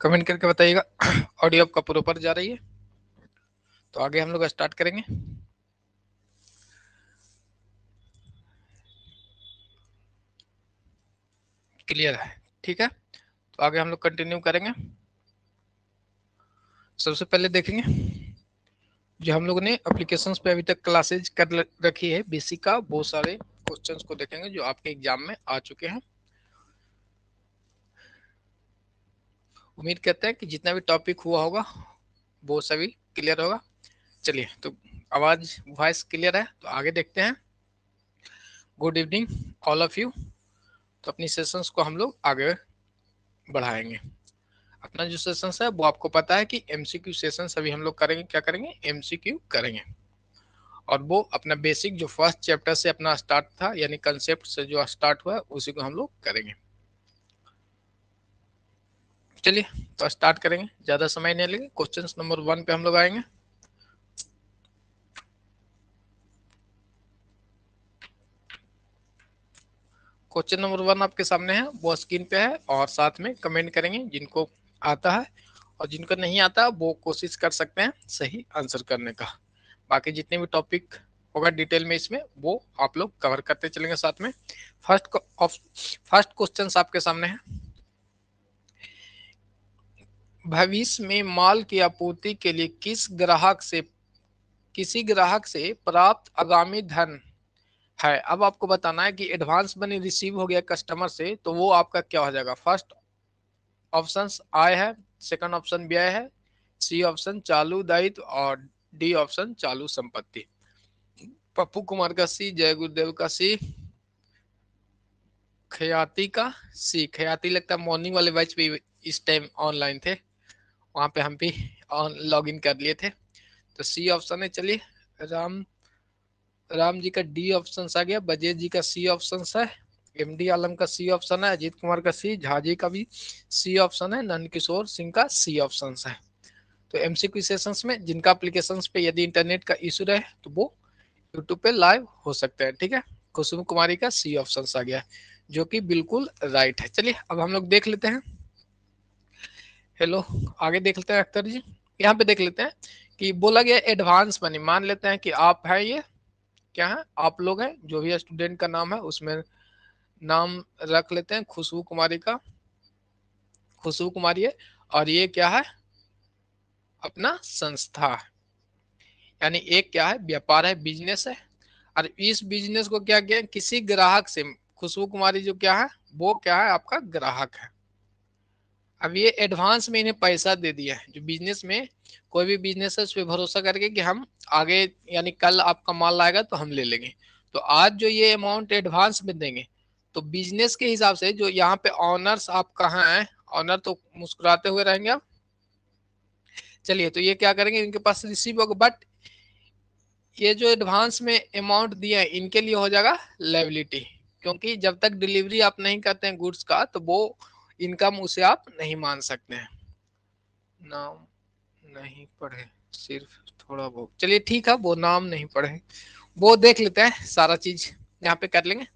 Comment करके बताइएगा audio आपका प्रॉपर जा रही है। तो आगे हम लोग स्टार्ट करेंगे। क्लियर है? ठीक है, तो आगे हम लोग कंटिन्यू करेंगे। सबसे पहले देखेंगे जो हम लोगों ने एप्लीकेशंस पे अभी तक क्लासेज कर रखी है बेसिक का, बहुत सारे क्वेश्चंस को देखेंगे जो आपके एग्जाम में आ चुके हैं। उम्मीद करते हैं कि जितना भी टॉपिक हुआ होगा वो सभी क्लियर होगा। चलिए, तो आवाज वॉइस क्लियर है तो आगे देखते हैं। Good evening all of you. तो अपनी सेशंस को हम लोग आगे बढ़ाएंगे। अपना जो सेशन है वो आपको पता है कि एमसीक्यू सेशन अभी हम लोग करेंगे। क्या करेंगे? एमसीक्यू करेंगे। और वो अपना बेसिक जो फर्स्ट चैप्टर से अपना स्टार्ट था, यानी कंसेप्ट से जो स्टार्ट हुआ उसी को हम लोग करेंगे। चलिए, तो स्टार्ट करेंगे, ज्यादा समय नहीं लेंगे। क्वेश्चन नंबर 1 पे हम लोग आएंगे। क्वेश्चन नंबर 1 आपके सामने है, वो स्क्रीन पे है, और साथ में कमेंट करेंगे जिनको आता है, और जिनको नहीं आता वो कोशिश कर सकते हैं सही आंसर करने का। बाकी जितने भी टॉपिक होगा डिटेल में इसमें वो आप लोग कवर करते चलेंगे साथ में। फर्स्ट क्वेश्चन आपके सामने है। भविष्य में माल की आपूर्ति के लिए किसी ग्राहक से प्राप्त आगामी धन है। अब आपको बताना है कि एडवांस मनी रिसीव हो गया कस्टमर से, तो वो आपका क्या हो जाएगा। फर्स्ट ऑप्शन आय है, सेकंड ऑप्शन व्यय है, सी ऑप्शन चालू दायित्व, और डी ऑप्शन चालू संपत्ति। पप्पू कुमार का सी, जय गुरुदेव का सी, खयाती का सी। खयाती लगता है मॉर्निंग वाले बैच भी इस टाइम ऑनलाइन थे, वहां पे हम भी लॉग इन कर लिए थे। तो सी ऑप्शन है। चलिए, राम राम जी का डी ऑप्शन आ गया, बजेज जी का सी ऑप्शन है, एमडी आलम का सी ऑप्शन है, अजीत कुमार का सी, झा जी का भी सी ऑप्शन है, नंद किशोर सिंह का सी ऑप्शन है। तो एमसीक्यू सेशंस में जिनका एप्लीकेशन पे यदि इंटरनेट का इशू रहे तो वो यूट्यूब पे लाइव हो सकते हैं। ठीक है, कुसुम कुमारी का सी ऑप्शन आ गया, जो कि बिल्कुल राइट है। चलिए, अब हम लोग देख लेते हैं। हेलो, आगे देख लेते हैं अख्तर जी। यहाँ पे देख लेते हैं कि बोला गया एडवांस मनी। मान लेते हैं कि आप है, ये क्या है, आप लोग हैं, जो भी स्टूडेंट का नाम है उसमें नाम रख लेते हैं खुशबू कुमारी का। खुशबू कुमारी है, और ये क्या है, अपना संस्था है, यानी एक क्या है, व्यापार है, बिजनेस है। और इस बिजनेस को क्या किया, किसी ग्राहक से, खुशबू कुमारी जो क्या है वो क्या है, आपका ग्राहक है। अब ये एडवांस में इन्हें पैसा दे दिया है। जो बिजनेस में कोई भी बिजनेस है उस पर भरोसा करके कि हम आगे, यानी कल आपका माल आएगा तो हम ले लेंगे, तो आज जो ये अमाउंट एडवांस में देंगे, तो बिजनेस के हिसाब से जो यहाँ पे ऑनर्स आप कहाँ हैं, ऑनर तो मुस्कुराते हुए रहेंगे आप। चलिए, तो ये क्या करेंगे, इनके पास रिसीव होगा, बट ये जो एडवांस में अमाउंट दिया है इनके लिए हो जाएगा लायबिलिटी, क्योंकि जब तक डिलीवरी आप नहीं करते हैं गुड्स का तो वो इनकम उसे आप नहीं मान सकते हैं। नाम नहीं पढ़े, सिर्फ थोड़ा बहुत। चलिए ठीक है, वो नाम नहीं पढ़े, वो देख लेते हैं, सारा चीज यहाँ पे कर लेंगे।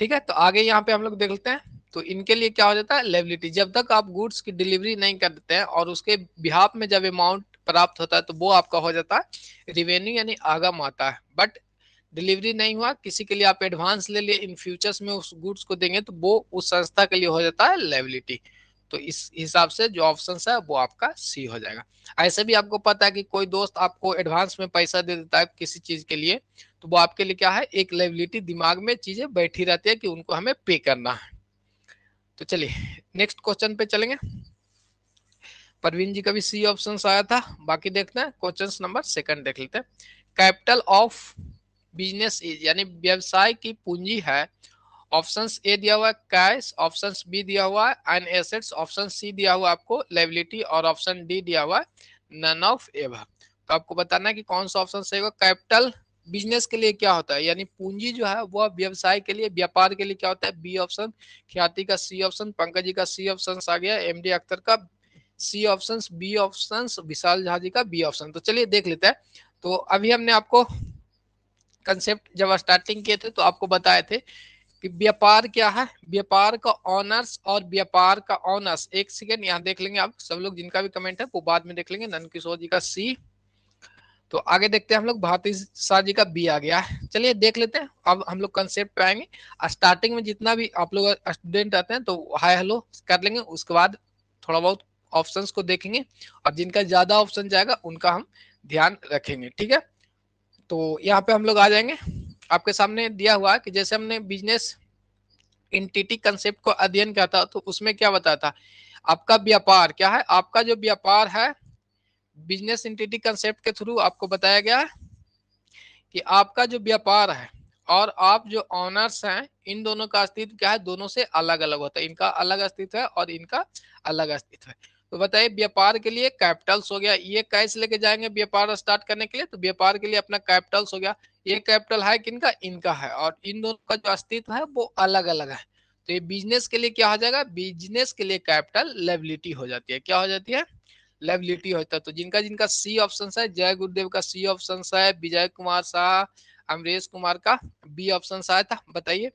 ठीक है, तो आगे यहाँ पे हम लोग देख लेते हैं। तो इनके लिए क्या हो जाता है, लायबिलिटी। जब तक आप गुड्स की डिलीवरी नहीं कर देते हैं और उसके बिहाफ में जब अमाउंट प्राप्त होता है तो वो आपका हो जाता है रिवेन्यू, यानी आगम आता है। बट डिलीवरी नहीं हुआ, किसी के लिए आप एडवांस ले लिए, इन फ्यूचर्स में उस गुड्स को देंगे तो वो उस संस्था के लिए हो जाता है लायबिलिटी। तो इस हिसाब से जो ऑप्शन है वो आपका सी हो जाएगा। ऐसे भी आपको पता है कि कोई दोस्त आपको एडवांस में पैसा दे देता है किसी चीज के लिए, तो वो आपके लिए क्या है, एक लायबिलिटी, दिमाग में चीजें बैठी रहती है कि उनको हमें पे करना है। तो चलिए नेक्स्ट क्वेश्चन पे चलेंगे। परवीन जी का भी सी ऑप्शन आया था। बाकी देखते हैं क्वेश्चन नंबर 2 देख लेते हैं। कैपिटल ऑफ बिजनेस इज, यानी व्यवसाय की पूंजी है। ऑप्शन ए दिया हुआ है कैश, ऑप्शन बी दिया हुआ है एन एसेट्स, ऑप्शन सी दिया हुआ है आपको लायबिलिटी, और ऑप्शन डी दिया हुआ है नन ऑफ एबव। तो आपको बताना है कि कौन सा ऑप्शन सही होगा। कैपिटल बिजनेस के लिए क्या होता है, यानी पूंजी जो है वो व्यवसाय के लिए, व्यापार के लिए क्या होता है, बी ऑप्शन। ख्याति का सी ऑप्शन, पंकज जी का सी ऑप्शन आ गया, एमडी अख्तर का सी ऑप्शन, बी ऑप्शन, विशाल झा जी का बी ऑप्शन। तो चलिए देख लेते हैं। तो अभी हमने आपको कंसेप्ट जब स्टार्टिंग किए थे तो आपको बताए थे कि व्यापार क्या है, व्यापार का ऑनर्स और व्यापार का ऑनर्स। एक सेकेंड यहाँ देख लेंगे आप सब लोग, जिनका भी कमेंट है वो बाद में देख लेंगे। नंद किशोर जी का सी। तो आगे देखते हैं हम लोग, भारती शाह जी का बी आ गया है। चलिए देख लेते हैं। अब हम लोग कंसेप्ट पे आएंगे। स्टार्टिंग में जितना भी आप लोग स्टूडेंट आते हैं तो हाय हेलो कर लेंगे, उसके बाद थोड़ा बहुत ऑप्शंस को देखेंगे और जिनका ज्यादा ऑप्शन जाएगा उनका हम ध्यान रखेंगे, ठीक है। तो यहाँ पे हम लोग आ जाएंगे। आपके सामने दिया हुआ है कि जैसे हमने बिजनेस एंटिटी कंसेप्ट को अध्ययन किया था तो उसमें क्या बताया था, आपका व्यापार क्या है, आपका जो व्यापार है बिजनेस एंटिटी कंसेप्ट के थ्रू आपको बताया गया है कि आपका जो व्यापार है और आप जो ऑनर्स हैं इन दोनों का अस्तित्व क्या है, दोनों से अलग अलग होता है। इनका अलग अस्तित्व है और इनका अलग अस्तित्व है। तो बताइए व्यापार के लिए कैपिटल्स हो गया, ये कैसे लेके जाएंगे व्यापार स्टार्ट करने के लिए, तो व्यापार के लिए अपना कैपिटल्स हो गया। ये कैपिटल है किनका, इनका है, और इन दोनों का जो अस्तित्व है वो अलग अलग है। तो ये बिजनेस के लिए क्या हो जाएगा, बिजनेस के लिए कैपिटल लायबिलिटी हो जाती है। क्या हो जाती है, लायबिलिटी होता है। तो जिनका जिनका सी ऑप्शन है, जय गुरुदेव का सी ऑप्शन है, विजय कुमार शाह, अमरेश कुमार का बी ऑप्शन आया था, बताइए।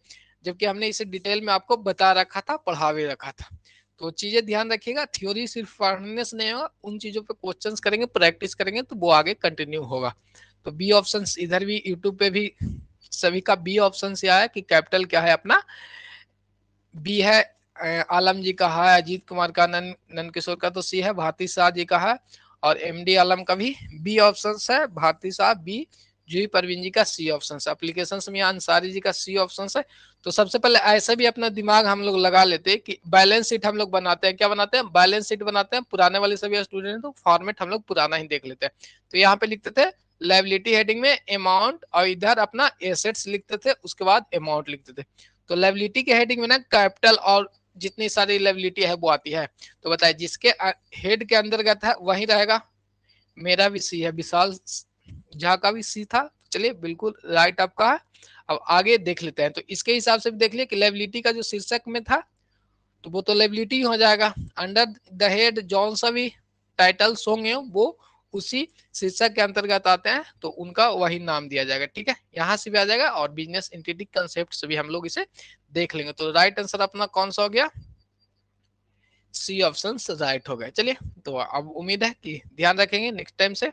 जबकि हमने इसे डिटेल में आपको बता रखा था, पढ़ा भी रखा था। तो चीजें ध्यान रखिएगा, थ्योरी सिर्फ पढ़ने से नहीं होगा, उन चीजों पे क्वेश्चंस करेंगे, प्रैक्टिस करेंगे तो वो आगे कंटिन्यू होगा। तो बी ऑप्शन इधर भी यूट्यूब पे भी सभी का बी ऑप्शन से आया कि कैपिटल क्या है अपना, बी है। आलम जी का है, अजीत कुमार का, नंद किशोर का तो सी है, भारती शाह जी का है, और एमडी आलम का भी बी ऑप्शन है, भारती शाह बी, जूही परवीन जी का सी ऑप्शन है, एप्लीकेशन में अंसारी जी का सी ऑप्शन है। तो सबसे पहले ऐसे भी अपना दिमाग हम लोग लगा लेते हैं कि बैलेंस शीट हम लोग बनाते हैं, क्या बनाते हैं, बैलेंस शीट बनाते हैं। पुराने वाले सभी स्टूडेंट तो फॉर्मेट हम लोग पुराना ही देख लेते हैं। तो यहाँ पे लिखते थे लायबिलिटी हेडिंग में अमाउंट, और इधर अपना एसेट्स लिखते थे, उसके बाद अमाउंट लिखते थे। तो लायबिलिटी के हेडिंग में ना कैपिटल और जितनी सारी लायबिलिटी है वो आती है। तो बताइए जिसके हेड के अंतर्गत है वही रहेगा। मेरा भी सी है, विशाल झा का भी सी था। चलिए बिल्कुल राइट आपका है। अब आगे देख लेते हैं। तो इसके हिसाब से भी देख लिया कि लायबिलिटी का जो शीर्षक में था तो वो तो लायबिलिटी हो जाएगा। अंडर द हेड जौन सा भी टाइटल्स होंगे वो उसी शीर्षक के अंतर्गत आते हैं, तो उनका वही नाम दिया जाएगा, ठीक है। यहाँ से भी आ जाएगा और बिजनेस एंटिटी कंसेप्ट से भी हम लोग इसे देख लेंगे। तो राइट आंसर अपना कौन सा हो गया, सी ऑप्शन राइट हो गया। चलिए तो अब उम्मीद है कि ध्यान रखेंगे नेक्स्ट टाइम से।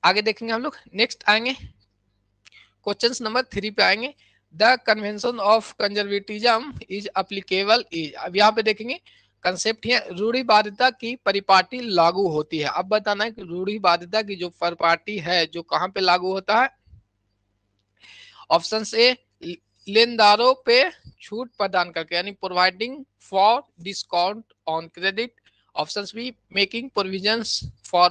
आगे देखेंगे हम लोग, नेक्स्ट आएंगे क्वेश्चन नंबर 3 पे आएंगे। The convention of conservatism is applicable is, अब यहाँ पे देखेंगे कंसेप्ट है रूढ़िवादिता की परिपाटी लागू होती है। अब बताना है कि रूढ़िवादिता की जो परिपाटी है जो कहाँ पे लागू होता है। ऑप्शन ए लेनदारों पे छूट प्रदान करके, यानी providing for discount on credit. Option B making provisions for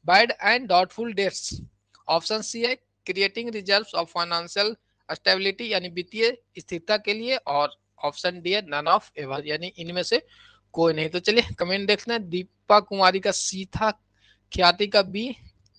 bad and doubtful debts. Option C है creating reserves of financial stability, यानी वित्तीय स्थिरता के लिए। और ऑप्शन डी है नन ऑफ एवर, यानी इनमें से कोई नहीं। तो चलिए कमेंट देखते हैं। दीपा कुमारी का सी था, ख्याति का बी,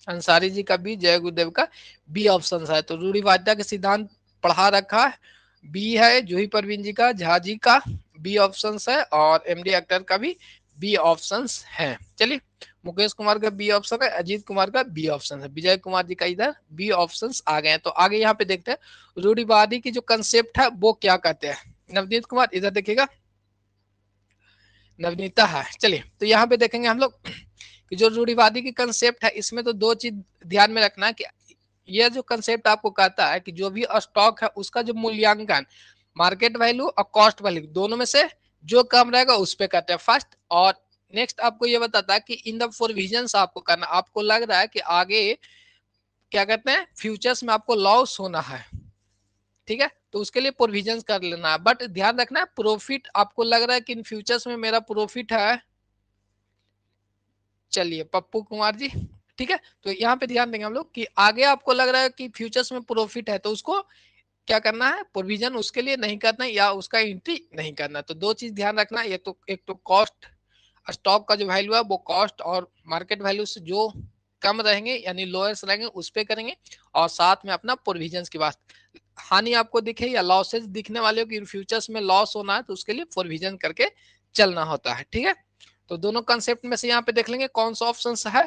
अंसारी जी का बी, जय गुरुदेव का बी ऑप्शन है। तो रूढ़िवादिता के सिद्धांत पढ़ा रखा है, बी है। जूही परवीन जी का, झा जी का बी ऑप्शन है, और एमडी अख्तर का भी बी ऑप्शन है। चलिए मुकेश कुमार का बी ऑप्शन है, अजीत कुमार का बी ऑप्शन है, विजय कुमार जी का इधर बी ऑप्शन आ गए हैं। तो आगे यहाँ पे देखते हैं रूढ़िवादी की जो कंसेप्ट है वो क्या कहते हैं। नवनीत कुमार इधर देखिएगा, नवनीता है। चलिए तो यहाँ पे देखेंगे हम लोग कि जो रूढ़िवादी की कंसेप्ट है इसमें तो दो चीज ध्यान में रखना है कि यह जो कंसेप्ट आपको कहता है कि जो भी स्टॉक है उसका जो मूल्यांकन मार्केट वैल्यू और कॉस्ट वैल्यू दोनों में से जो कम रहेगा उस पे करते हैं फर्स्ट। और नेक्स्ट आपको ये बताता है कि इन द प्रोविजंस आपको करना, आपको लग रहा है कि आगे क्या कहते हैं फ्यूचर्स में आपको लॉस होना है, ठीक है, तो उसके लिए प्रोविजन कर लेना है। बट ध्यान रखना है प्रॉफिट, आपको लग रहा है कि इन फ्यूचर्स में मेरा प्रॉफिट है। चलिए पप्पू कुमार जी, ठीक है। तो यहाँ पे ध्यान देंगे हम लोग कि आगे आपको लग रहा है कि फ्यूचर्स में प्रॉफिट है तो उसको क्या करना है, प्रोविजन उसके लिए नहीं करना है या उसका एंट्री नहीं करना। तो दो चीज ध्यान रखना है, तो एक तो कॉस्ट, स्टॉक का जो वैल्यू है वो कॉस्ट और मार्केट वैल्यू से जो कम रहेंगे यानी लोएस्ट रहेंगे उस पे करेंगे, और साथ में अपना प्रोविजन की बात, हानि आपको दिखे या लॉसेज दिखने वाले हो कि फ्यूचर्स में लॉस होना है तो उसके लिए प्रोविजन करके चलना होता है, ठीक है। तो दोनों कंसेप्ट में से यहाँ पे देख लेंगे कौन सा ऑप्शन है।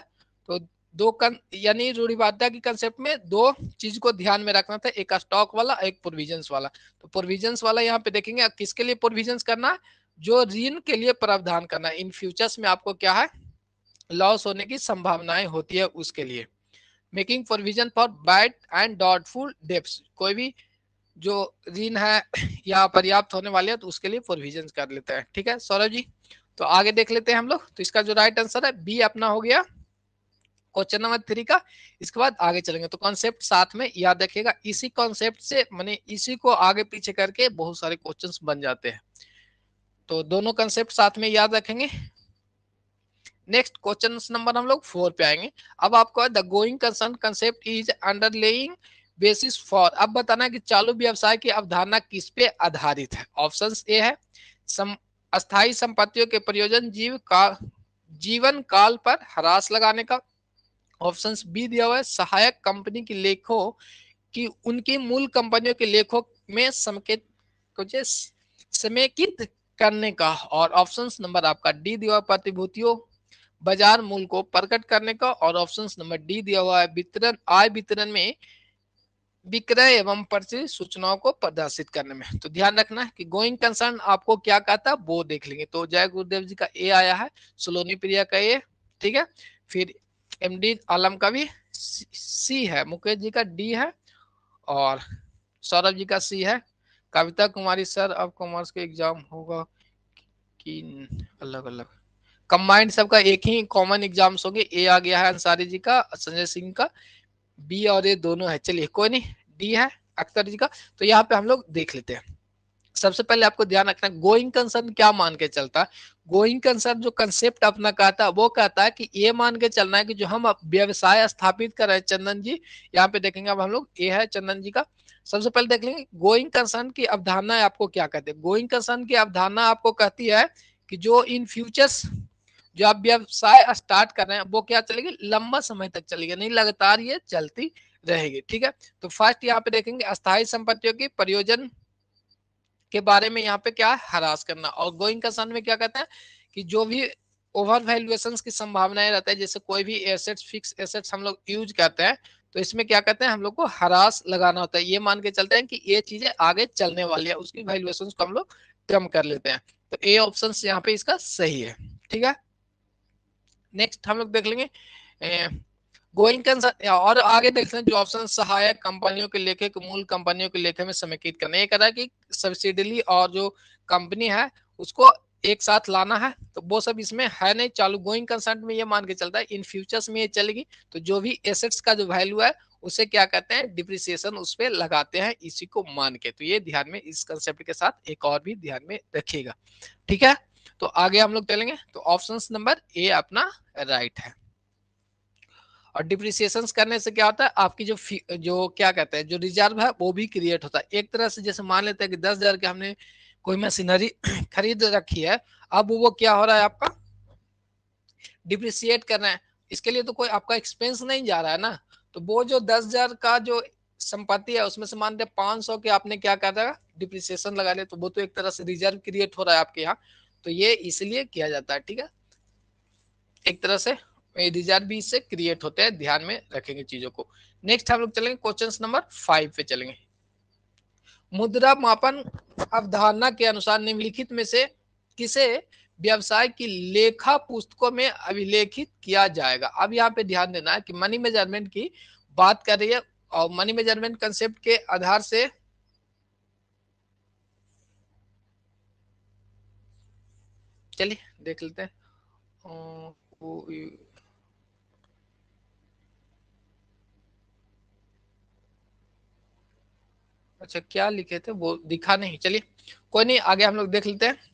तो यानी रूढ़िवादिता की कंसेप्ट में दो चीज को ध्यान में रखना था, एक स्टॉक वाला, एक प्रोविजंस वाला। तो प्रोविजंस वाला यहाँ पे देखेंगे किसके लिए प्रोविजंस करना है, जो ऋण के लिए प्रावधान करना है। इन फ्यूचर्स में आपको क्या है, लॉस होने की संभावनाएं होती है, उसके लिए making provision for bad and doubtful debts. कोई भी जो ऋण है या पर्याप्त होने वाले है तो उसके लिए प्रोविजन कर लेते हैं। ठीक है सौरभ जी, तो आगे देख लेते हैं हम लोग। तो इसका जो राइट आंसर है बी अपना हो गया क्वेश्चन नंबर 3 का। इसके बाद आगे चलेंगे तो कॉन्सेप्ट साथ में याद रखिएगा, इसी कॉन्सेप्ट से माने इसी को आगे पीछे करके बहुत सारे क्वेश्चंस बन जाते हैं, तो दोनों कॉन्सेप्ट साथ में याद रखेंगे। नेक्स्ट क्वेश्चन नंबर हम लोग 4 पे आएंगे। अब आपको the going concern concept is underlying basis for, अब बताना कि चालू व्यवसाय की अवधारणा किस पे आधारित है। ऑप्शंस ए है अस्थायी संपत्तियों के प्रयोजन जीवन काल पर ह्रास लगाने का। ऑप्शंस बी दिया हुआ है सहायक कंपनी के लेखों की उनकी मूल कंपनियों के लेखों में समेकित करने का। और ऑप्शंस नंबर आपका डी दिया हुआ प्रतिभूतियों बाजार मूल्य को प्रकट करने का। और ऑप्शंस नंबर डी दिया हुआ है वितरण आय वितरण में विक्रय एवं पर्ची सूचनाओं को प्रदर्शित करने में। तो ध्यान रखना है कि गोइंग कंसर्न आपको क्या कहता है वो देख लेंगे। तो जय गुरुदेव जी का ए आया है, सोलोनी प्रिया का ए, ठीक है, फिर एमडी आलम का भी सी है, मुकेश जी का डी है, और सौरभ जी का सी है। कविता कुमारी सर अब कॉमर्स के एग्जाम होगा कि अलग अलग, कंबाइंड सबका एक ही कॉमन एग्जाम्स होंगे। ए आ गया है अंसारी जी का, संजय सिंह का, बी और ए दोनों है। चलिए कोई नहीं, डी है अख्तर जी का। तो यहाँ पे हम लोग देख लेते हैं। सबसे पहले आपको ध्यान रखना है गोइंग कंसर्न क्या मान के चलता है। गोइंग कंसर्न जो कंसेप्ट अपना कहता है वो कहता है कि ये मान के चलना है कि जो हम व्यवसाय स्थापित कर रहे हैं, चंदन जी यहाँ पे देखेंगे अब हम लोग, ये है चंदन जी का। सबसे पहले देख लेंगे गोइंग कंसर्न की अवधारणा आपको क्या कहते हैं। गोइंग कंसर्न की अवधारणा आपको कहती है कि जो इन फ्यूचर्स जो आप व्यवसाय स्टार्ट कर रहे हैं वो क्या चलेगी, लंबा समय तक चलेगी, नहीं लगातार ये चलती रहेगी। ठीक है, तो फर्स्ट यहाँ पे देखेंगे अस्थायी संपत्तियों की प्रयोजन के बारे में यहाँ पे क्या है, हरास करना। और गोइंग कंसर्न में क्या कहते हैं कि जो भी ओवर वैल्यूएशन की संभावनाएं रहता है, जैसे कोई भी एसेट्स फिक्स एसेट्स हम लोग यूज करते हैं तो इसमें क्या कहते हैं हम लोग को हरास लगाना होता है। ये मान के चलते हैं कि ये चीजें आगे चलने वाली है, उसकी वैल्यूएशन को हम लोग कम कर लेते हैं। तो ए ऑप्शन यहाँ पे इसका सही है। ठीक है, नेक्स्ट हम लोग देख लेंगे गोइंग कंसर्न, और आगे देखते हैं जो ऑप्शन सहायक कंपनियों के लेखे को मूल कंपनियों के लेखे में समेकित करना। ये कह रहा है कि सब्सिडरी और जो कंपनी है उसको एक साथ लाना है, तो वो सब इसमें है नहीं चालू। गोइंग कंसर्न में ये मान के चलता है इन फ्यूचर्स में ये चलेगी, तो जो भी एसेट्स का जो वैल्यू है उसे क्या कहते हैं, डिप्रिसिएशन उस पर लगाते हैं, इसी को मान के। तो ये ध्यान में इस कंसेप्ट के साथ एक और भी ध्यान में रखिएगा। ठीक है, तो आगे हम लोग चलेंगे। तो ऑप्शन नंबर ए अपना राइट है। और डिप्रिसिएशन करने से क्या होता है, आपकी जो क्या कहते हैं जो रिजर्व है वो भी क्रिएट होता है। एक तरह से जैसे मान लेते हैं कि 10,000 के हमने कोई मशीनरी खरीद रखी है, अब वो क्या हो रहा है आपका डिप्रिसिएट कर रहे हैं, इसके लिए तो कोई आपका एक्सपेंस नहीं जा रहा है ना। तो वो जो 10,000 का जो संपत्ति है उसमें से मान दे 500 के आपने क्या कर रहा डिप्रिसिएशन लगा लिया, तो वो तो एक तरह से रिजर्व क्रिएट हो रहा है आपके यहाँ। तो ये इसलिए किया जाता है। ठीक है, एक तरह से रिजर्व भी इससे क्रिएट होते हैं, ध्यान में रखेंगे चीजों को। नेक्स्ट हम लोग चलेंगे क्वेश्चन नंबर 5 पे चलेंगे। मुद्रा मापन अवधारणा के अनुसार निम्नलिखित में से किसे व्यवसाय की लेखा पुस्तकों में अभिलेखित किया जाएगा। अब यहाँ पे ध्यान देना है कि मनी मेजरमेंट की बात कर रही है, और मनी मेजरमेंट कंसेप्ट के आधार से चलिए देख लेते हैं। अच्छा क्या लिखे थे वो दिखा नहीं, चलिए कोई नहीं, आगे हम लोग देख लेते हैं।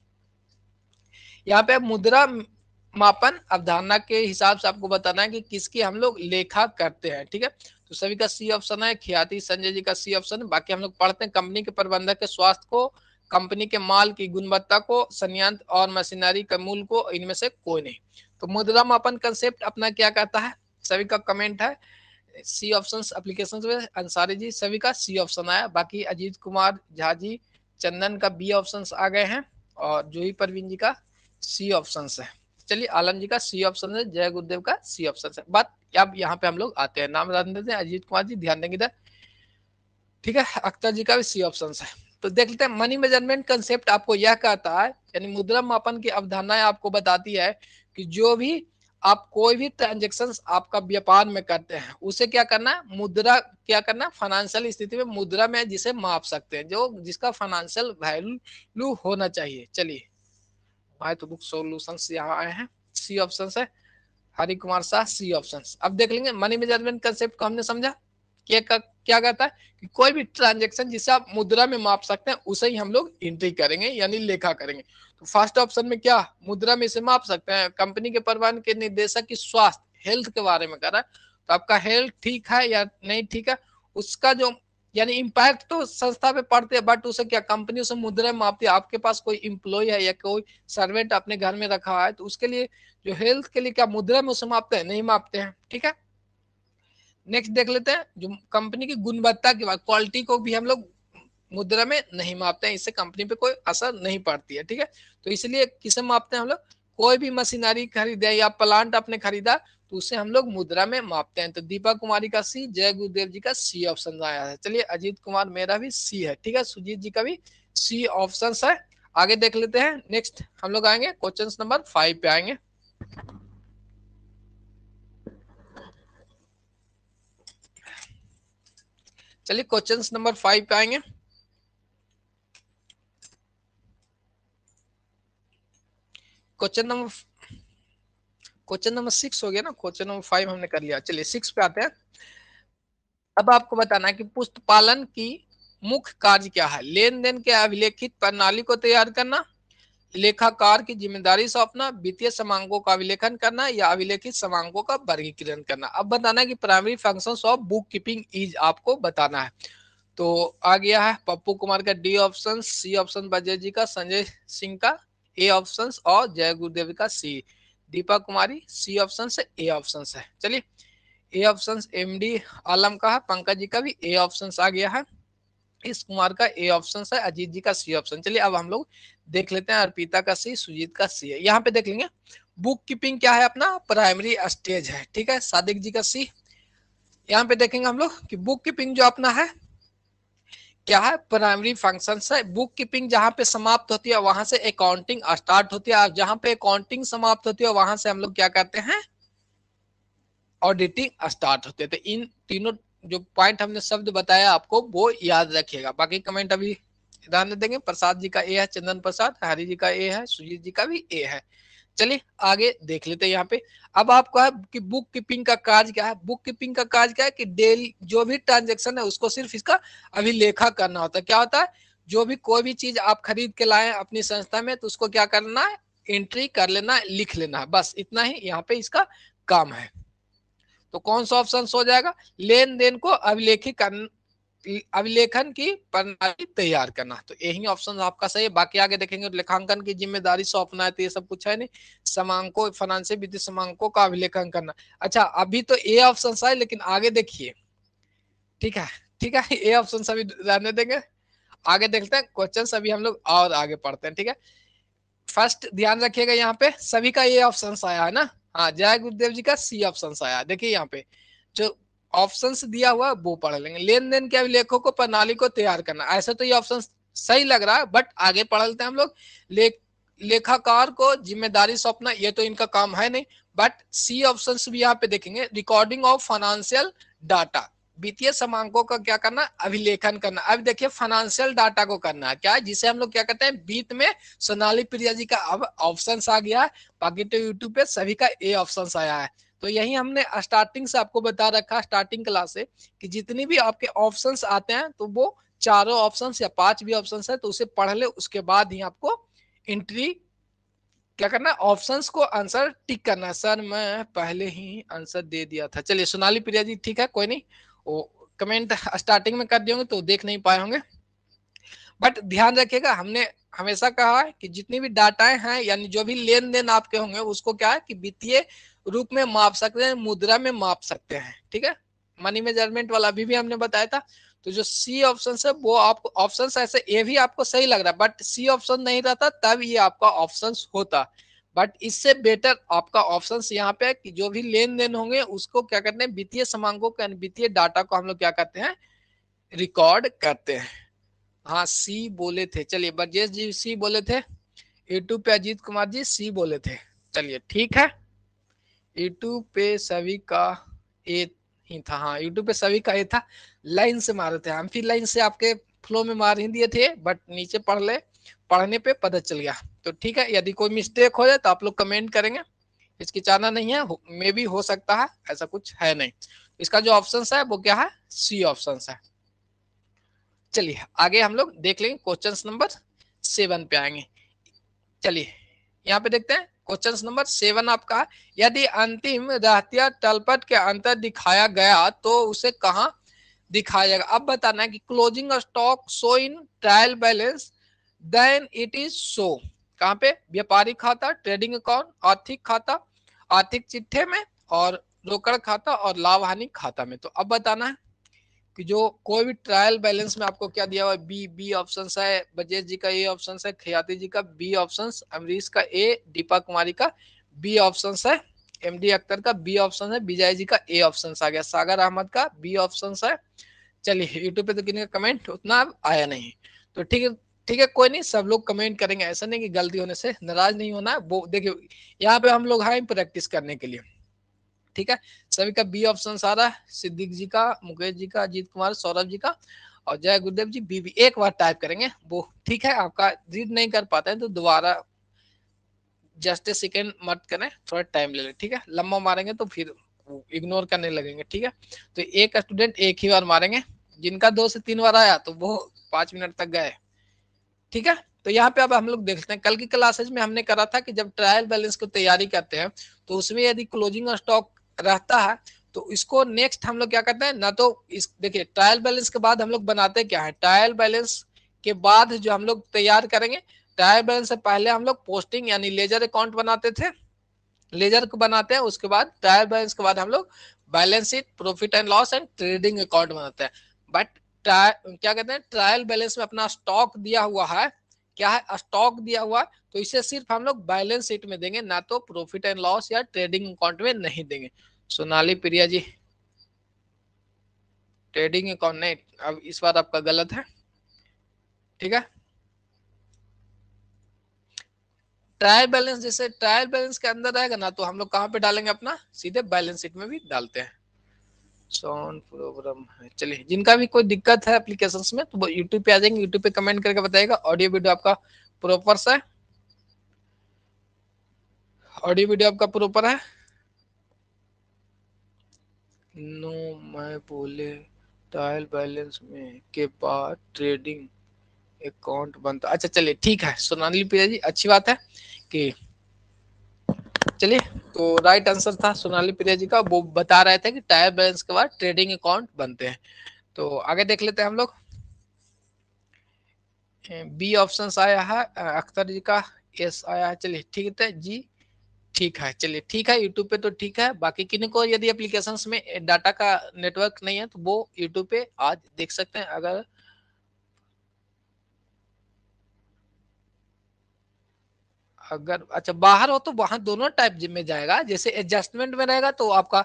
यहाँ पे मुद्रा मापन अवधारणा के हिसाब से आपको बताना है कि किसकी हम लोग लेखा करते हैं। ठीक है, तो सभी का सी ऑप्शन है, ख्याति संजय जी का सी ऑप्शन है। बाकी हम लोग पढ़ते हैं कंपनी के प्रबंधक के स्वास्थ्य को, कंपनी के माल की गुणवत्ता को, संयंत्र और मशीनरी के मूल्य को, इनमें से कोई नहीं। तो मुद्रा मापन कंसेप्ट अपना क्या कहता है, सभी का कमेंट है सी ऑप्शन। एप्लीकेशन में अंसारी जी सभी का सी ऑप्शन आया, बाकी अजीत कुमार झा जी चंदन का बी ऑप्शन आ गए हैं, और जूही परवीन जी का सी ऑप्शन है। चलिए आलम जी का सी ऑप्शन है, जय गुरुदेव का सी ऑप्शन है। बात अब यहाँ पे हम लोग आते हैं, नाम जान देते हैं अजीत कुमार जी, ध्यान देंगे इधर, ठीक है। अख्तर जी का भी सी ऑप्शन है। तो देख लेते हैं, मनी मेजरमेंट कंसेप्ट आपको यह कहता है, यानी मुद्रा मापन की अवधारणाएं आपको बताती है कि जो भी आप कोई भी ट्रांजेक्शन आपका व्यापार में करते हैं उसे क्या करना है, मुद्रा क्या करना, फाइनेंशियल स्थिति में मुद्रा में जिसे माप सकते हैं, जो जिसका फाइनेंशियल वैल्यू होना चाहिए। चलिए भाई तो बुक सोल्यूशन यहाँ आए हैं, सी ऑप्शन है, हरि कुमार शाह, सी ऑप्शन। अब देख लेंगे मनी मेजरमेंट कंसेप्ट को हमने समझा, क्या कहता है कि कोई भी ट्रांजेक्शन जिसे आप मुद्रा में माप सकते हैं उसे ही हम लोग एंट्री करेंगे यानी लेखा करेंगे। तो फर्स्ट ऑप्शन में क्या, मुद्रा में इसे माप सकते हैं, कंपनी के प्रबंधन के निदेशक की स्वास्थ्य हेल्थ के बारे में कर रहा है, तो आपका हेल्थ ठीक है या नहीं ठीक है, उसका जो यानी इम्पैक्ट तो संस्था पे पड़ते हैं, बट उसे क्या कंपनी उसे मुद्रा में मापती है। आपके पास कोई इम्प्लॉय है या कोई सर्वेंट अपने घर में रखा है, तो उसके लिए जो हेल्थ के लिए क्या मुद्रा में उसे मापते हैं, नहीं मापते हैं, ठीक है। नेक्स्ट देख लेते हैं, जो कंपनी की गुणवत्ता की बात, क्वालिटी को भी हम लोग मुद्रा में नहीं मापते हैं, इससे कंपनी पे कोई असर नहीं पड़ती है, ठीक है। तो इसलिए किसे मापते हैं हम लोग, कोई भी मशीनरी खरीदे या प्लांट आपने खरीदा तो उसे हम लोग मुद्रा में मापते हैं। तो दीपा कुमारी का सी, जय गुरुदेव जी का सी ऑप्शन आया है। चलिए अजीत कुमार मेरा भी सी है, ठीक है, सुजीत जी का भी सी ऑप्शन है। आगे देख लेते हैं, नेक्स्ट हम लोग आएंगे क्वेश्चन नंबर 5 पे आएंगे। चलिए क्वेश्चन नंबर 5 पे आएंगे। क्वेश्चन नंबर 6 हो गया ना, क्वेश्चन नंबर 5 हमने कर लिया। चलिए 6 पे आते हैं। अब आपको बताना है कि पुस्तपालन की मुख्य कार्य क्या है, लेन देन के अभिलेखित प्रणाली को तैयार करना, लेखाकार की जिम्मेदारी सौंपना, वित्तीय समांकों का अभिलेखन करना या अभिलेखित समांकों का वर्गीकरण करना। अब बताना है कि primary functions of book keeping is आपको बताना है। तो आ गया है पप्पू कुमार का डी ऑप्शन, सी ऑप्शन बजय जी का, संजय सिंह का ए ऑप्शन और जय गुरुदेव का सी, दीपा कुमारी सी ऑप्शन से ए ऑप्शन है। चलिए ए ऑप्शन एमडी आलम का है, पंकज जी का भी ए ऑप्शन आ गया है, इस कुमार का ए ऑप्शन है, अजीत जी का सी ऑप्शन। चलिए अब हम लोग देख लेते हैं, अर्पिता का सी, सुजीत का सी है। यहाँ पे देख लेंगे बुक कीपिंग क्या है, अपना प्राइमरी स्टेज है, ठीक है, सादिक जी का सी। यहाँ पे देखेंगे हम लोग कि बुक कीपिंग जो अपना है क्या है, प्राइमरी फंक्शन है। बुक कीपिंग जहां पे समाप्त होती है वहां से अकाउंटिंग स्टार्ट होती है, और जहां पे अकाउंटिंग समाप्त होती है वहां से हम लोग क्या करते हैं, ऑडिटिंग स्टार्ट होते हैं। तो इन तीनों जो पॉइंट हमने शब्द बताया आपको वो याद रखिएगा। बाकी कमेंट अभी ध्यान देंगे, प्रसाद जी का ए है, चंदन प्रसाद, हरि जी का ए है, सुजीत जी का भी ए है। चलिए आगे देख लेते हैं यहाँ पे। अब आपको है कि बुक कीपिंग का कार्य क्या है, बुक कीपिंग का कार्य क्या है कि डेली जो भी ट्रांजेक्शन है उसको सिर्फ इसका अभिलेखा करना होता है। क्या होता है, जो भी कोई भी चीज आप खरीद के लाए अपनी संस्था में तो उसको क्या करना है, एंट्री कर लेना है, लिख लेना है, बस इतना ही यहाँ पे इसका काम है। तो कौन सा ऑप्शन हो जाएगा, लेन देन को अभिलेखन की प्रणाली तैयार करना, तो यही ऑप्शन आपका सही है। बाकी आगे देखेंगे लेखांकन की जिम्मेदारी सौंपना है, तो ये सब कुछ है नहीं, समांकों फाइनेंशियल वित्तीय समांकों का अभिलेखन करना। अच्छा अभी तो ए ऑप्शन है, लेकिन आगे देखिए, ठीक है, ठीक है, ए ऑप्शन सभी रहने देंगे, आगे देखते हैं क्वेश्चन अभी हम लोग और आगे पढ़ते हैं, ठीक है। फर्स्ट ध्यान रखिएगा यहाँ पे सभी का ये ऑप्शन आया है ना, हाँ जय गुरुदेव जी का सी ऑप्शन आया। देखिए यहाँ पे जो ऑप्शंस दिया हुआ वो पढ़ लेंगे, लेन देन के अभिलेखों को प्रणाली को तैयार करना, ऐसे तो ये ऑप्शन सही लग रहा है, बट आगे पढ़ लेते हैं हम लोग। लेखाकार को जिम्मेदारी सौंपना, ये तो इनका काम है नहीं, बट सी ऑप्शन भी यहाँ पे देखेंगे, रिकॉर्डिंग ऑफ फाइनेंशियल डाटा, वित्तीय समांकों का क्या करना, अभिलेखन करना। अब देखिए फाइनेंशियल डाटा को करना है क्या, जिसे हम लोग क्या कहते हैं वित्त में, सोनाली प्रिया जी का अब ऑप्शन आ गया है। बाकी तो यूट्यूब पे सभी का ए ऑप्शन आया है। तो यही हमने स्टार्टिंग से आपको बता रखा, स्टार्टिंग क्लास से, कि जितनी भी आपके ऑप्शंस आते हैं तो वो चारों ऑप्शंस या 5 भी ऑप्शंस है तो उसे पढ़ ले, उसके बाद ही आपको एंट्री क्या करना है, ऑप्शंस को आंसर टिक करना है। सर मैं पहले ही आंसर दे दिया था। चलिए सोनाली प्रिया जी ठीक है, कोई नहीं, वो कमेंट स्टार्टिंग में कर दिए होंगे तो देख नहीं पाए होंगे, बट ध्यान रखिएगा हमने हमेशा कहा है कि जितनी भी डाटाएं हैं यानी जो भी लेन देन आपके होंगे उसको क्या है कि वित्तीय रूप में माप सकते हैं, मुद्रा में माप सकते हैं, ठीक है। मनी मेजरमेंट वाला अभी भी हमने बताया था। तो जो सी ऑप्शन है वो आपको ऑप्शन ऐसे, ये भी आपको सही लग रहा है, बट सी ऑप्शन नहीं रहता तब ये आपका ऑप्शन होता, बट इससे बेटर आपका ऑप्शन यहाँ पे है कि जो भी लेन देन होंगे उसको क्या करते हैं, वित्तीय समांगों का वित्तीय डाटा को हम लोग क्या करते हैं, रिकॉर्ड करते हैं। हाँ सी बोले थे, चलिए ब्रजेश जी सी बोले थे, यूट्यूब पे अजीत कुमार जी सी बोले थे, चलिए ठीक है। यूट्यूब पे सभी का ए ही था, हाँ यूट्यूब पे सभी का ए था, लाइन से मारे थे हम, फिर लाइन से आपके फ्लो में मार ही दिए थे, बट नीचे पढ़ने पे पता चल गया। तो ठीक है, यदि कोई मिस्टेक हो जाए तो आप लोग कमेंट करेंगे, हिचकिचाना नहीं है, मे भी हो सकता है, ऐसा कुछ है नहीं। इसका जो ऑप्शन है वो क्या है, सी ऑप्शन है। चलिए आगे हम लोग देख लेंगे, क्वेश्चन नंबर 7 पे आएंगे। चलिए यहाँ पे देखते हैं क्वेश्चन नंबर 7 आपका, यदि अंतिम रहतिया तलपट के अंतर दिखाया गया तो उसे कहाँ दिखाया जाएगा। अब बताना है कि closing stock show in trial balance then it is show कहाँ पे, व्यापारिक खाता, ट्रेडिंग अकाउंट, आर्थिक खाता, आर्थिक चिट्ठे में, और रोकड़ खाता और लाभ हानि खाता में। तो अब बताना है कि जो कोई भी ट्रायल बैलेंस में आपको क्या दिया हुआ है, बी बी ऑप्शन है, बजेश जी का ए ऑप्शन है, खयाती जी का बी ऑप्शन, अमरीश का ए, दीपा कुमारी का बी ऑप्शन है, एमडी अख्तर का बी ऑप्शन है, विजय जी का ए ऑप्शन आ गया, सागर अहमद का बी ऑप्शन है। चलिए यूट्यूब पे तो किसी का कमेंट उतना आया नहीं, तो ठीक है ठीक है, कोई नहीं, सब लोग कमेंट करेंगे, ऐसा नहीं कि गलती होने से नाराज नहीं होना। वो देखिए यहाँ पे हम लोग हैं प्रैक्टिस करने के लिए, ठीक है। सभी का बी ऑप्शन आ रहा है, सिद्दीक जी का, मुकेश जी का, अजीत कुमार, सौरभ जी का, और जय गुरुदेव जी बीबी एक बार टाइप करेंगे वो, ठीक है। आपका रीड नहीं कर पाते हैं तो दोबारा जस्ट ए सेकेंड मत करें, थोड़ा टाइम ले ले, ठीक है। लंबा मारेंगे तो फिर इग्नोर करने लगेंगे, ठीक है। तो एक स्टूडेंट एक ही बार मारेंगे, जिनका 2 से 3 बार आया तो वो 5 मिनट तक गए, ठीक है। तो यहाँ पे अब हम लोग देखते हैं, कल की क्लासेज में हमने करा था कि जब ट्रायल बैलेंस की तैयारी करते हैं तो उसमें यदि क्लोजिंग स्टॉक रहता है तो इसको नेक्स्ट हम लोग क्या करते हैं ना, तो इस देखिए ट्रायल बैलेंस के बाद हम लोग बनाते क्या है, ट्रायल बैलेंस के बाद जो हम लोग तैयार करेंगे, ट्रायल बैलेंस से पहले हम लोग पोस्टिंग यानी लेजर अकाउंट बनाते थे, लेजर को बनाते हैं, उसके बाद ट्रायल बैलेंस के बाद हम लोग balance sheet, profit and loss and trading account बनाते हैं। बट क्या कहते हैं, ट्रायल बैलेंस में अपना स्टॉक दिया हुआ है, क्या है स्टॉक दिया हुआ, तो इसे सिर्फ हम लोग बैलेंस शीट में देंगे, ना तो प्रॉफिट एंड लॉस या ट्रेडिंग अकाउंट में नहीं देंगे। सोनाली प्रिया जी ट्रेडिंग अकाउंट नहीं, अब इस बार आपका गलत है, ठीक है। ट्रायल बैलेंस जैसे ट्रायल बैलेंस के अंदर रहेगा ना, तो हम लोग कहाँ पे डालेंगे, अपना सीधे बैलेंस शीट में भी डालते हैं। साउंड प्रॉब्लम है, चलिए जिनका भी कोई दिक्कत है एप्लीकेशंस में तो वो यूट्यूब पे आ जाएंगे, यूट्यूब पे कमेंट करके बताएगा। ऑडियो वीडियो आपका प्रॉपर है, ऑडियो वीडियो आपका प्रॉपर है। नो मैं बोले ट्रायल बैलेंस में के बाद ट्रेडिंग अकाउंट बनता, अच्छा चलिए ठीक है सोनाली प्रिया जी, अच्छी बात है कि चलिए, तो राइट आंसर था सोनाली प्रिया जी का, वो बता रहे थे कि ट्रायल बैलेंस के बाद ट्रेडिंग अकाउंट बनते हैं। तो आगे देख लेते हैं हम लोग, बी ऑप्शन आया है अख्तर जी का, एस आया है, चलिए ठीक है जी, ठीक है चलिए ठीक है, यूट्यूब पे तो ठीक है, बाकी किन्हीं को यदि एप्लीकेशंस में डाटा का नेटवर्क नहीं है तो वो यूट्यूब पे आज देख सकते हैं। अगर अच्छा बाहर हो तो वहां दोनों टाइप में जाएगा, जैसे एडजस्टमेंट में रहेगा तो आपका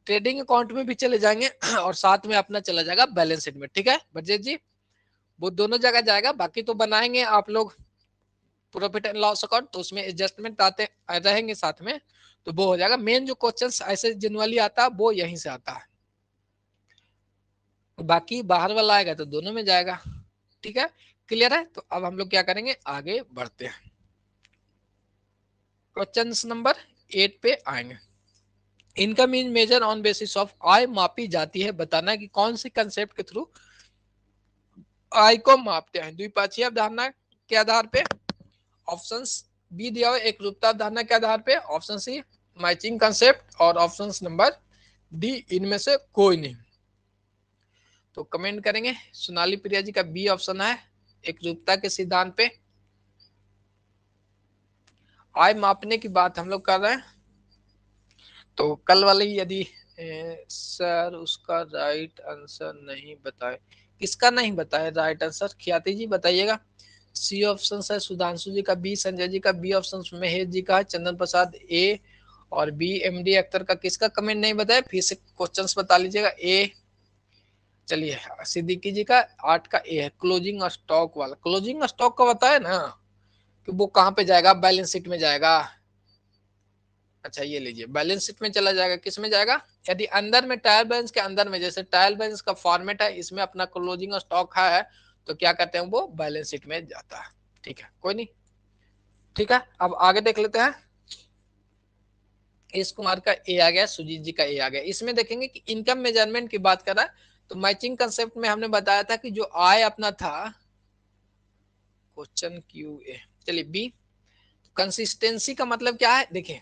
ट्रेडिंग अकाउंट में भी चले जाएंगे और साथ में अपना चला जाएगा बैलेंस शीट में, ठीक है बरजेश जी, वो दोनों जगह जाएगा। बाकी तो बनाएंगे आप लोग प्रॉफिट एंड लॉस अकाउंट, तो उसमें एडजस्टमेंट आते रहेंगे साथ में, तो वो हो जाएगा। मेन जो क्वेश्चन ऐसे जनरली आता है वो यहीं से आता है, बाकी बाहर वाला आएगा तो दोनों में जाएगा, ठीक है। क्लियर है, तो अब हम लोग क्या करेंगे, आगे बढ़ते हैं, क्वेश्चन नंबर 8 पे आएंगे। Income is measure on basis of, आय मापी जाती है, बताना है कि कौन सी कंसेप्ट के थ्रू आय को मापते हैं, द्विपक्षीय अवधारणा के आधार पे, ऑप्शन बी दिया हुआ एक रूपता अवधारणा के आधार पे, ऑप्शन सी मैचिंग कंसेप्ट, और ऑप्शन नंबर डी इनमें से कोई नहीं। तो कमेंट करेंगे, सोनाली प्रिया जी का बी ऑप्शन है, एक रूपता के सिद्धांत पे आय मापने की बात हम लोग कर रहे हैं। तो कल वाले यदि सर उसका राइट आंसर नहीं बताए, किसका नहीं बताए राइट आंसर, ख्याति जी बताइएगा। सी ऑप्शन है सुधांशु जी का, बी संजय जी का, बी ऑप्शन महेश जी का, चंदन प्रसाद ए और बी एमडी अख्तर का। किसका कमेंट नहीं बताया, फिर से क्वेश्चंस बता लीजिएगा। ए, चलिए सिद्दीकी जी का 8 का ए है, क्लोजिंग स्टॉक वाला। क्लोजिंग स्टॉक का बताया ना कि वो कहाँ पे जाएगा, बैलेंस शीट में जाएगा। अच्छा ये लीजिए, बैलेंस शीट में चला जाएगा, किस में जाएगा, यदि अंदर में ट्रायल बैलेंस के अंदर में, जैसे ट्रायल बैलेंस का फॉर्मेट है, इसमें अपना क्लोजिंग स्टॉक है तो क्या करते हैं, वो बैलेंस शीट में जाता है। ठीक है, कोई नहीं, ठीक है। अब आगे देख लेते हैं। एस कुमार का ए आ गया, सुजीत जी का ए आ गया। इसमें देखेंगे कि इनकम मेजरमेंट की बात कर रहा है, तो मैचिंग कंसेप्ट में हमने बताया था कि जो आय अपना था, क्वेश्चन क्यू ए, चलिए बी, कंसिस्टेंसी का मतलब क्या है, देखिए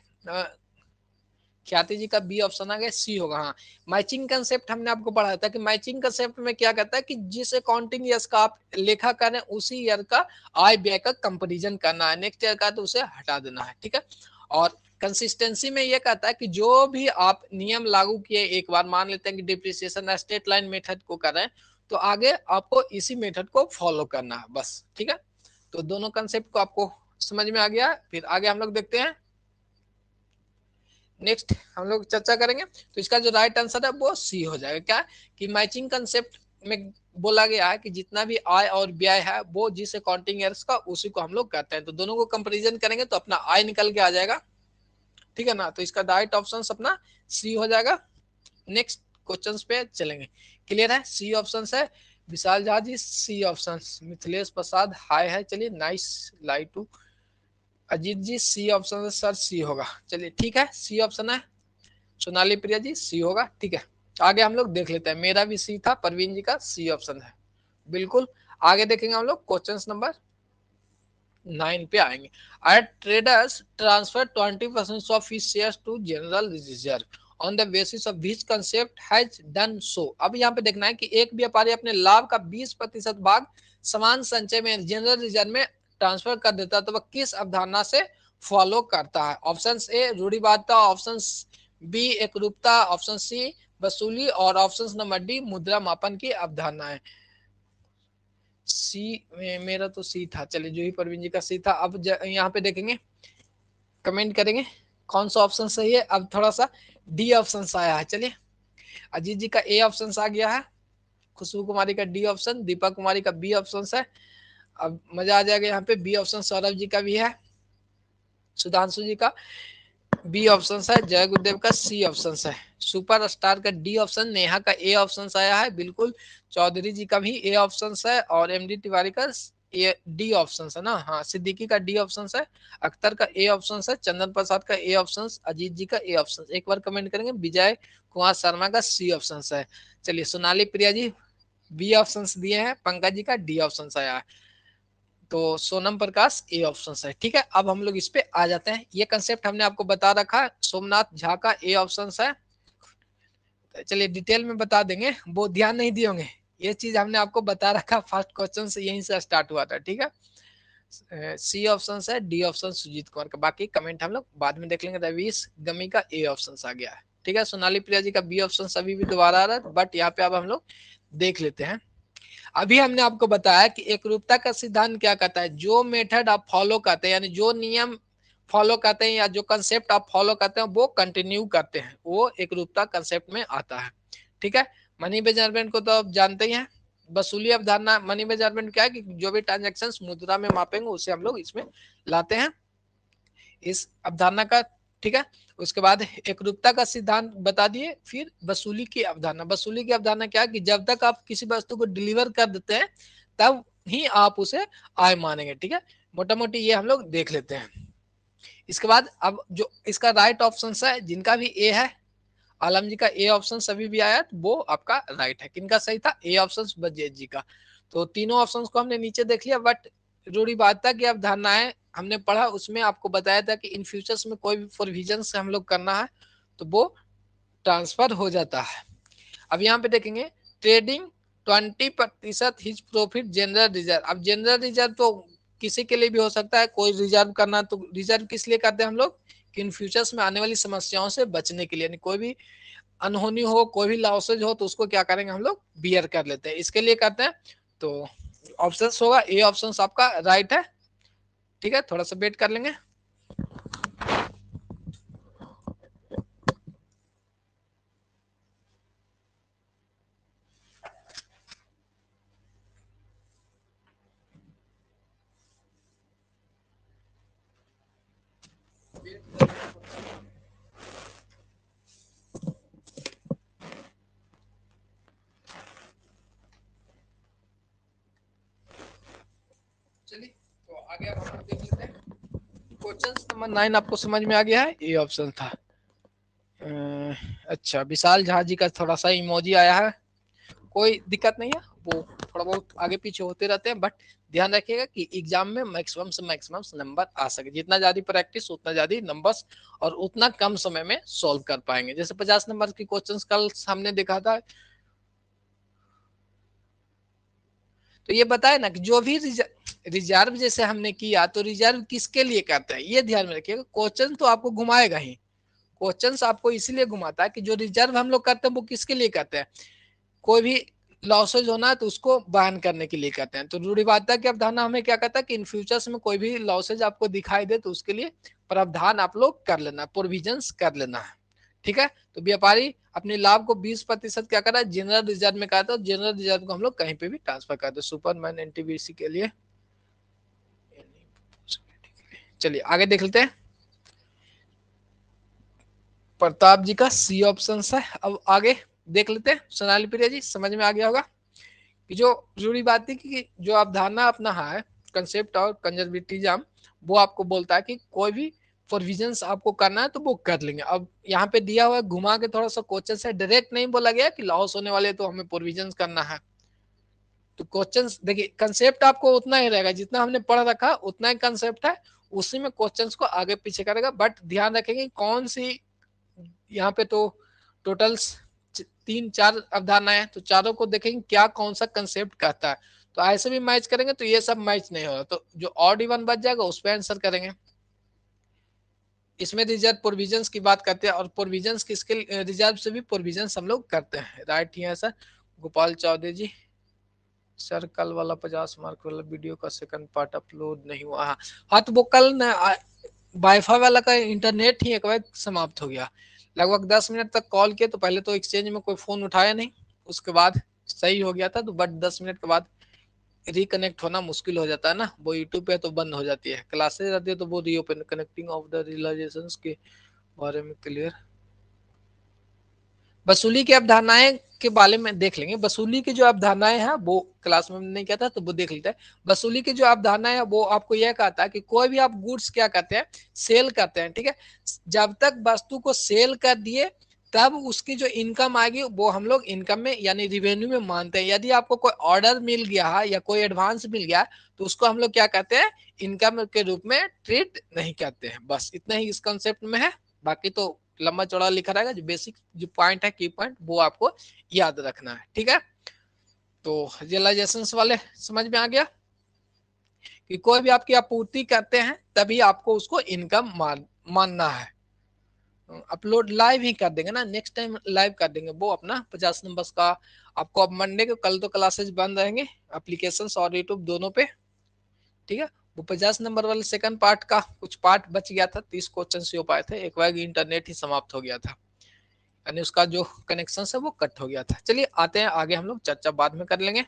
ख्याति जी का बी ऑप्शन आ गया, सी होगा। हाँ, मैचिंग कंसेप्ट हमने आपको पढ़ाया था कि मैचिंग कंसेप्ट में क्या कहता है कि जिस अकाउंटिंग ईयर का आप लेखा करें उसी ईयर का आय व्यय का कंपैरिजन करना है, नेक्स्ट ईयर का तो उसे हटा देना है। ठीक है, और कंसिस्टेंसी में यह कहता है कि जो भी आप नियम लागू किए, एक बार मान लेते हैं कि डिप्रिसिएशन स्ट्रेट लाइन मेथड को कर रहे हैं, तो आगे आपको इसी मेथड को फॉलो करना है बस। ठीक है, तो दोनों कंसेप्ट को आपको समझ में आ गया। फिर आगे हम लोग देखते हैं, नेक्स्ट हम लोग चर्चा करेंगे। तो इसका जो राइट आंसर है वो सी हो जाएगा। क्या कि मैचिंग कंसेप्ट में बोला गया है कि जितना भी आय और व्यय है वो जिस अकाउंटिंग ईयर्स का उसी को हम लोग करते हैं, तो दोनों को कंपैरिजन करेंगे तो अपना आय निकल के आ जाएगा। ठीक है ना, तो इसका राइट ऑप्शन अपना सी हो जाएगा। नेक्स्ट क्वेश्चन पे चलेंगे, क्लियर है। सी ऑप्शन है Vishal Jha ji, C option. Mithilesh Prasad hi है, चलिए nice like to. Ajit ji C option है सर, सी होगा। चलिए ठीक है, सी ऑप्शन है। सोनाली प्रिया जी सी होगा। ठीक है, आगे हम लोग देख लेते हैं। मेरा भी सी था, परवीन जी का सी ऑप्शन है, बिल्कुल। आगे देखेंगे हम लोग, क्वेश्चन नंबर 9 पे आएंगे। R traders transfer 20% of his shares to general reserve on the basis of which concept has done so. अब यहाँ पे देखना है कि एक व्यापारी अपने लाभ का 20% भाग समान संचय में जनरल रिजर्व में ट्रांसफर कर देता है, तो वह किस अवधारणा से फॉलो करता है। ऑप्शन ए रूढ़िवादिता, ऑप्शन बी एकरूपता, ऑप्शन सी वसूली और ऑप्शन नंबर डी मुद्रा मापन की अवधारणा है। सी मेरा तो सी था, चलिए जो ही परवीन जी का सी था। अब यहाँ पे देखेंगे, कमेंट करेंगे कौन सा ऑप्शन सही है। अब थोड़ा सा डी ऑप्शन आया है, चलिए अजीत जी का ए ऑप्शन आ गया है, खुशबू कुमारी का डी ऑप्शन, दीपा कुमारी का बी ऑप्शन है। अब मजा आ जाएगा, यहाँ पे बी ऑप्शन सौरभ जी का भी है, सुधांशु जी का बी ऑप्शन है, जय गुरुदेव का सी ऑप्शन है, सुपर स्टार का डी ऑप्शन, नेहा का ए ऑप्शन आया है बिल्कुल, चौधरी जी का भी ए ऑप्शन है और एमडी तिवारी का ए डी ऑप्शन है ना। हाँ, सिद्दीकी का डी ऑप्शन है, अख्तर का ए ऑप्शन है, चंदन प्रसाद का ए ऑप्शन, अजीत जी का ए ऑप्शन। एक बार कमेंट करेंगे। विजय कुमार शर्मा का सी ऑप्शन है। चलिए Sonali Priya G B option दिए हैं, पंकज जी का डी ऑप्शन आया है, तो सोनम प्रकाश ए ऑप्शन है। ठीक है, अब हम लोग इस पे आ जाते हैं। ये कंसेप्ट हमने आपको बता रखा, सोमनाथ झा का ए ऑप्शन है। चलिए डिटेल में बता देंगे, वो ध्यान नहीं दिए होंगे, ये चीज हमने आपको बता रखा, फर्स्ट क्वेश्चन से यहीं से स्टार्ट हुआ था। ठीक है, सी ऑप्शन है, डी ऑप्शन सुजीत कुमार का, बाकी कमेंट हम लोग बाद में देख लेंगे। रवीश गमी का ए ऑप्शन आ गया है। ठीक है, सोनाली प्रिया जी का बी ऑप्शन अभी भी दोबारा आ रहा है, बट यहाँ पे अब हम लोग देख लेते हैं। अभी हमने आपको बताया कि एकरूपता का सिद्धांत क्या कहता है, जो मेथड आप फॉलो करते हैं, यानी जो नियम फॉलो करते हैं या जो कंसेप्ट आप फॉलो करते हैं वो कंटिन्यू करते हैं, वो एकरूपता कंसेप्ट में आता है। ठीक है, मनी मेजरमेंट को तो आप जानते ही हैं। वसूली अवधारणा, मनी मेजरमेंट क्या है कि जो भी ट्रांजेक्शन मुद्रा में मापेंगे उसे हम लोग इसमें लाते हैं, इस अवधारणा का। ठीक है, उसके बाद एकरूपता का सिद्धांत बता दिए। फिर वसूली की अवधारणा, वसूली की अवधारणा क्या है कि जब तक आप किसी वस्तु को डिलीवर कर देते हैं तब ही आप उसे आय मानेंगे। ठीक है, मोटा मोटी ये हम लोग देख लेते हैं। इसके बाद अब जो इसका राइट ऑप्शन है, जिनका भी ए है, आलम जी का ए ऑप्शन सभी भी आया, वो आपका राइट है। किनका सही था, ए ऑप्शन बजेज जी का। तो तीनों ऑप्शंस को हमने नीचे देख लिया, बट रूढ़िवादिता की अवधारणाएं हमने पढ़ा, उसमें आपको बताया था कि इन फ्यूचर्स में कोई भी प्रोविजन से हम लोग करना है तो वो ट्रांसफर हो जाता है। अब यहाँ पे देखेंगे, trading 20% his profit general reserve. अब जनरल रिजर्व तो किसी के लिए भी हो सकता है, कोई रिजर्व करना, तो रिजर्व किस लिए करते हैं हम लोग कि इन फ्यूचर्स में आने वाली समस्याओं से बचने के लिए, कोई भी अनहोनी हो, कोई भी लॉसेज हो तो उसको क्या करेंगे हम लोग बियर कर लेते हैं, इसके लिए करते हैं। तो ऑप्शन होगा ए ऑप्शन आपका राइट है। ठीक है, थोड़ा सा वेट कर लेंगे। चलिए तो आगे अब हम देख लेते हैं। क्वेश्चन नंबर 9 आपको समझ में आ गया है, ये ऑप्शन था। अच्छा, विशाल झा जी का थोड़ा सा इमोजी आया है, कोई दिक्कत नहीं है, वो थोड़ा बहुत आगे पीछे होते रहते हैं, बट ध्यान रखिएगा कि एग्जाम में मैक्सिमम से मैक्सिमम नंबर आ सके। जितना ज्यादा प्रैक्टिस उतना ज्यादा नंबर्स और उतना कम समय में सॉल्व कर पाएंगे। जैसे 50 नंबर की क्वेश्चंस कल हमने देखा था, तो ये बताए ना कि जो भी रिजर्व जैसे हमने किया, तो रिजर्व किसके लिए करते हैं, ये ध्यान में रखिएगा। क्वेश्चन तो आपको घुमाएगा ही, क्वेश्चन आपको इसीलिए घुमाता है कि जो रिजर्व हम लोग करते हैं वो किसके लिए करते हैं, कोई भी लॉसेज होना है तो उसको बयान करने के लिए कहते हैं। तो रूढ़िवादिता की अवधारणा हमें क्या कहता है कि इन फ्यूचर्स में कोई भी लॉसेज आपको दिखाई दे तो उसके लिए प्रावधान आप लोग कर लेना, प्रोविजंस कर लेना है। ठीक है, तो व्यापारी अपने लाभ को 20% क्या कर रहा है, जनरल रिजर्व में कहता है, जनरल रिजर्व को हम लोग कहीं पे भी ट्रांसफर करते हैं सुपरमैन एनटीबीसी के लिए। चलिए आगे देख लेते हैं। प्रताप जी का सी ऑप्शन है। अब आगे देख लेते हैं। सोनाली प्रिया जी समझ में आ गया होगा कि जो जरूरी बात है कि जो अवधारणा अपना है, कंसेप्ट और कंजर्वेटिज्म, वो आपको बोलता है कि कोई भी प्रोविजंस आपको करना है तो वो कर लेंगे। अब यहाँ पे दिया हुआ है, घुमा के थोड़ा सा क्वेश्चन से डायरेक्ट नहीं बोला गया कि लॉस होने वाले तो हमें प्रोविजंस करना है। तो क्वेश्चन देखिए, कंसेप्ट आपको उतना ही रहेगा जितना हमने पढ़ रखा, उतना ही कंसेप्ट है, उसी में क्वेश्चंस को आगे पीछे करेगा। बट ध्यान रखेंगे कौन सी, यहाँ पे तो टोटल 3-4 अवधारणाएं हैं, तो चारों को देखेंगे क्या कौन सा कंसेप्ट कहता है। तो ऐसे भी मैच करेंगे तो ये सब मैच नहीं होगा, तो जो ऑड इवन बच जाएगा उस पर आंसर करेंगे। इसमें रिजर्व प्रोविजंस की बात करते हैं, और प्रोविजंस किसके, रिजर्व से भी प्रोविजंस हम लोग करते हैं। राइट ही है सर। गोपाल चौधरी जी, सर कल वाला 50 मार्क वाला वीडियो का सेकंड पार्ट अपलोड नहीं हुआ। हाँ तो वो कल वाईफाई वाला का इंटरनेट ही एक बार समाप्त हो गया। लगभग 10 मिनट तक कॉल किए तो पहले तो एक्सचेंज में कोई फोन उठाया नहीं, उसके बाद सही हो गया था, तो बट 10 मिनट के बाद रिकनेक्ट होना मुश्किल हो जाता है ना, वो यूट्यूब पे तो बंद हो जाती है, क्लासेस रहती है तो वो reopen, connecting of the realisation के बारे में क्लियर। वसूली की अवधारणाएं के बारे में देख लेंगे। वसूली की जो अवधारणाएं हैं वो क्लास में नहीं कहता, तो वो देख लेते हैं। वसूली की जो अवधारणाएं है वो आपको यह कहता है कि कोई भी आप गुड्स क्या करते हैं, सेल करते हैं। ठीक है, जब तक वस्तु को सेल कर दिए तब उसकी जो इनकम आएगी वो हम लोग इनकम में यानी रिवेन्यू में मानते हैं। यदि आपको कोई ऑर्डर मिल गया है या कोई एडवांस मिल गया तो उसको हम लोग क्या कहते हैं, इनकम के रूप में ट्रीट नहीं करते हैं। बस इतना ही इस कंसेप्ट में है, बाकी तो लंबा चौड़ा लिखा रहेगा। जो बेसिक जो पॉइंट है, की पॉइंट, वो आपको याद रखना है। ठीक है, तो रियलाइजेशन वाले समझ में आ गया कि कोई भी आपकी आपूर्ति करते हैं तभी आपको उसको इनकम मानना है। अपलोड लाइव ही कर देंगे ना, नेक्स्ट टाइम लाइव कर देंगे वो अपना 50 नंबर का। आपको अब मंडे को, कल तो क्लासेज बंद रहेंगे एप्लीकेशन और यूट्यूब दोनों पे। ठीक है, वो 50 नंबर वाले सेकंड पार्ट का कुछ पार्ट बच गया था, 30 क्वेश्चन से हो पाए थे, एक बार इंटरनेट ही समाप्त हो गया था, यानी उसका जो कनेक्शन है वो कट हो गया था। चलिए आते हैं आगे, हम लोग चर्चा बाद में कर लेंगे।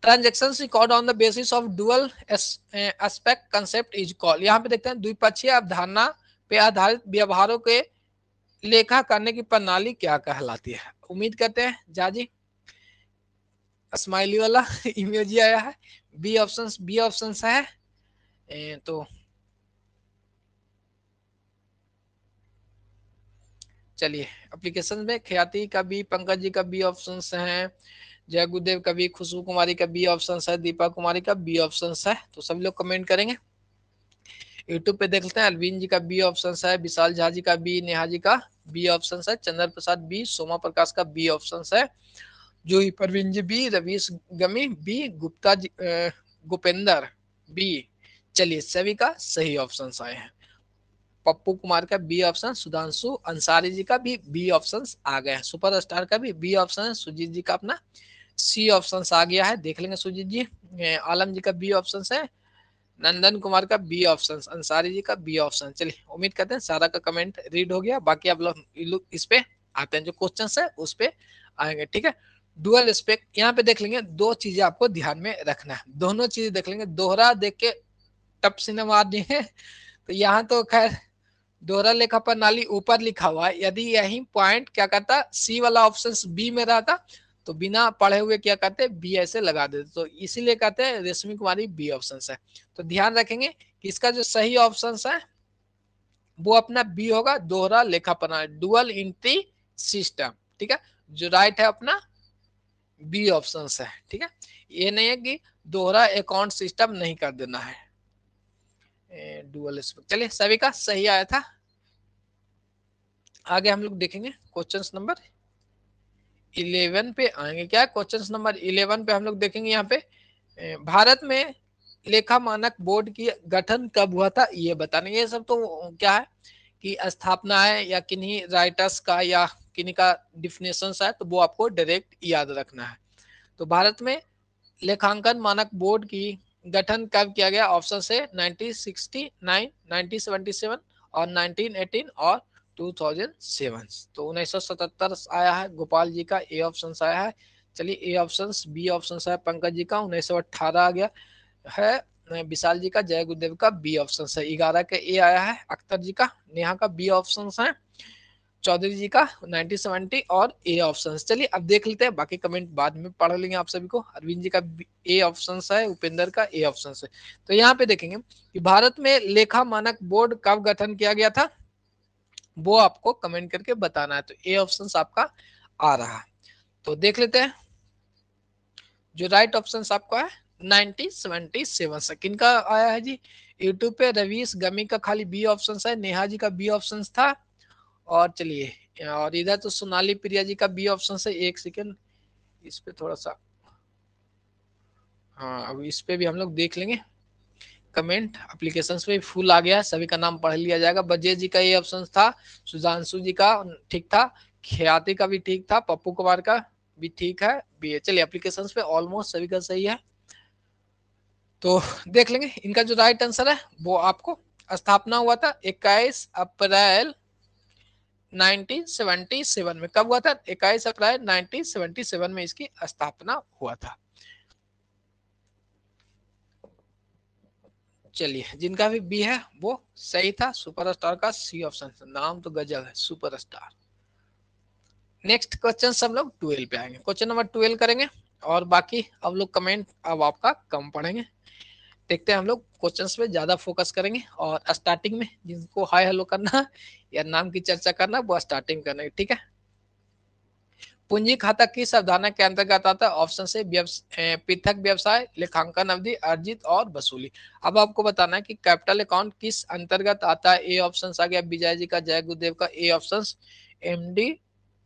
Transaction record on the basis of dual aspect concept is called. यहाँ पे देखते हैं द्विपक्षीय अवधारणा पे आधारित व्यवहारों के लेखा करने की प्रणाली क्या कहलाती है। उम्मीद करते हैं जाजी स्माइली वाला इमेजी आया है। बी ऑप्शन है। तो चलिए, एप्लीकेशन में ख्याति का बी, पंकज जी का बी ऑप्शन है, जय गुरुदेव का बी, खुशबू कुमारी का बी ऑप्शन है, दीपा कुमारी का बी ऑप्शन है। तो सभी लोग कमेंट करेंगे। यूट्यूब पे देख लेते हैं। अरविंद जी का बी ऑप्शन है, विशाल झा जी का बी, नेहा जी का बी ऑप्शन है, चंद्र प्रसाद बी, सोमा प्रकाश का बी ऑप्शन है, जूही परवीन जी बी, रवीश गमी बी, गुप्ता जी गुपेंद्र बी। चलिए सभी का सही ऑप्शन आए हैं। पप्पू कुमार का बी ऑप्शन, सुधांशु अंसारी जी का भी बी ऑप्शन आ गए हैं, सुपरस्टार का भी बी ऑप्शन है, सुजीत जी का अपना सी ऑप्शन आ गया है, देख लेंगे सुजीत जी। आलम जी का बी ऑप्शन है, नंदन कुमार का बी ऑप्शन, अंसारी जी का बी ऑप्शन। चलिए उम्मीद करते हैं सारा का कमेंट रीड हो गया। बाकी आप लोग इस पे आते हैं, जो क्वेश्चन है उस पे आएंगे, ठीक है। डुअल स्पेक यहाँ पे देख लेंगे, दो चीजें आपको ध्यान में रखना है, दोनों चीजें देख लेंगे। दोहरा देख के टप सिनेमा आदमी है, तो यहाँ तो खैर दोहरा लेखा प्रणाली ऊपर लिखा हुआ है, यदि यही पॉइंट क्या करता सी वाला ऑप्शन बी में रहता तो बिना पढ़े हुए क्या करते बी ऐसे लगा देते, तो इसीलिए कहते हैं रेशमी कुमारी बी ऑप्शन है। तो ध्यान रखेंगे कि इसका जो सही ऑप्शन है वो अपना बी होगा, दोहरा लेखा प्रणाली, डुअल एंट्री सिस्टम, ठीक है। जो राइट है अपना बी ऑप्शन है, ठीक है। ये नहीं है कि दोहरा अकाउंट सिस्टम नहीं कर देना है, डुअल। चलिए सभी का सही आया था। आगे हम लोग देखेंगे क्वेश्चन नंबर 11 पे आएंगे। क्या क्वेश्चन नंबर 11 पे हम लोग देखेंगे यहाँ पे भारत में लेखा मानक बोर्ड की गठन कब हुआ था ये बताने। ये सब तो क्या है कि स्थापना है या किन्हीं राइटर्स का या किन्हीं का डिफिनेशन है, तो वो आपको डायरेक्ट याद रखना है। तो भारत में लेखांकन मानक बोर्ड की गठन कब किया गया? ऑप्शन से 1969, 1977 और 1918 और 2007। तो 1977 आया है गोपाल जी का, ए ऑप्शन आया है। चलिए ए ऑप्शन, बी ऑप्शन है पंकज जी का 1918 आ गया है, विशाल जी का, जय गुरुदेव का बी ऑप्शन है। 11 का ए आया है अख्तर जी का, नेहा का बी ऑप्शन है, चौधरी जी का 1970 और ए ऑप्शन। चलिए अब देख लेते हैं, बाकी कमेंट बाद में पढ़ लेंगे आप सभी को। अरविंद जी का ए ऑप्शन है, उपेंद्र का ए ऑप्शन है। तो यहाँ पे देखेंगे कि भारत में लेखा मानक बोर्ड कब गठन किया गया था, वो आपको कमेंट करके बताना है। तो ए ऑप्शन आपका आ रहा है, तो देख लेते हैं। जो राइट ऑप्शन आपका है 1977 से। किनका आया है जी? यूट्यूब पे रवीश गमी का खाली बी ऑप्शन है, नेहा जी का बी ऑप्शन था, और चलिए और इधर तो सोनाली प्रिया जी का बी ऑप्शन है। एक सेकेंड, इस पे थोड़ा सा, हाँ अब इस पे भी हम लोग देख लेंगे कमेंट। एप्लीकेशन पे फुल आ गया, सभी का नाम पढ़ लिया जाएगा। बजे जी का ये ऑप्शन था, सुधांशु जी का ठीक था, ख्याति का भी ठीक था, पप्पू कुमार का भी ठीक है, बी। चलिए एप्लीकेशन पे ऑलमोस्ट सभी का सही है, तो देख लेंगे इनका जो राइट आंसर है वो आपको। स्थापना हुआ था 21 अप्रैल 1977 में। कब हुआ था? 21 अप्रैल 1977 में इसकी स्थापना हुआ था। चलिए जिनका भी बी है वो सही था, सुपरस्टार का सी ऑप्शन। नाम तो गजब है, सुपरस्टार। नेक्स्ट क्वेश्चन हम लोग 12 पे आएंगे, क्वेश्चन नंबर 12 करेंगे, और बाकी अब लोग कमेंट अब आपका कम पढ़ेंगे। देखते हैं हम लोग क्वेश्चंस पे ज्यादा फोकस करेंगे, और स्टार्टिंग में जिनको हाय हेलो करना या नाम की चर्चा करना वो स्टार्टिंग करना, ठीक है। पूंजी खाता किस अवधारणा के अंतर्गत आता है? ऑप्शन से पृथक व्यवसाय, लेखांकन अवधि, अर्जित और वसूली। अब आपको बताना है कि कैपिटल अकाउंट किस अंतर्गत आता है। ए ऑप्शन आ गया विजय जी का, जय गुरुदेव का ए ऑप्शन, एमडी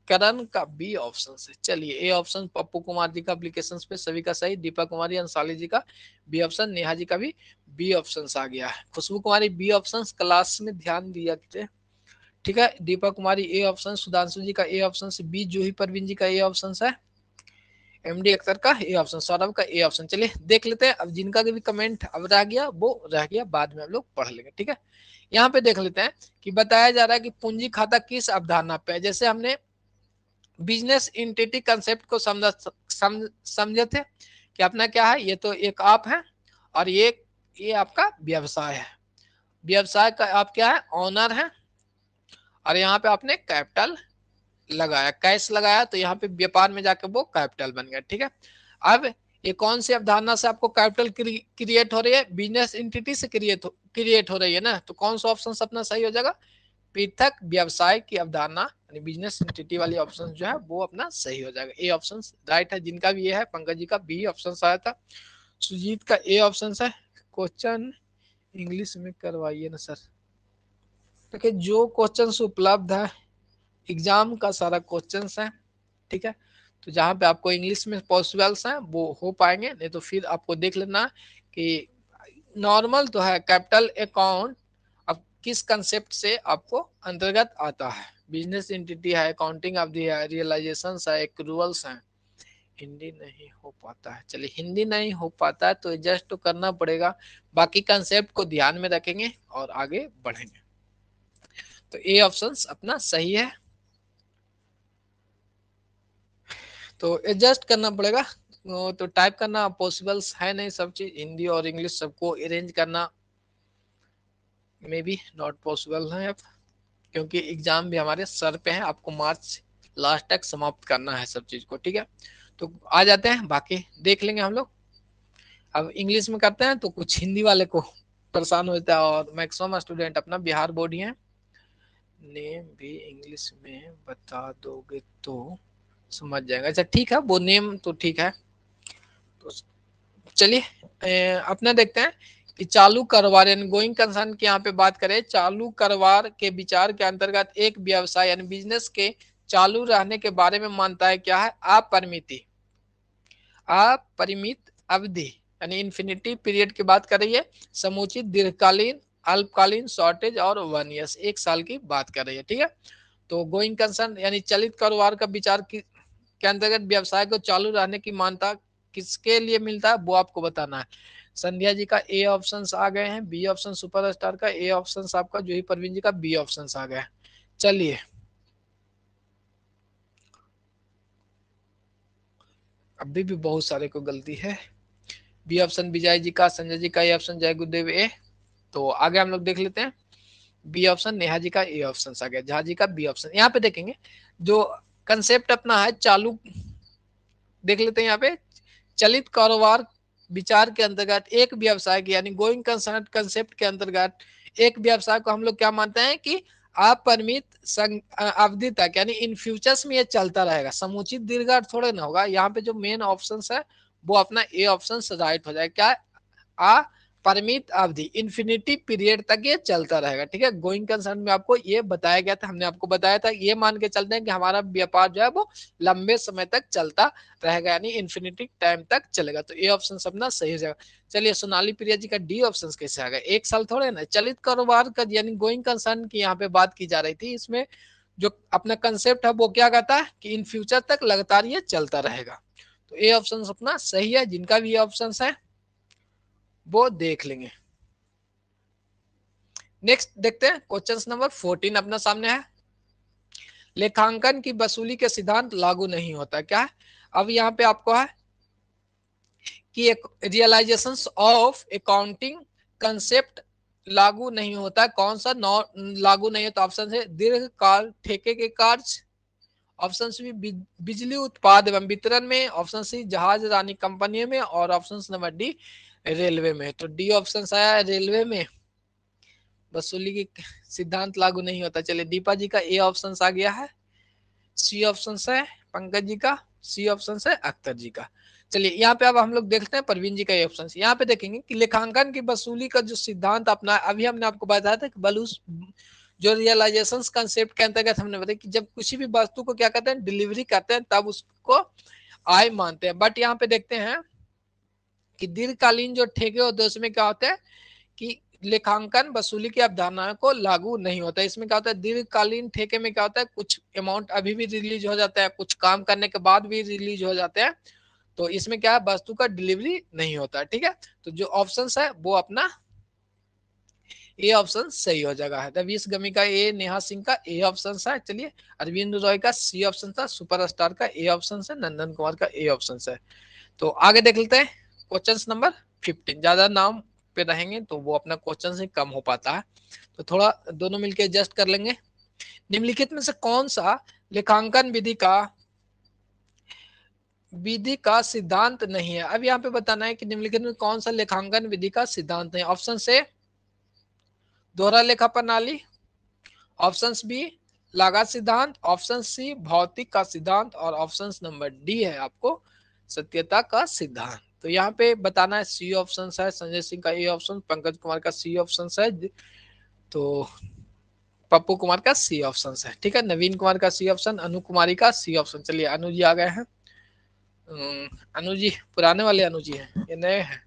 करण का बी ऑप्शन से। चलिए ए ऑप्शन पप्पू कुमार जी का एप्लीकेशन पे सभी का सही, दीपक कुमारी अंसाली जी का बी ऑप्शन, नेहा जी का भी बी ऑप्शन आ गया है। Khushboo Kumari B option, class में ध्यान दिया थे, ठीक है। दीपक कुमारी ए ऑप्शन, सुधांशु जी का ए ऑप्शन, बी जूही परवीन जी का ए ऑप्शन है, एमडी अख्तर का ए ऑप्शन, सौरभ का ए ऑप्शन। चलिए देख लेते हैं, अब जिनका भी कमेंट अब रह गया वो रह गया, बाद में हम लोग पढ़ लेंगे, ठीक है। यहाँ पे देख लेते हैं कि बताया जा रहा है कि पूंजी खाता किस अवधारणा पे। जैसे हमने बिजनेस इंटिटी कंसेप्ट को समझे थे कि अपना क्या है, ये तो एक आप है और ये आपका व्यवसाय है। व्यवसाय का आप क्या है, ऑनर है, और यहाँ पे आपने कैपिटल लगाया, कैश लगाया, तो यहाँ पे व्यापार में जाके वो कैपिटल बन गया, ठीक है। अब ये कौन सी अवधारणा से आपको कैपिटल क्रिएट हो रही है? बिजनेस एंटिटी से क्रिएट हो रही है ना, तो कौन सा ऑप्शन अपना सही हो जाएगा? पृथक व्यवसाय की अवधारणा यानी बिजनेस एंटिटी वाली ऑप्शन जो है वो अपना सही हो जाएगा। ए ऑप्शन राइट है, जिनका भी ये है। पंकज जी का बी ऑप्शन आया था, सुजीत का ए ऑप्शन है। क्वेश्चन इंग्लिश में करवाइए ना सर, देखिए जो क्वेश्चन उपलब्ध है एग्जाम का सारा क्वेश्चंस है, ठीक है। तो जहाँ पे आपको इंग्लिश में पॉसिबल्स हैं वो हो पाएंगे, नहीं तो फिर आपको देख लेना कि नॉर्मल तो है कैपिटल अकाउंट अब किस कंसेप्ट से आपको अंतर्गत आता है। बिजनेस एंटिटी है, अकाउंटिंग अवधि है, रियलाइजेशन है, एक्रूवल्स हैं, हिंदी नहीं हो पाता है, चलिए हिंदी नहीं हो पाता है तो एडजस्ट तो करना पड़ेगा, बाकी कंसेप्ट को ध्यान में रखेंगे और आगे बढ़ेंगे। तो ए ऑप्शन अपना सही है, तो एडजस्ट करना पड़ेगा। तो टाइप करना पॉसिबल है नहीं, सब चीज हिंदी और इंग्लिश सबको अरेंज करना मे बी नॉट पॉसिबल है अब, क्योंकि एग्जाम भी हमारे सर पे है, आपको मार्च लास्ट तक समाप्त करना है सब चीज को, ठीक है। तो आ जाते हैं, बाकी देख लेंगे हम लोग। अब इंग्लिश में करते हैं तो कुछ हिंदी वाले को परेशान होता है, और मैक्सिमम स्टूडेंट अपना बिहार बोर्ड ही है। नेम भी इंग्लिश में बता दोगे तो समझ जाएगा। अच्छा ठीक है, वो नेम तो ठीक है। तो चलिए अपना देखते हैं कि चालू कारोबार यानी गोइंग कंसर्न की यहाँ पे बात करें, चालू कारोबार के विचार के अंतर्गत एक व्यवसाय यानी बिजनेस के चालू रहने के बारे में मानता है क्या है, अपरिमिति, अपरिमित अवधि यानी इन्फिनिटी पीरियड की बात कर रही है, समुचित दीर्घकालीन, अल्पकालीन, शॉर्टेज और 1 ईयर 1 साल की बात कर रही है, ठीक है। तो गोइंग कंसर्न यानी चलित कारोबार का विचार के अंतर्गत व्यवसाय को चालू रहने की मान्यता किसके लिए मिलता है वो आपको बताना है। संध्या जी का ए ऑप्शन आ गए हैं, बी ऑप्शन सुपरस्टार का, ए ऑप्शन आपका जूही परवीन जी का बी ऑप्शन आ गया। चलिए अभी भी बहुत सारे को गलती है। बी ऑप्शन विजय जी का, संजय जी का ए ऑप्शन, जय गुरुदेव ए। तो आगे हम लोग देख लेते हैं, बी ऑप्शन नेहा जी का ए ऑप्शन आ गया, झा जी का बी ऑप्शन। यहाँ पे देखेंगे जो कंसेप्ट अपना है चालू, देख लेते हैं यहाँ पे, चलित कारोबार विचार के अंतर्गत एक व्यवसाय की यानी गोइंग कंसर्न कंसेप्ट के अंतर्गत एक व्यवसाय को हम लोग क्या मानते हैं कि अपरिमित अवधि तक यानी इन फ्यूचर्स में ये चलता रहेगा, समुचित दीर्घार्थ थोड़े ना होगा। यहाँ पे जो मेन ऑप्शन है वो अपना ए ऑप्शन राइट हो जाएगा, क्या आ परिमित अवधि इन्फिनिटी पीरियड तक ये चलता रहेगा, ठीक है। गोइंग कंसर्न में आपको ये बताया गया था, हमने आपको बताया था ये मान के चलते हैं कि हमारा व्यापार जो है वो लंबे समय तक चलता रहेगा यानी इन्फिनिटी टाइम तक चलेगा। तो ये ऑप्शन अपना सही हो जाएगा। चलिए सोनाली प्रिया जी का डी ऑप्शन कैसे आ गया, 1 साल थोड़े ना, चलित कारोबार का यानी गोइंग कंसर्न की यहाँ पे बात की जा रही थी, इसमें जो अपना कंसेप्ट है वो क्या कहता है कि इन फ्यूचर तक लगातार ये चलता रहेगा। तो ये ऑप्शन अपना सही है, जिनका भी ऑप्शन है वो देख लेंगे। नेक्स्ट देखते हैं क्वेश्चन नंबर 14 अपना सामने है, लेखांकन की वसूली के सिद्धांत लागू नहीं होता, क्या है। अब यहाँ पे आपको है कि एक रियलाइजेशन ऑफ अकाउंटिंग कंसेप्ट लागू नहीं होता, कौन सा लागू नहीं होता। ऑप्शन है दीर्घकाल ठेके के कार्य, ऑप्शन बी बिजली उत्पाद एवं वितरण में, ऑप्शन सी जहाज रानी कंपनियों में, और ऑप्शन नंबर डी रेलवे में। तो डी ऑप्शन आया रेलवे में वसूली की सिद्धांत लागू नहीं होता। चलिए दीपा जी का ए ऑप्शन आ गया है, सी ऑप्शन है पंकज जी का, सी ऑप्शन है अख्तर जी का। चलिए यहाँ पे अब हम लोग देखते हैं परवीन जी का ये ऑप्शन। यहाँ पे देखेंगे कि लेखांकन की वसूली का जो सिद्धांत अपना, अभी हमने आपको बताया था कि बलूस जो रियलाइजेशन कंसेप्ट के अंतर्गत हमने बताया कि जब किसी भी वस्तु को क्या करते हैं डिलीवरी करते हैं तब उसको आय मानते हैं। बट यहाँ पे देखते हैं कि दीर्घकालीन जो ठेके होते हैं उसमें क्या होता है कि लेखांकन वसूली की अवधारणा को लागू नहीं होता। इसमें क्या होता है दीर्घकालीन ठेके में क्या होता है कुछ अमाउंट अभी भी रिलीज हो जाता है, कुछ काम करने के बाद भी रिलीज हो जाते हैं, तो इसमें क्या है वस्तु का डिलीवरी नहीं होता, ठीक है। तो जो ऑप्शन है वो अपना ए ऑप्शन सही हो जाएगा। रवीश गमी का ए, नेहा सिंह का ए ऑप्शन है। चलिए अरविंद रॉय का सी ऑप्शन था, सुपरस्टार का ए ऑप्शन है, नंदन कुमार का ए ऑप्शन है। तो आगे देख लेते हैं क्वेश्चन नंबर 15। ज्यादा नाम पे रहेंगे तो वो अपना क्वेश्चन से कम हो पाता है, तो थोड़ा दोनों मिलकर एडजस्ट कर लेंगे। निम्नलिखित में से कौन सा लेखांकन विधि का सिद्धांत नहीं है। अब यहाँ पे बताना है कि निम्नलिखित में कौन सा लेखांकन विधि का सिद्धांत नहीं है। ऑप्शन से दोहरा लेखा प्रणाली, ऑप्शन बी लागत सिद्धांत, ऑप्शन सी भौतिक का सिद्धांत, और ऑप्शन नंबर डी है आपको सत्यता का सिद्धांत। तो यहाँ पे बताना है सी ऑप्शन है, संजय सिंह का ए ऑप्शन, पंकज कुमार का सी ऑप्शन है, तो पप्पू कुमार का सी ऑप्शन है, ठीक है। नवीन कुमार का सी ऑप्शन, अनु कुमारी का सी ऑप्शन। चलिए अनु जी आ गए हैं, अनु जी पुराने वाले अनु जी हैं, ये नए हैं,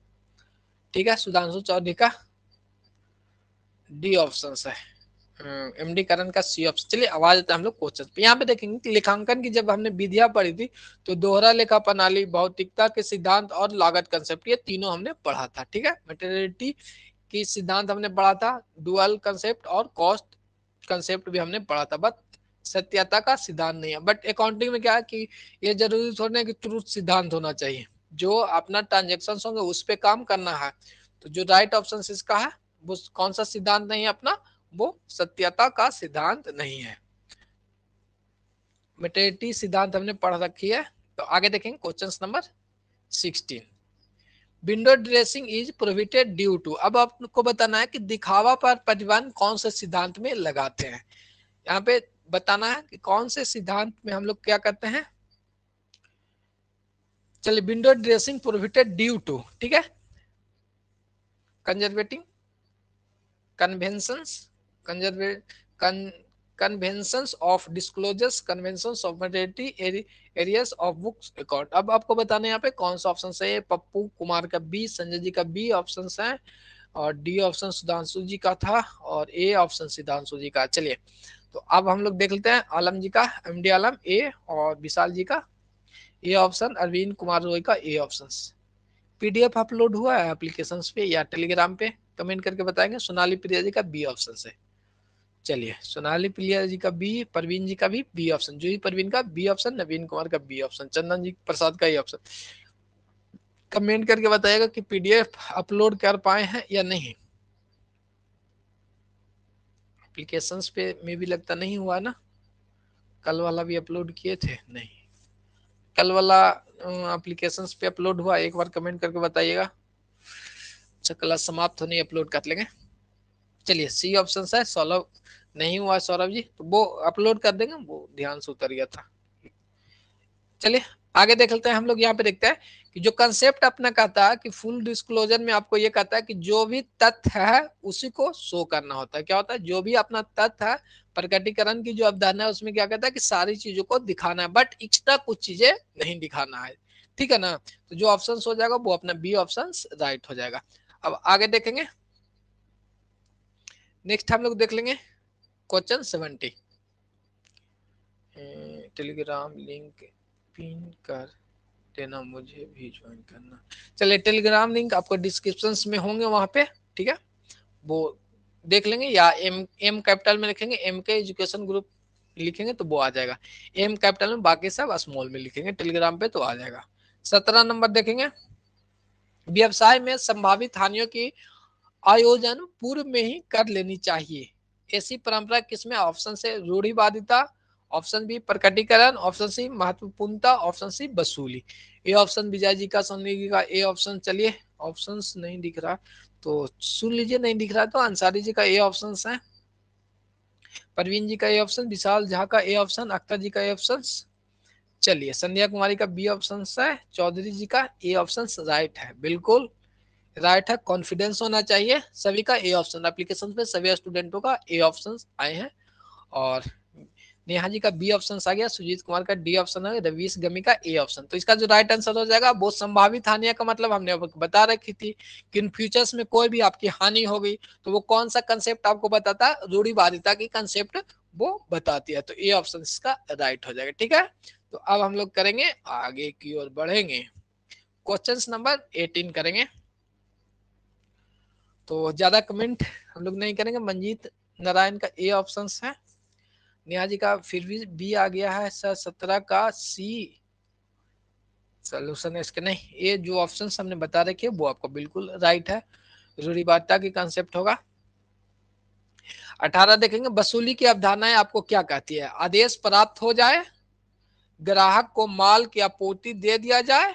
ठीक है। सुधांशु चौधरी का डी ऑप्शन है, एमडी करण का सी ऑप्शन। चलिए आवाज आता है हम लोग क्वेश्चन पे। यहाँ पे देखेंगे कि लेखांकन की जब हमने विधियां पढ़ी थी तो दोहरा लेखा प्रणाली, भौतिकता के सिद्धांत और लागत कंसेप्ट, ये तीनों हमने पढ़ा था। ठीक है, मटेरियलिटी की सिद्धांत हमने पढ़ा था, डुअल कंसेप्ट और कॉस्ट कंसेप्ट भी हमने पढ़ा था, बट सत्यता का सिद्धांत नहीं है। बट अकाउंटिंग में क्या है कि ये जरूरी थोड़ा है कि ट्रूथ सिद्धांत होना चाहिए, जो अपना ट्रांजेक्शन होंगे उस पर काम करना है। तो जो राइट ऑप्शन इसका है वो कौन सा सिद्धांत नहीं है अपना, वो सत्यता का सिद्धांत नहीं है। मेटेरिटी सिद्धांत हमने पढ़ रखी है। तो आगे देखेंगे question number 16। Window dressing is prohibited due to. अब आपको बताना है कि दिखावा पर प्रतिबंध कौन से सिद्धांत में लगाते हैं। यहाँ पे बताना है कि कौन से सिद्धांत में हम लोग क्या करते हैं। चलिए, window dressing prohibited due to, ठीक है, conservating conventions, conventions of disclosures, conventions of materiality, areas of books record. अब आपको बताना है यहाँ पे कौन सा ऑप्शन है। पप्पू कुमार का बी, संजय जी का बी ऑप्शन है, और डी ऑप्शन सुधांशु जी का था, और ए ऑप्शन सिद्धांशु जी का। चलिए, तो अब हम लोग देख लेते हैं आलम जी का, एमडी आलम ए, और विशाल जी का ए ऑप्शन, अरविंद कुमार रॉय का ए ऑप्शन। पीडीएफ अपलोड हुआ है एप्लीकेशन पे या टेलीग्राम पे, कमेंट करके बताएंगे। सोनाली प्रिया जी का बी ऑप्शन है। चलिए, सोनाली प्रिया जी का बी, परवीन जी का भी बी ऑप्शन, जूही परवीन का बी ऑप्शन, नवीन कुमार का बी ऑप्शन, चंदन जी प्रसाद का ए ऑप्शन। कमेंट करके बताइएगा कि पीडीएफ अपलोड कर पाए हैं या नहीं। एप्लीकेशंस पे में भी लगता नहीं हुआ ना, कल वाला भी अपलोड किए थे नहीं, कल वाला एप्लीकेशंस पे अपलोड हुआ, एक बार कमेंट करके बताइएगा। अच्छा, क्लास समाप्त होने अपलोड कर लेंगे। चलिए, सी ऑप्शन है, सौरभ नहीं हुआ सौरभ जी, तो वो अपलोड कर देंगे, वो ध्यान से उतर गया था। चलिए आगे देख लेते हैं हम लोग। यहाँ पे देखते हैं कि जो कंसेप्ट अपना कहता है कि फुल डिस्क्लोजर में आपको ये कहता है कि जो भी तथ्य है उसी को शो करना होता है। क्या होता है, जो भी अपना तथ्य है, प्रकटीकरण की जो अवधारणा है उसमें क्या कहता है कि सारी चीजों को दिखाना है, बट एक्स्ट्रा कुछ चीजें नहीं दिखाना है। ठीक है ना, तो जो ऑप्शन हो जाएगा वो अपना बी ऑप्शन राइट हो जाएगा। अब आगे देखेंगे, नेक्स्ट हम लोग देख लेंगे क्वेश्चन 70। टेलीग्राम लिंक पिन कर देना, मुझे भी ज्वाइन करना। चलिए, टेलीग्राम लिंक आपको डिस्क्रिप्शन में होंगे वहां पे, ठीक है, वो देख लेंगे, या एम कैपिटल में लिखेंगे, एम के एजुकेशन ग्रुप लिखेंगे तो वो आ जाएगा। एम कैपिटल में, बाकी सब स्मॉल में लिखेंगे टेलीग्राम पे तो आ जाएगा। 17 नंबर देखेंगे, व्यवसाय में संभावित हानियों की आयोजन पूर्व में ही कर लेनी चाहिए। ऐसी परंपरा किसमें, ऑप्शन से रूढ़िवादिता, ऑप्शन बी प्रकटीकरण, ऑप्शन सी महत्वपूर्णता, ऑप्शन सी वसूली। ए ऑप्शन विजय जी का, सोनी जी का ए ऑप्शन। चलिए, ऑप्शन नहीं दिख रहा तो सुन लीजिए, नहीं दिख रहा तो अंसारी जी का ए ऑप्शन है, परवीन जी का ए ऑप्शन, विशाल झा का ए ऑप्शन, अख्तर जी का ए ऑप्शन। चलिए, संध्या कुमारी का बी ऑप्शन है, चौधरी जी का ए ऑप्शन राइट है, बिल्कुल राइट है। कॉन्फिडेंस होना चाहिए सभी का ए ऑप्शन। एप्लीकेशन पे सभी स्टूडेंटों का ए ऑप्शन आए हैं, और नेहा जी का बी ऑप्शन आ गया, सुजीत कुमार का डी ऑप्शन है, रवीश गमी का ए ऑप्शन। तो इसका जो राइट आंसर हो जाएगा वो संभावित हानियां का मतलब हमने बता रखी थी कि इन फ्यूचर्स में कोई भी आपकी हानि होगी तो वो कौन सा कंसेप्ट आपको बताता है, रूढ़िवादिता की कंसेप्ट वो बताती है। तो ए ऑप्शन इसका राइट हो जाएगा। ठीक है, तो अब हम लोग करेंगे आगे की ओर बढ़ेंगे, क्वेश्चन नंबर 18 करेंगे। तो ज्यादा कमेंट हम लोग नहीं करेंगे। मंजीत नारायण का ए ऑप्शन है, नेहा जी का फिर भी बी आ गया है सर, 17 का सी सोल्यूशन है इसके नहीं। ये जो ऑप्शन हमने बता रखे वो आपको बिल्कुल राइट है, रूढ़िवादिता की कंसेप्ट होगा। 18 देखेंगे, वसूली की अवधारणाएं आपको क्या कहती है। आदेश प्राप्त हो जाए, ग्राहक को माल की आपूर्ति दे दिया जाए,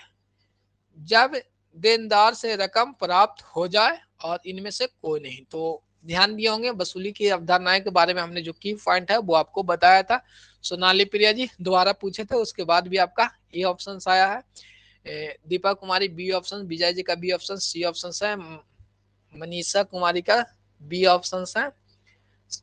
जब देनदार से रकम प्राप्त हो जाए, और इनमें से कोई नहीं। तो ध्यान दिए होंगे वसूली की अवधारणाएं के बारे में हमने जो की पॉइंट है वो आपको बताया था। सोनाली प्रिया जी दोबारा पूछे थे, उसके बाद भी आपका ए ऑप्शन आया है। दीपा कुमारी बी ऑप्शन, विजय जी का बी ऑप्शन, सी ऑप्शन है, मनीषा कुमारी का बी ऑप्शन है,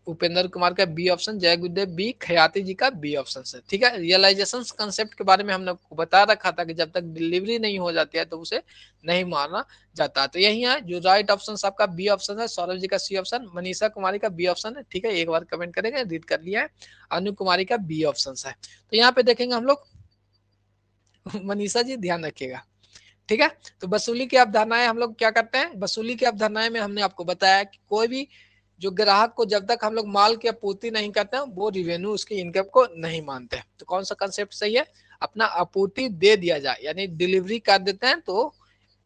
उपेंद्र कुमार का बी ऑप्शन, जय गुरुदेव बी, खयाती जी का बी ऑप्शन है। ठीक है, रियलाइजेशन कंसेप्ट के बारे में हमने बता रखा था कि जब तक डिलीवरी नहीं हो जाती है तो उसे नहीं मारना जाता। तो यही है जो राइट ऑप्शन आपका बी ऑप्शन है, सौरभ जी का सी ऑप्शन, मनीषा कुमारी का बी ऑप्शन है। ठीक है, एक बार कमेंट करेंगे, रीड कर लिया है। अनु कुमारी का बी ऑप्शन है। तो यहाँ पे देखेंगे हम लोग मनीषा जी ध्यान रखिएगा। ठीक है, तो वसूली की अवधारणाएं हम लोग क्या करते हैं, वसूली की अवधारणाएं में हमने आपको बताया कि कोई भी जो ग्राहक को जब तक हम लोग माल की आपूर्ति नहीं करते हैं वो रिवेन्यू उसकी इनकम को नहीं मानते। तो कौन सा कंसेप्ट सही है, अपना आपूर्ति दे दिया जाए यानी डिलीवरी कर देते हैं तो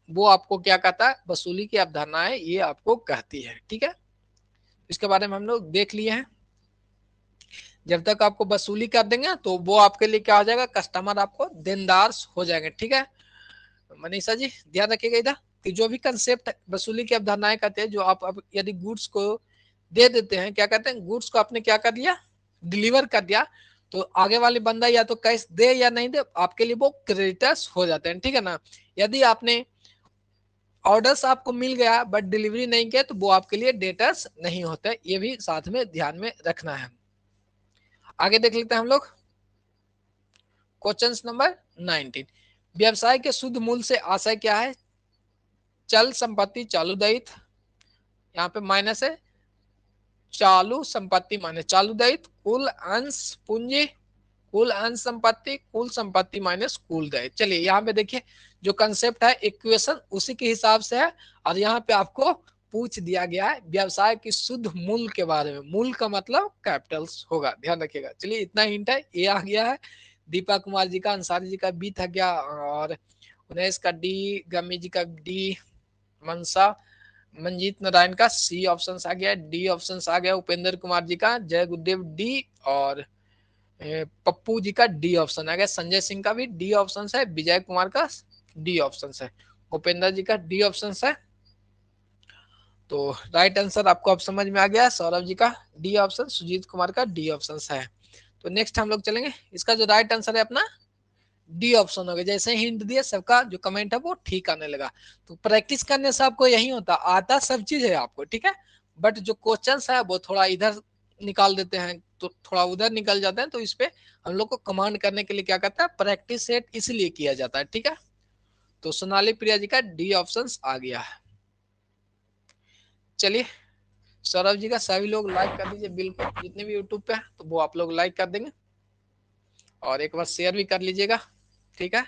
वो आपको क्या कहता है, वसूली की अवधारणाएं ये आपको कहती है। ठीक है, इसके बारे में हम लोग देख लिए हैं। जब तक आपको वसूली कर देंगे तो वो आपके लिए क्या हो जाएगा, कस्टमर आपको देनदार हो जाएंगे। ठीक है, मनीषा जी ध्यान रखिएगा इधर कि जो भी कंसेप्ट वसूली की अवधारणाएं कहते हैं, जो आप यदि गुड्स को दे देते हैं, क्या कहते हैं, गुड्स को आपने क्या कर दिया, डिलीवर कर दिया, तो आगे वाले बंदा या तो कैश दे या नहीं दे, आपके लिए वो क्रेडिटर्स हो जाते हैं। ठीक है ना, यदि आपने ऑर्डर्स आपको मिल गया बट डिलीवरी नहीं किया तो वो आपके लिए डेटर्स नहीं होते, ये भी साथ में ध्यान में रखना है। आगे देख लेते हैं हम लोग क्वेश्चन नंबर 19। व्यवसाय के शुद्ध मूल्य से आशय क्या है, चल संपत्ति चालू दायित्व, यहाँ पे माइनस है, चालू संपत्ति माइनस चालू दायित्व, कुल अंश पूंजी, कुल अंश संपत्ति, कुल संपत्ति माइनस कुल दायित्व। चलिए यहाँ पे देखिए जो कंसेप्ट है इक्वेशन उसी के हिसाब से है, और यहाँ पे आपको पूछ दिया गया है व्यवसाय की शुद्ध मूल्य के बारे में। मूल्य का मतलब कैपिटल्स होगा, ध्यान रखिएगा। चलिए इतना हिंट है, ये आ गया है। दीपा कुमार जी का, अंसारी जी का बी था क्या, और उन्हें का डी, गमी जी का डी, मनसा मंजीत नारायण का सी ऑप्शन आ गया, डी ऑप्शन आ गया, उपेंद्र कुमार जी का, जय गुरुदेव डी, और पप्पू जी का डी ऑप्शन आ गया, संजय सिंह का भी डी ऑप्शन है, विजय कुमार का डी ऑप्शन है, उपेंद्र जी का डी ऑप्शन है। तो राइट आंसर आपको अब समझ में आ गया, सौरभ जी का डी ऑप्शन, सुजीत कुमार का डी ऑप्शन है। तो नेक्स्ट हम लोग चलेंगे, इसका जो राइट आंसर है अपना डी ऑप्शन हो गया। जैसे हिंट दिया सबका जो कमेंट है वो ठीक आने लगा। तो प्रैक्टिस करने से आपको यही होता, आता सब चीज है आपको, ठीक है, बट जो क्वेश्चन है वो थोड़ा इधर निकाल देते हैं तो थोड़ा उधर निकल जाते हैं, तो इस पे हम लोग को कमांड करने के लिए क्या करता है, प्रैक्टिस सेट इसलिए किया जाता है। ठीक है, तो सोनाली प्रिया जी का डी ऑप्शन आ गया है। चलिए सौरभ जी का सभी लोग लाइक कर दीजिए, बिल्कुल जितने भी यूट्यूब पे है तो वो आप लोग लाइक कर देंगे, और एक बार शेयर भी कर लीजिएगा। ठीक है,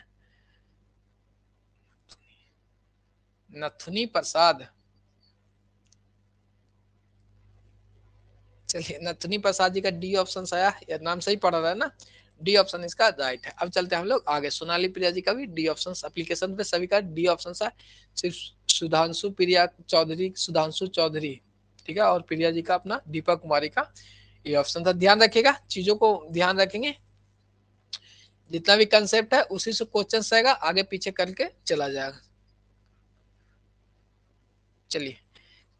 नथुनी प्रसाद, चलिए नथुनी प्रसाद जी का डी ऑप्शन आया, या नाम सही पढ़ रहा है ना, डी ऑप्शन इसका राइट है। अब चलते हैं हम लोग आगे, सोनाली प्रिया जी का भी डी ऑप्शन, एप्लीकेशन पे सभी का डी ऑप्शन है, सिर्फ सुधांशु प्रिया चौधरी, सुधांशु चौधरी, ठीक है, और प्रिया जी का अपना दीपक कुमारी का ये ऑप्शन था। ध्यान रखिएगा, चीजों को ध्यान रखेंगे, जितना भी कंसेप्ट है उसी से क्वेश्चन रहेगा, आगे पीछे करके चला जाएगा। चलिए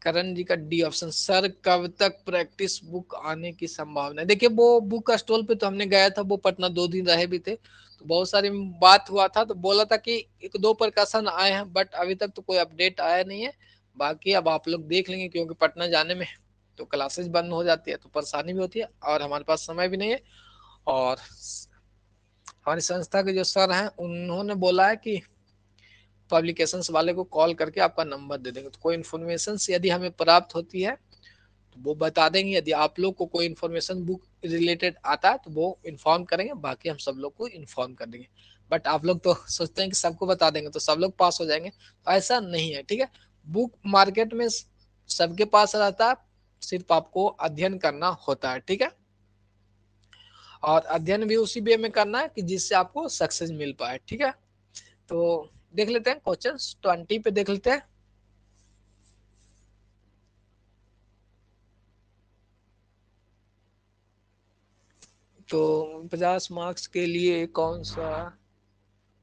करण जी का डी ऑप्शन, सर कब तक प्रैक्टिस बुक आने की संभावना है। देखिए वो बुक स्टॉल पे तो हमने गया था, वो पटना 2 दिन रहे भी थे, तो बहुत सारी बात हुआ था, तो बोला था कि 1-2 प्रकाशन आए हैं, बट अभी तक तो कोई अपडेट आया नहीं है। बाकी अब आप लोग देख लेंगे, क्योंकि पटना जाने में तो क्लासेस बंद हो जाती है तो परेशानी भी होती है, और हमारे पास समय भी नहीं है। और हमारी संस्था के जो सर हैं उन्होंने बोला है कि पब्लिकेशंस वाले को कॉल करके आपका नंबर दे देंगे, तो कोई इन्फॉर्मेशन यदि हमें प्राप्त होती है तो वो बता देंगे। यदि आप लोग को कोई इन्फॉर्मेशन बुक रिलेटेड आता है तो वो इन्फॉर्म करेंगे, बाकी हम सब लोग को इन्फॉर्म कर देंगे। बट आप लोग तो सोचते हैं कि सबको बता देंगे तो सब लोग पास हो जाएंगे, तो ऐसा नहीं है। ठीक है, बुक मार्केट में सबके पास रहता है, सिर्फ आपको अध्ययन करना होता है। ठीक है, और अध्ययन भी उसी वे में करना है कि जिससे आपको सक्सेस मिल पाए। ठीक है, तो देख लेते हैं क्वेश्चन 20 पे देख लेते हैं। तो 50 मार्क्स के लिए कौन सा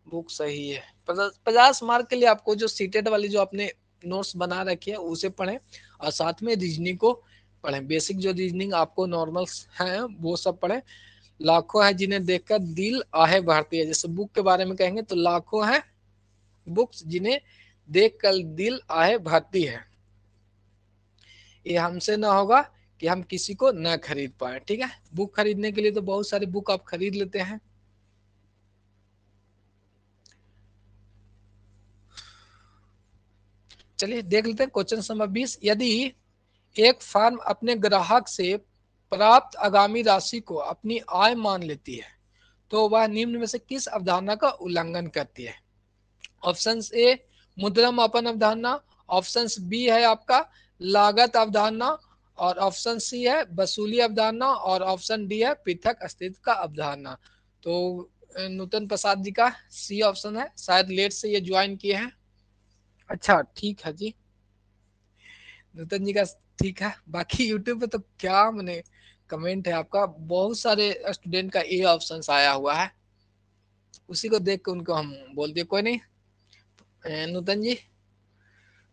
बुक सही है, 50 मार्क के लिए आपको जो सीटेड वाली जो आपने नोट्स बना रखी है उसे पढ़ें, और साथ में रीजनिंग को पढ़ें। बेसिक जो रीजनिंग आपको नॉर्मल है वो सब पढ़ें। लाखों है जिन्हें देखकर दिल आहे भरती है, जैसे बुक के बारे में कहेंगे तो लाखों है बुक्स जिन्हें देखकर दिल आहे भरती है, ये हमसे ना होगा कि हम किसी को न खरीद पाए। ठीक है, बुक खरीदने के लिए तो बहुत सारे बुक आप खरीद लेते हैं। चलिए देख लेते हैं क्वेश्चन नंबर 20। यदि एक फर्म अपने ग्राहक से प्राप्त आगामी राशि को अपनी आय मान लेती है तो वह निम्न में से किस अवधारणा का उल्लंघन करती है? ऑप्शन ए मुद्रा मापन अवधारणा, ऑप्शन बी है आपका लागत अवधारणा, और ऑप्शन सी है वसूली अवधारणा, और ऑप्शन डी है पृथक अस्तित्व का अवधारणा। तो नूतन प्रसाद जी का सी ऑप्शन है, शायद लेट से ये ज्वाइन किए हैं। अच्छा ठीक है जी, नूतन जी का ठीक है। बाकी यूट्यूब पे तो क्या मैंने कमेंट है आपका, बहुत सारे स्टूडेंट का ए ऑप्शन आया हुआ है, उसी को देख के उनको हम बोल दिए। कोई नहीं, नूतन जी,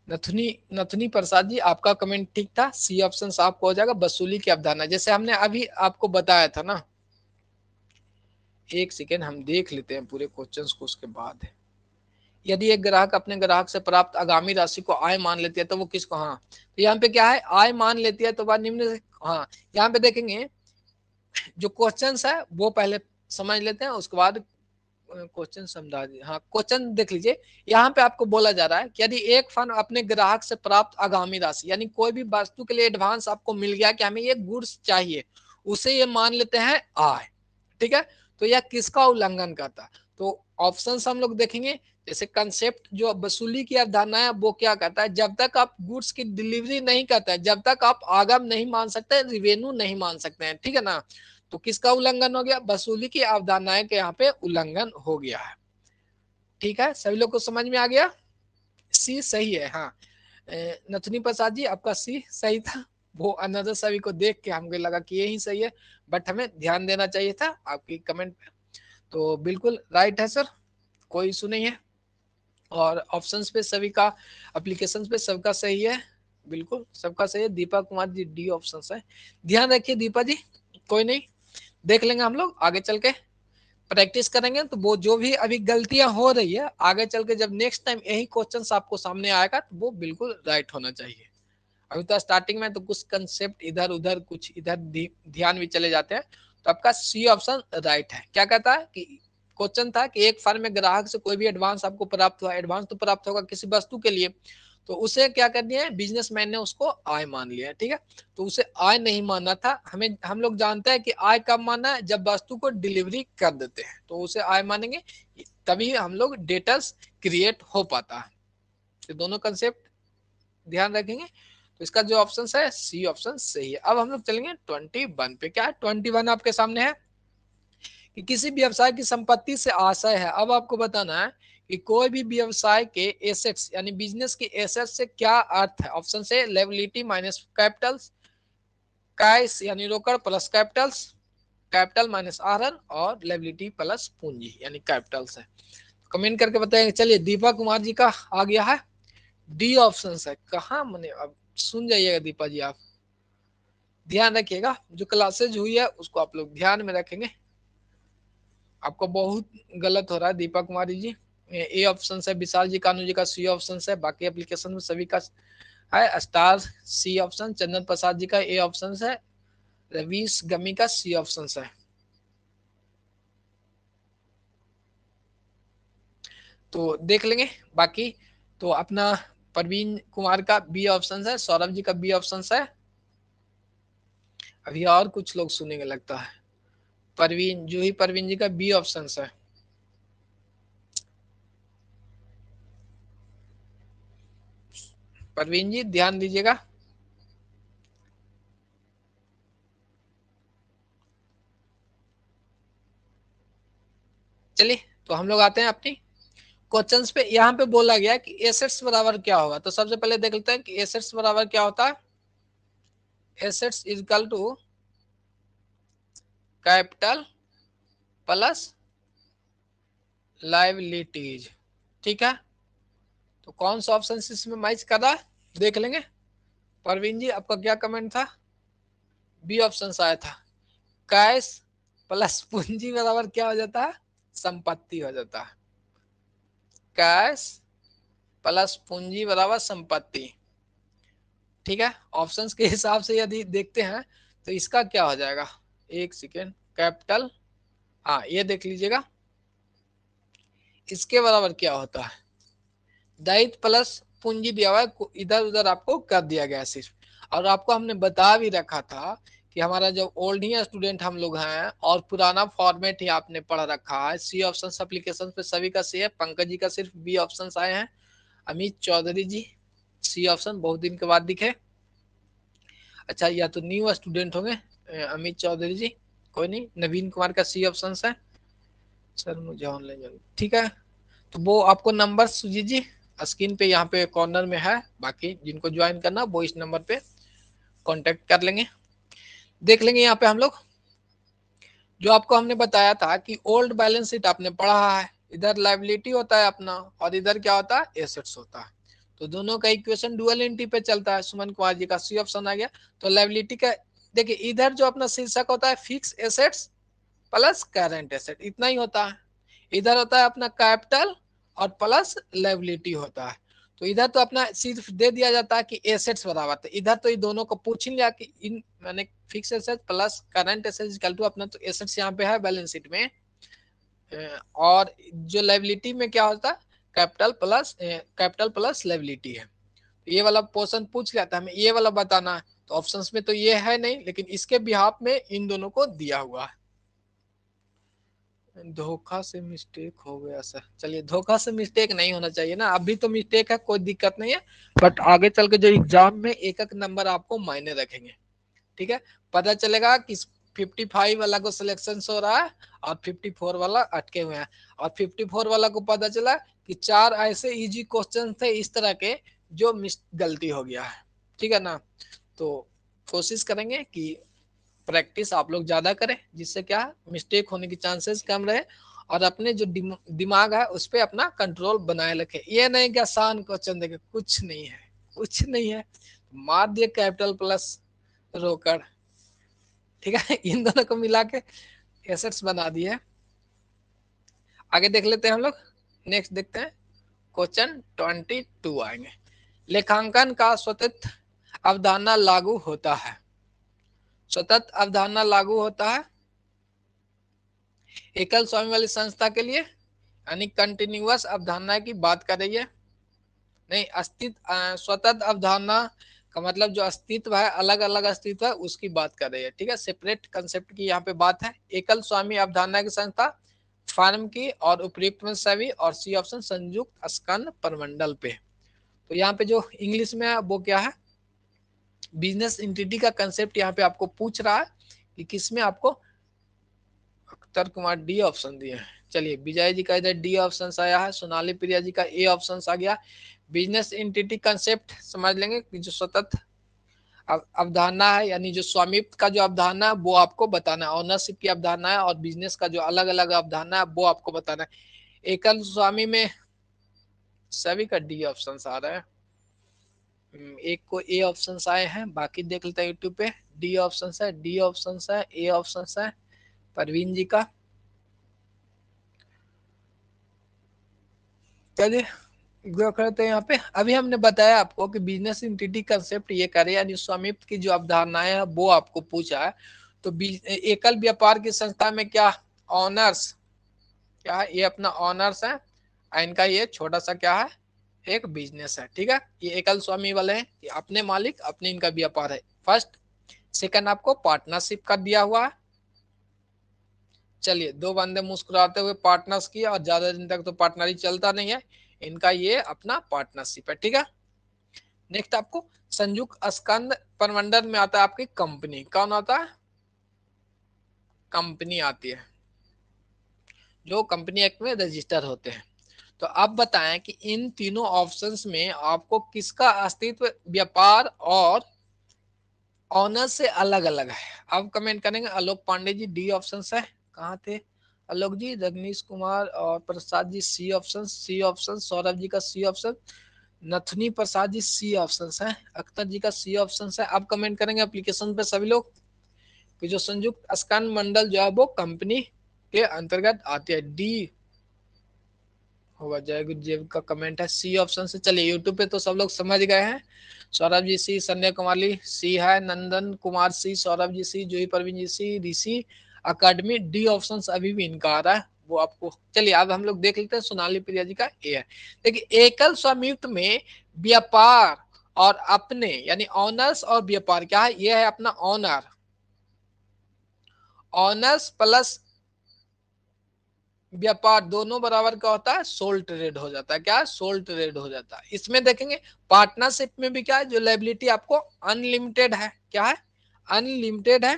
नथुनी नथुनी प्रसाद जी, आपका कमेंट ठीक था, सी ऑप्शन आपको हो जाएगा वसूली की अवधारणा, जैसे हमने अभी आपको बताया था ना। एक सेकेंड हम देख लेते हैं पूरे क्वेश्चंस को, उसके बाद यदि एक ग्राहक अपने ग्राहक से प्राप्त आगामी राशि को आय मान लेती है तो वो किसको, हाँ तो यहाँ पे क्या है, आय मान लेती है तो बाद निम्न से, हाँ यहाँ पे देखेंगे जो क्वेश्चंस है वो पहले समझ लेते हैं, उसके बाद क्वेश्चन समझा दिए। हाँ क्वेश्चन देख लीजिए, यहाँ पे आपको बोला जा रहा है कि यदि एक फर्म अपने ग्राहक से प्राप्त आगामी राशि, यानी कोई भी वस्तु के लिए एडवांस आपको मिल गया कि हमें ये गुड्स चाहिए, उसे ये मान लेते हैं आय। ठीक है, तो यह किसका उल्लंघन करता है? तो ऑप्शन हम लोग देखेंगे, जैसे कंसेप्ट जो वसूली की अवधारणा है वो क्या कहता है, जब तक आप गुड्स की डिलीवरी नहीं करते हैं, जब तक आप आगम नहीं मान सकते, रिवेन्यू नहीं मान सकते हैं। ठीक है ना, तो किसका उल्लंघन हो गया? वसूली की अवधारणाएं के यहाँ पे उल्लंघन हो गया है। ठीक है, सभी लोग को समझ में आ गया? सी सही है। हाँ नथुनी प्रसाद जी, आपका सी सही था। वो अनदर सभी को देख के हमको लगा कि यही सही है, बट हमें ध्यान देना चाहिए था आपकी कमेंट पे। तो बिल्कुल राइट है सर, कोई इशू नहीं है। और ऑप्शंस पे सभी का, एप्लीकेशन पे सबका सही है, बिल्कुल सबका सही है। दीपा कुमार जी डी ऑप्शन है, ध्यान रखिए दीपा जी। कोई नहीं, देख लेंगे हम लोग आगे चल के, प्रैक्टिस करेंगे तो वो जो भी अभी गलतियां हो रही है आगे चल के जब नेक्स्ट टाइम यही क्वेश्चंस आपको सामने आएगा तो वो बिल्कुल राइट होना चाहिए। अभी तो स्टार्टिंग में तो कुछ कंसेप्ट इधर उधर कुछ इधर ध्यान भी चले जाते हैं। तो आपका सी ऑप्शन राइट है। क्या कहता है कि क्वेश्चन था कि एक फर्म में ग्राहक से कोई भी एडवांस आपको प्राप्त हुआ, एडवांस तो प्राप्त होगा किसी वस्तु के लिए, तो उसे क्या कर दिया है, बिजनेसमैन ने उसको आय मान लिया है। ठीक है, तो उसे आय नहीं मानना था, हमें हम लोग जानते हैं कि आय कब मानना है, जब वस्तु को डिलीवरी कर देते हैं तो उसे आय मानेंगे, तभी हम लोग डेटर्स क्रिएट हो पाता है। तो दोनों कंसेप्ट ध्यान रखेंगे। तो इसका जो ऑप्शन है सी ऑप्शन सही है। अब हम लोग चलेंगे 21 पे। क्या है 21 आपके सामने है कि किसी व्यवसाय की संपत्ति से आशय है। अब आपको बताना है कि कोई भी व्यवसाय के एसेट्स यानी बिजनेस के एसेट्स से क्या अर्थ है। ऑप्शन से लायबिलिटी माइनस कैपिटल्स, कैश यानी रोकड़ प्लस कैपिटल्स, कैपिटल माइनस आहरण, और लायबिलिटी प्लस पूंजी यानी कैपिटल्स है। कमेंट करके बताएंगे। चलिए दीपा कुमार जी का आ गया है, डी ऑप्शन है। कहा मैंने, अब सुन जाइएगा दीपा जी, आप ध्यान रखिएगा, जो क्लासेज हुई है उसको आप लोग ध्यान में रखेंगे। आपको बहुत गलत हो रहा है दीपा कुमारी जी। ए ऑप्शन है, विशाल जी कानू जी का सी ऑप्शन है, बाकी एप्लीकेशन में सभी का है स्टार सी ऑप्शन, चंदन प्रसाद जी का ए ऑप्शन है, रवीश गमी का सी ऑप्शन है। तो देख लेंगे बाकी। तो अपना प्रवीण कुमार का बी ऑप्शन है, सौरभ जी का बी ऑप्शन है। अभी और कुछ लोग सुनेंगे लगता है। परवीन, जूही परवीन जी का बी ऑप्शन है। परवीन जी ध्यान दीजिएगा। चलिए तो हम लोग आते हैं अपनी क्वेश्चंस पे। यहाँ पे बोला गया कि एसेट्स बराबर क्या होगा, तो सबसे पहले देख लेते हैं कि एसेट्स बराबर क्या होता है। Assets is equal to capital plus liabilities. ठीक है, तो कौन सा ऑप्शन इसमें मैच कर रहा है देख लेंगे। परवीन जी आपका क्या कमेंट था? बी ऑप्शन आया था, कैश प्लस पूंजी बराबर क्या हो जाता है, संपत्ति हो जाता है। कैश प्लस पूंजी बराबर संपत्ति। ठीक है, ऑप्शंस के हिसाब से यदि देखते हैं तो इसका क्या हो जाएगा, एक सेकेंड, कैपिटल, हाँ ये देख लीजिएगा, इसके बराबर क्या होता है, दायित्व प्लस पूंजी दिया हुआ है, इधर उधर आपको कर दिया गया सिर्फ। और आपको हमने बता भी रखा था कि हमारा जो ओल्ड ही स्टूडेंट हम लोग हैं और पुराना फॉर्मेट ही आपने पढ़ रखा है, सी ऑप्शन एप्लीकेशन पे सभी का सी है, पंकज जी का सिर्फ बी ऑप्शन आए हैं, अमित चौधरी जी सी ऑप्शन बहुत दिन के बाद दिखे, अच्छा या तो न्यू स्टूडेंट होंगे अमित चौधरी जी, कोई नहीं, नवीन कुमार का सी ऑप्शन है, सर मुझे ऑनलाइन, ठीक है, तो वो आपको नंबर सुजीत जी स्क्रीन पे यहाँ पे कॉर्नर में है, बाकी जिनको ज्वाइन करना वो इस नंबर पे कांटेक्ट कर लेंगे। देख लेंगे यहाँ पे हम लोग जो आपको हमने बताया था कि ओल्ड बैलेंस शीट आपने पढ़ा है, इधर लायबिलिटी होता है अपना और इधर क्या होता है, एसेट्स होता है, तो दोनों का इक्वेशन डुअलिटी पे चलता है। सुमन कुमार जी का सी ऑप्शन आ गया। तो लायबिलिटी का देखिए इधर जो अपना शीर्षक होता है fix assets plus current asset, इतना ही होता है। इधर होता है अपना कैपिटल और प्लस लायबिलिटी होता है। तो इधर तो अपना सिर्फ दे दिया जाता है कि एसेट्स बराबर थे, इधर तो ये दोनों को पूछ लिया कि इन मैंने fix asset plus current asset equal to अपना, तो एसेट्स यहाँ पे है बैलेंस शीट में, और जो लायबिलिटी में क्या होता है, कैपिटल प्लस लायबिलिटी है। तो ये वाला पोर्शन पूछ लिया था, हमें ये वाला बताना है, तो ऑप्शंस में तो ये है नहीं, लेकिन इसके बिहाफ में इन दोनों को दिया हुआ है। धोखा से मिस्टेक हो गया सर, चलिए धोखा से मिस्टेक नहीं होना चाहिए ना, अभी तो मिस्टेक है कोई दिक्कत नहीं है, बट आगे चल के जो एग्जाम में एक एक नंबर आपको मायने रखेंगे, ठीक है, पता चलेगा कि 55 वाला को सिलेक्शन हो रहा है और 54 वाला अटके हुए हैं, और 54 वाला को पता चला कि 4 ऐसे इजी क्वेश्चन थे इस तरह के जो गलती हो गया है, ठीक है ना। तो कोशिश करेंगे कि प्रैक्टिस आप लोग ज्यादा करें, जिससे क्या मिस्टेक होने की चांसेस कम रहे, और अपने जो दिमाग है उस पर अपना कंट्रोल बनाए रखे। ये नहीं कि आसान क्वेश्चन देखे, कुछ नहीं है, कुछ नहीं है, मार दिए कैपिटल प्लस रोकड़, ठीक है, इन दोनों को मिला के एसेट्स बना दिए। आगे देख लेते हैं हम लोग, नेक्स्ट देखते हैं क्वेश्चन 22 आएंगे। लेखांकन का स्वतंत्र अवधारणा लागू होता है, स्वतंत्र अवधारणा लागू होता है एकल स्वामी वाली संस्था के लिए, यानी कंटिन्यूअस अवधारणा की बात कर रही है, नहीं अस्तित्व, स्वतंत्र अवधारणा का मतलब जो अस्तित्व है, अलग अलग अस्तित्व है उसकी बात कर रही है, ठीक है, सेपरेट कंसेप्ट की यहाँ पे बात है। एकल स्वामी अवधारणा की संस्था फार्म की और उपयुक्त में सभी, और सी ऑप्शन संयुक्त स्कंद परमंडल पे। तो यहाँ पे जो इंग्लिश में है वो क्या है, बिजनेस इंटिटी का कंसेप्ट यहाँ पे आपको पूछ रहा है कि किसमें आपको, अख्तर कुमार डी ऑप्शन दिए हैं, चलिए विजय जी का इधर डी ऑप्शन आया है, सोनाली प्रिया जी का ए ऑप्शन आ गया। बिजनेस एंटिटी कंसेप्ट समझ लेंगे कि जो स्वतंत्र अवधारणा है, यानी जो स्वामित्व का जो अवधारणा है वो आपको बताना है, ऑनरशिप की अवधारणा है, और बिजनेस का जो अलग अलग अवधारणा है वो आपको बताना है। एकल स्वामी में सभी का डी ऑप्शन आ रहा है, एक को ए ऑप्शन आए हैं, बाकी देख लेते हैं यूट्यूब पे, डी ऑप्शन है, डी ऑप्शन है, ए ऑप्शन है परवीन जी का। चलिए करते हैं यहाँ पे, अभी हमने बताया आपको कि बिजनेस इंटिटी कंसेप्ट ये करे, यानी स्वामित्व की जो अवधारणाएं है वो आपको पूछा है। तो एकल व्यापार की संस्था में क्या ऑनर्स, क्या है, ये अपना ऑनर्स है, इनका ये छोटा सा क्या है, एक बिजनेस है, ठीक है, ये एकल स्वामी वाले हैं, ये अपने मालिक अपने इनका व्यापार है। फर्स्ट सेकंड आपको पार्टनरशिप का दिया हुआ है, चलिए दो बंदे मुस्कुराते हुए पार्टनर्स किया, और ज्यादा दिन तक तो पार्टनर ही चलता नहीं है, इनका ये अपना पार्टनरशिप है, ठीक है। नेक्स्ट आपको संयुक्त स्कंद परमंडल में आता है आपकी कंपनी, कौन आता है, कंपनी आती है, जो कंपनी एक्ट में रजिस्टर होते हैं। तो अब बताएं कि इन तीनों ऑप्शंस में आपको किसका अस्तित्व व्यापार और ऑनर से अलग अलग है। अब कमेंट करेंगे आलोक पांडे जी डी ऑप्शन है, कहाँ थे आलोक जी, रजनीश कुमार और Prasad ji C option, C option, Saurabh ji का सी ऑप्शन, नथनी प्रसाद जी सी ऑप्शन है, अख्तर जी का सी ऑप्शन है। अब कमेंट करेंगे एप्लीकेशन पे सभी लोग कि जो संयुक्त स्कंद मंडल जो है वो कंपनी के अंतर्गत आती है, डी होगा। जय गुरुदेव का कमेंट है सी ऑप्शन से। चलिए यूट्यूब पे तो सब लोग समझ गए हैं। सौरभ जी सी, संजय कुमारी सी है, नंदन कुमार सी, सौरभ जी सी, जूही परवीन जी सी, ऋषि अकेडमी डी ऑप्शन अभी भी इनका आ रहा है वो आपको। चलिए अब हम लोग देख लेते हैं सोनाली प्रिया जी का ए है। देखिए एकल स्वामित्व में व्यापार और अपने यानी ऑनर्स और व्यापार क्या है, ये है अपना ऑनर, ऑनर्स प्लस व्यापार दोनों बराबर क्या होता है, सोल ट्रेड हो जाता है। क्या है, सोल ट्रेड हो जाता है। इसमें देखेंगे पार्टनरशिप में भी क्या है, जो लायबिलिटी आपको अनलिमिटेड है, क्या है, अनलिमिटेड है।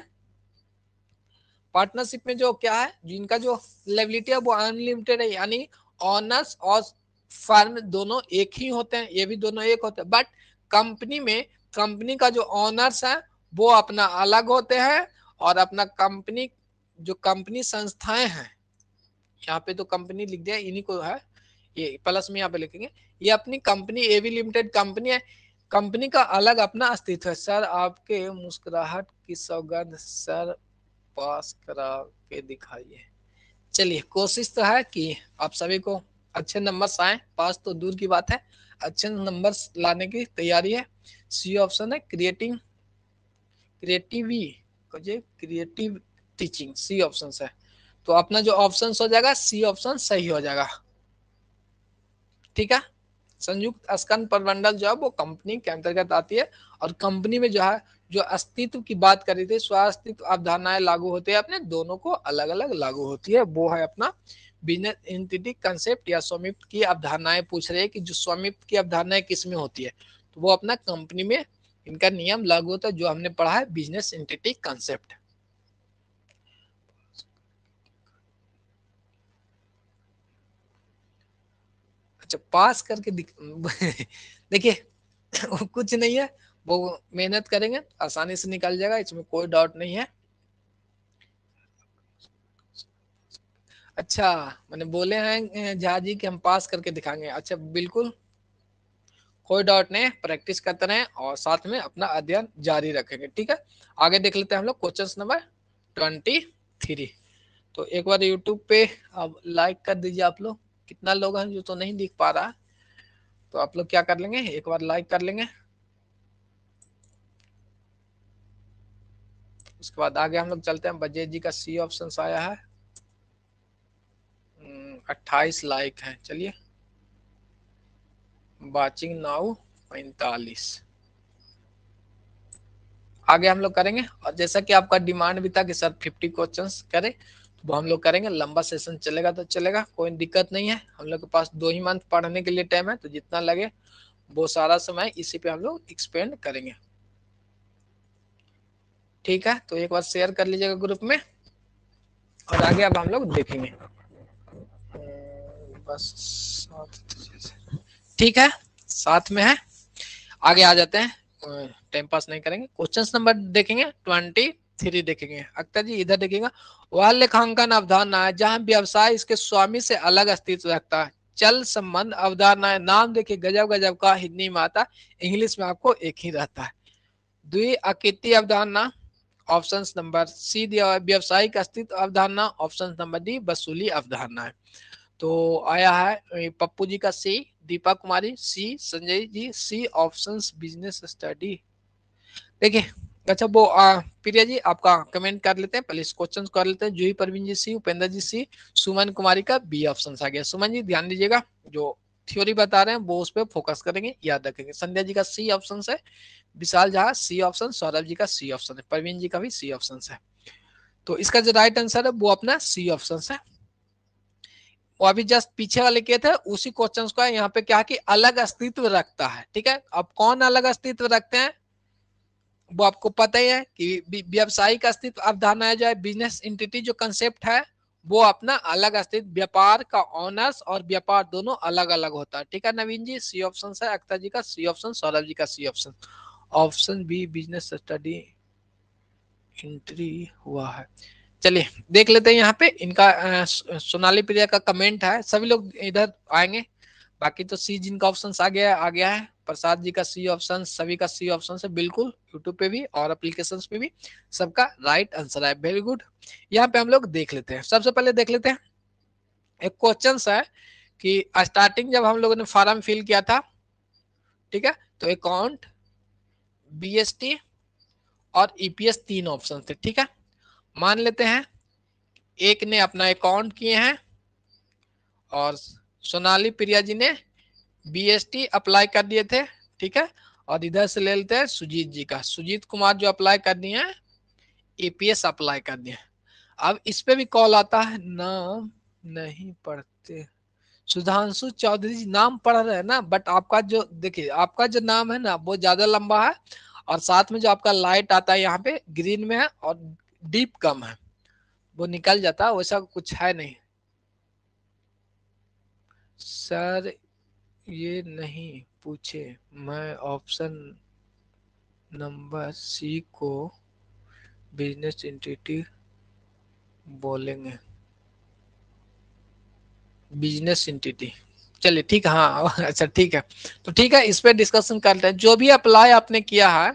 पार्टनरशिप में जो क्या है, जिनका जो लायबिलिटी है वो अनलिमिटेड है, यानी ऑनर्स और फर्म दोनों एक ही होते हैं, ये भी दोनों एक होते हैं। बट कंपनी में कंपनी का जो ऑनर्स है वो अपना अलग होते हैं, और अपना कंपनी जो कंपनी संस्थाएं हैं, यहाँ पे तो कंपनी लिख दिया इन्हीं को है, ये प्लस में यहाँ पे लिखेंगे, ये अपनी कंपनी एवी लिमिटेड कंपनी है, कंपनी का अलग अपना अस्तित्व है। सर आपके मुस्कुराहट की सौगंध सर पास करा के दिखाइए। चलिए कोशिश तो है कि आप सभी को अच्छे नंबर्स आए, पास तो दूर की बात है, अच्छे नंबर्स लाने की तैयारी है। सी ऑप्शन है creating creative creative teaching, C option है। तो अपना जो ऑप्शन हो जाएगा सी ऑप्शन सही हो जाएगा। ठीक है, संयुक्त स्कंद प्रबंधन जो है वो कंपनी के अंतर्गत आती है, और कंपनी में जो है जो अस्तित्व की बात करी थी, स्वास्तित्व अवधारणाएं लागू होती है, अपने दोनों को अलग अलग लागू होती है, वो है अपना बिजनेस एंटिटी कंसेप्ट या स्वामित्व की अवधारणाएं पूछ रहे हैं कि जो स्वामित्व की अवधारणाएं किस में होती है, तो वो अपना कंपनी में इनका नियम लागू होता है, जो हमने पढ़ा है बिजनेस एंटिटी कंसेप्ट। अच्छा पास करके देखिए कुछ नहीं है, वो मेहनत करेंगे आसानी से निकल जाएगा, इसमें कोई डाउट नहीं है। अच्छा मैंने बोले हैं झा जी कि हम पास करके दिखाएंगे, अच्छा बिल्कुल कोई डाउट नहीं, प्रैक्टिस करते रहें और साथ में अपना अध्ययन जारी रखेंगे। ठीक है, आगे देख लेते हैं हम लोग क्वेश्चन नंबर 23। तो एक बार यूट्यूब पे अब लाइक कर दीजिए आप लोग, कितना लोग हैं जो तो नहीं दिख पा रहा है, तो आप लोग क्या कर लेंगे, एक बार लाइक कर लेंगे। उसके बाद आगे हम लोग चलते हैं, बजेट जी का सी ऑप्शन आया है, 28 लाइक है। चलिए वाचिंग नाउ 45। आगे हम लोग करेंगे, और जैसा कि आपका डिमांड भी था कि सर 50 क्वेश्चंस करें, तो वो हम लोग करेंगे। लंबा सेशन चलेगा तो चलेगा, कोई दिक्कत नहीं है, हम लोग के पास 2 ही मंथ पढ़ने के लिए टाइम है, तो जितना लगे वो सारा समय इसी पे हम लोग एक्सपेंड करेंगे। ठीक है, तो एक बार शेयर कर लीजिएगा ग्रुप में, और आगे अब हम लोग देखेंगे बस। ठीक है, साथ में है, आगे आ जाते हैं, टाइम पास नहीं करेंगे। क्वेश्चन नंबर देखेंगे 23 देखेंगे। अख्तर जी इधर देखिएगा, वह लेखांकन अवधारणा है जहां व्यवसाय इसके स्वामी से अलग अस्तित्व रखता है। चल संबंध अवधारणा है, नाम देखिए गजब गजब का, हिंदी में आता, इंग्लिश में आपको एक ही रहता है। द्वि आकृति अवधारणा, ऑप्शन नंबर सी दिया है। व्यवसायिक अस्तित्व अवधारणा, ऑप्शन नंबर डी वसूली अवधारणा है। तो आया है पप्पू जी का सी, दीपा कुमारी सी, संजय जी सी, ऑप्शंस बिजनेस स्टडी। देखिए अच्छा वो प्रिया जी आपका कमेंट कर लेते हैं, पहले इस क्वेश्चन कर लेते हैं। जूही परवीन जी सी, उपेंद्र जी सी, सुमन कुमारी का बी ऑप्शन आ गया। सुमन जी ध्यान दीजिएगा, जो थ्योरी बता रहे हैं वो उस पर फोकस करेंगे, याद रखेंगे। संध्या जी का सी ऑप्शन है, विशाल झा सी ऑप्शन, सौरभ जी का सी ऑप्शन है, परवीन जी का भी सी ऑप्शन है। तो इसका जो राइट आंसर है वो अपना सी ऑप्शन है। वो अभी जस्ट पीछे वाले किए थे उसी क्वेश्चन को यहाँ पे क्या कि अलग अस्तित्व रखता है। ठीक है, अब कौन अलग अस्तित्व रखते हैं वो आपको पता ही है कि व्यावसायिक अस्तित्व अवधारणा जो है, बिजनेस इंटिटी जो कंसेप्ट है वो अपना अलग अस्तित्व, व्यापार का ऑनर्स और व्यापार दोनों अलग अलग होता है। ठीक है नवीन जी सी ऑप्शन है, अख्तर जी का सी ऑप्शन, सौरभ जी का C option, option B business study entry हुआ है। चलिए देख लेते हैं यहाँ पे इनका सोनाली प्रिया का कमेंट है, सभी लोग इधर आएंगे। बाकी तो सी जिनका ऑप्शन आ गया है, प्रसाद जी का सी ऑप्शन, सभी का सी ऑप्शन है, बिल्कुल यूट्यूब पे भी और एप्लीकेशंस पे भी सबका राइट आंसर है, वेरी गुड। यहाँ पे हम लोग देख लेते हैं, सबसे पहले देख लेते हैं एक क्वेश्चन है कि स्टार्टिंग जब हम लोगों ने फॉर्म फिल किया था, ठीक है, तो अकाउंट, बीएसटी और ईपीएस 3 ऑप्शन थे, ठीक है। मान लेते हैं एक ने अपना अकाउंट किए हैं और सोनाली प्रिया जी ने बीएसटी अप्लाई कर दिए थे, ठीक है। और इधर से ले लेते हैं सुजीत जी का, सुजीत कुमार जो अप्लाई कर दिए हैं, ईपीएस अप्लाई कर दिए। अब इस पे भी कॉल आता है, नाम नहीं पढ़ते, सुधांशु चौधरी जी नाम पढ़ रहे हैं ना, बट आपका जो देखिए आपका जो नाम है ना वो ज्यादा लंबा है और साथ में जो आपका लाइट आता है यहाँ पे ग्रीन में है और डीप कम है, वो निकल जाता है, वैसा कुछ है नहीं सर। ये नहीं पूछे, मैं ऑप्शन नंबर सी को बिजनेस एंटिटी बोलेंगे, बिजनेस एंटिटी। चलिए ठीक है, हाँ अच्छा ठीक है, तो ठीक है इस पे डिस्कशन करते हैं। जो भी अप्लाई आपने किया है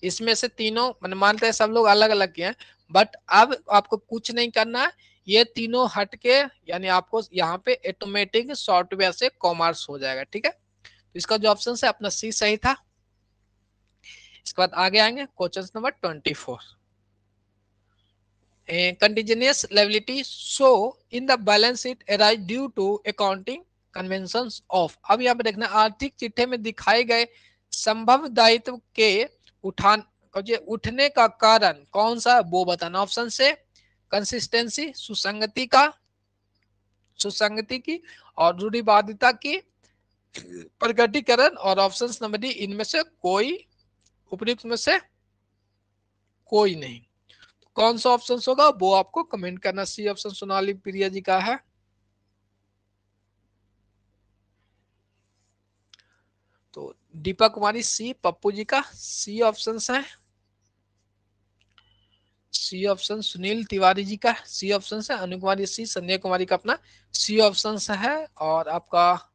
इसमें से तीनों मैंने मानते हैं सब लोग अलग अलग किए हैं, बट अब आपको कुछ नहीं करना है, ये तीनों हट के यानी आपको यहाँ पे ऑटोमेटिक सॉफ्टवेयर से कॉमर्स हो जाएगा, ठीक है। तो इसका जो ऑप्शन है अपना सी सही था। इसके बाद आगे आएंगे question number 24। Continuous liability show in the balance sheet arise due to accounting conventions of. अब यहाँ पे देखना आर्थिक चिट्ठे में दिखाए गए संभव दायित्व के उठान उठने का कारण कौन सा, वो बताना। ऑप्शन से कंसिस्टेंसी, सुसंगति की और रूढ़िवादिता की प्रकटीकरण, और ऑप्शन नंबर डी इनमें से कोई, उपयुक्त में से कोई नहीं। कौन सा ऑप्शन होगा वो आपको कमेंट करना। सी ऑप्शन सोनाली प्रिया जी का है। तो दीपा कुमारी सी, पप्पू जी का सी ऑप्शन है। सी ऑप्शन सुनील तिवारी जी का सी ऑप्शन है। अनु कुमारी सी, संजय कुमारी का अपना सी ऑप्शन है। और आपका